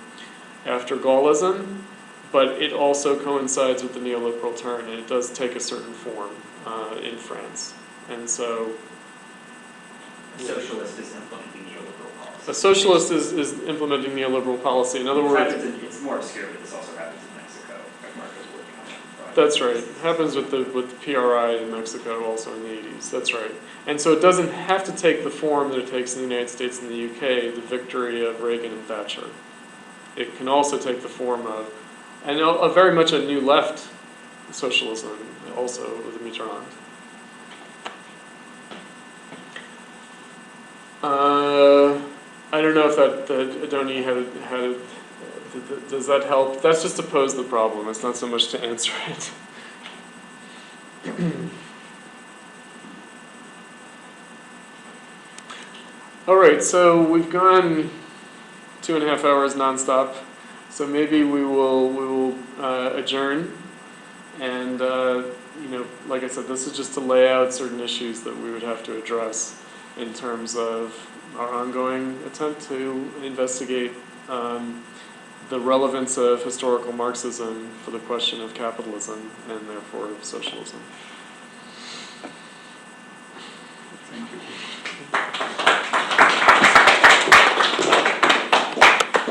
A: after Gaullism, but it also coincides with the neoliberal turn, and it does take a certain form in France. And so
E: Socialist is implementing neoliberal policy.
A: a socialist is implementing neoliberal policy. In other words,
E: It's more obscure, but this also happens in Mexico. Marco's working on that.
A: that's right. It happens with the PRI in Mexico also in the 80s. That's right. And so it doesn't have to take the form that it takes in the United States and the UK, the victory of Reagan and Thatcher. It can also take the form of, and a very much a new left socialism also with Mitterrand. I don't know if that Adoni had does that help? That's just to pose the problem. It's not so much to answer it. All right, so we've gone 2.5 hours nonstop. So maybe we will adjourn. And like I said, this is just to lay out certain issues that we would have to address in terms of our ongoing attempt to investigate the relevance of historical Marxism for the question of capitalism and therefore of socialism.
F: Thank you.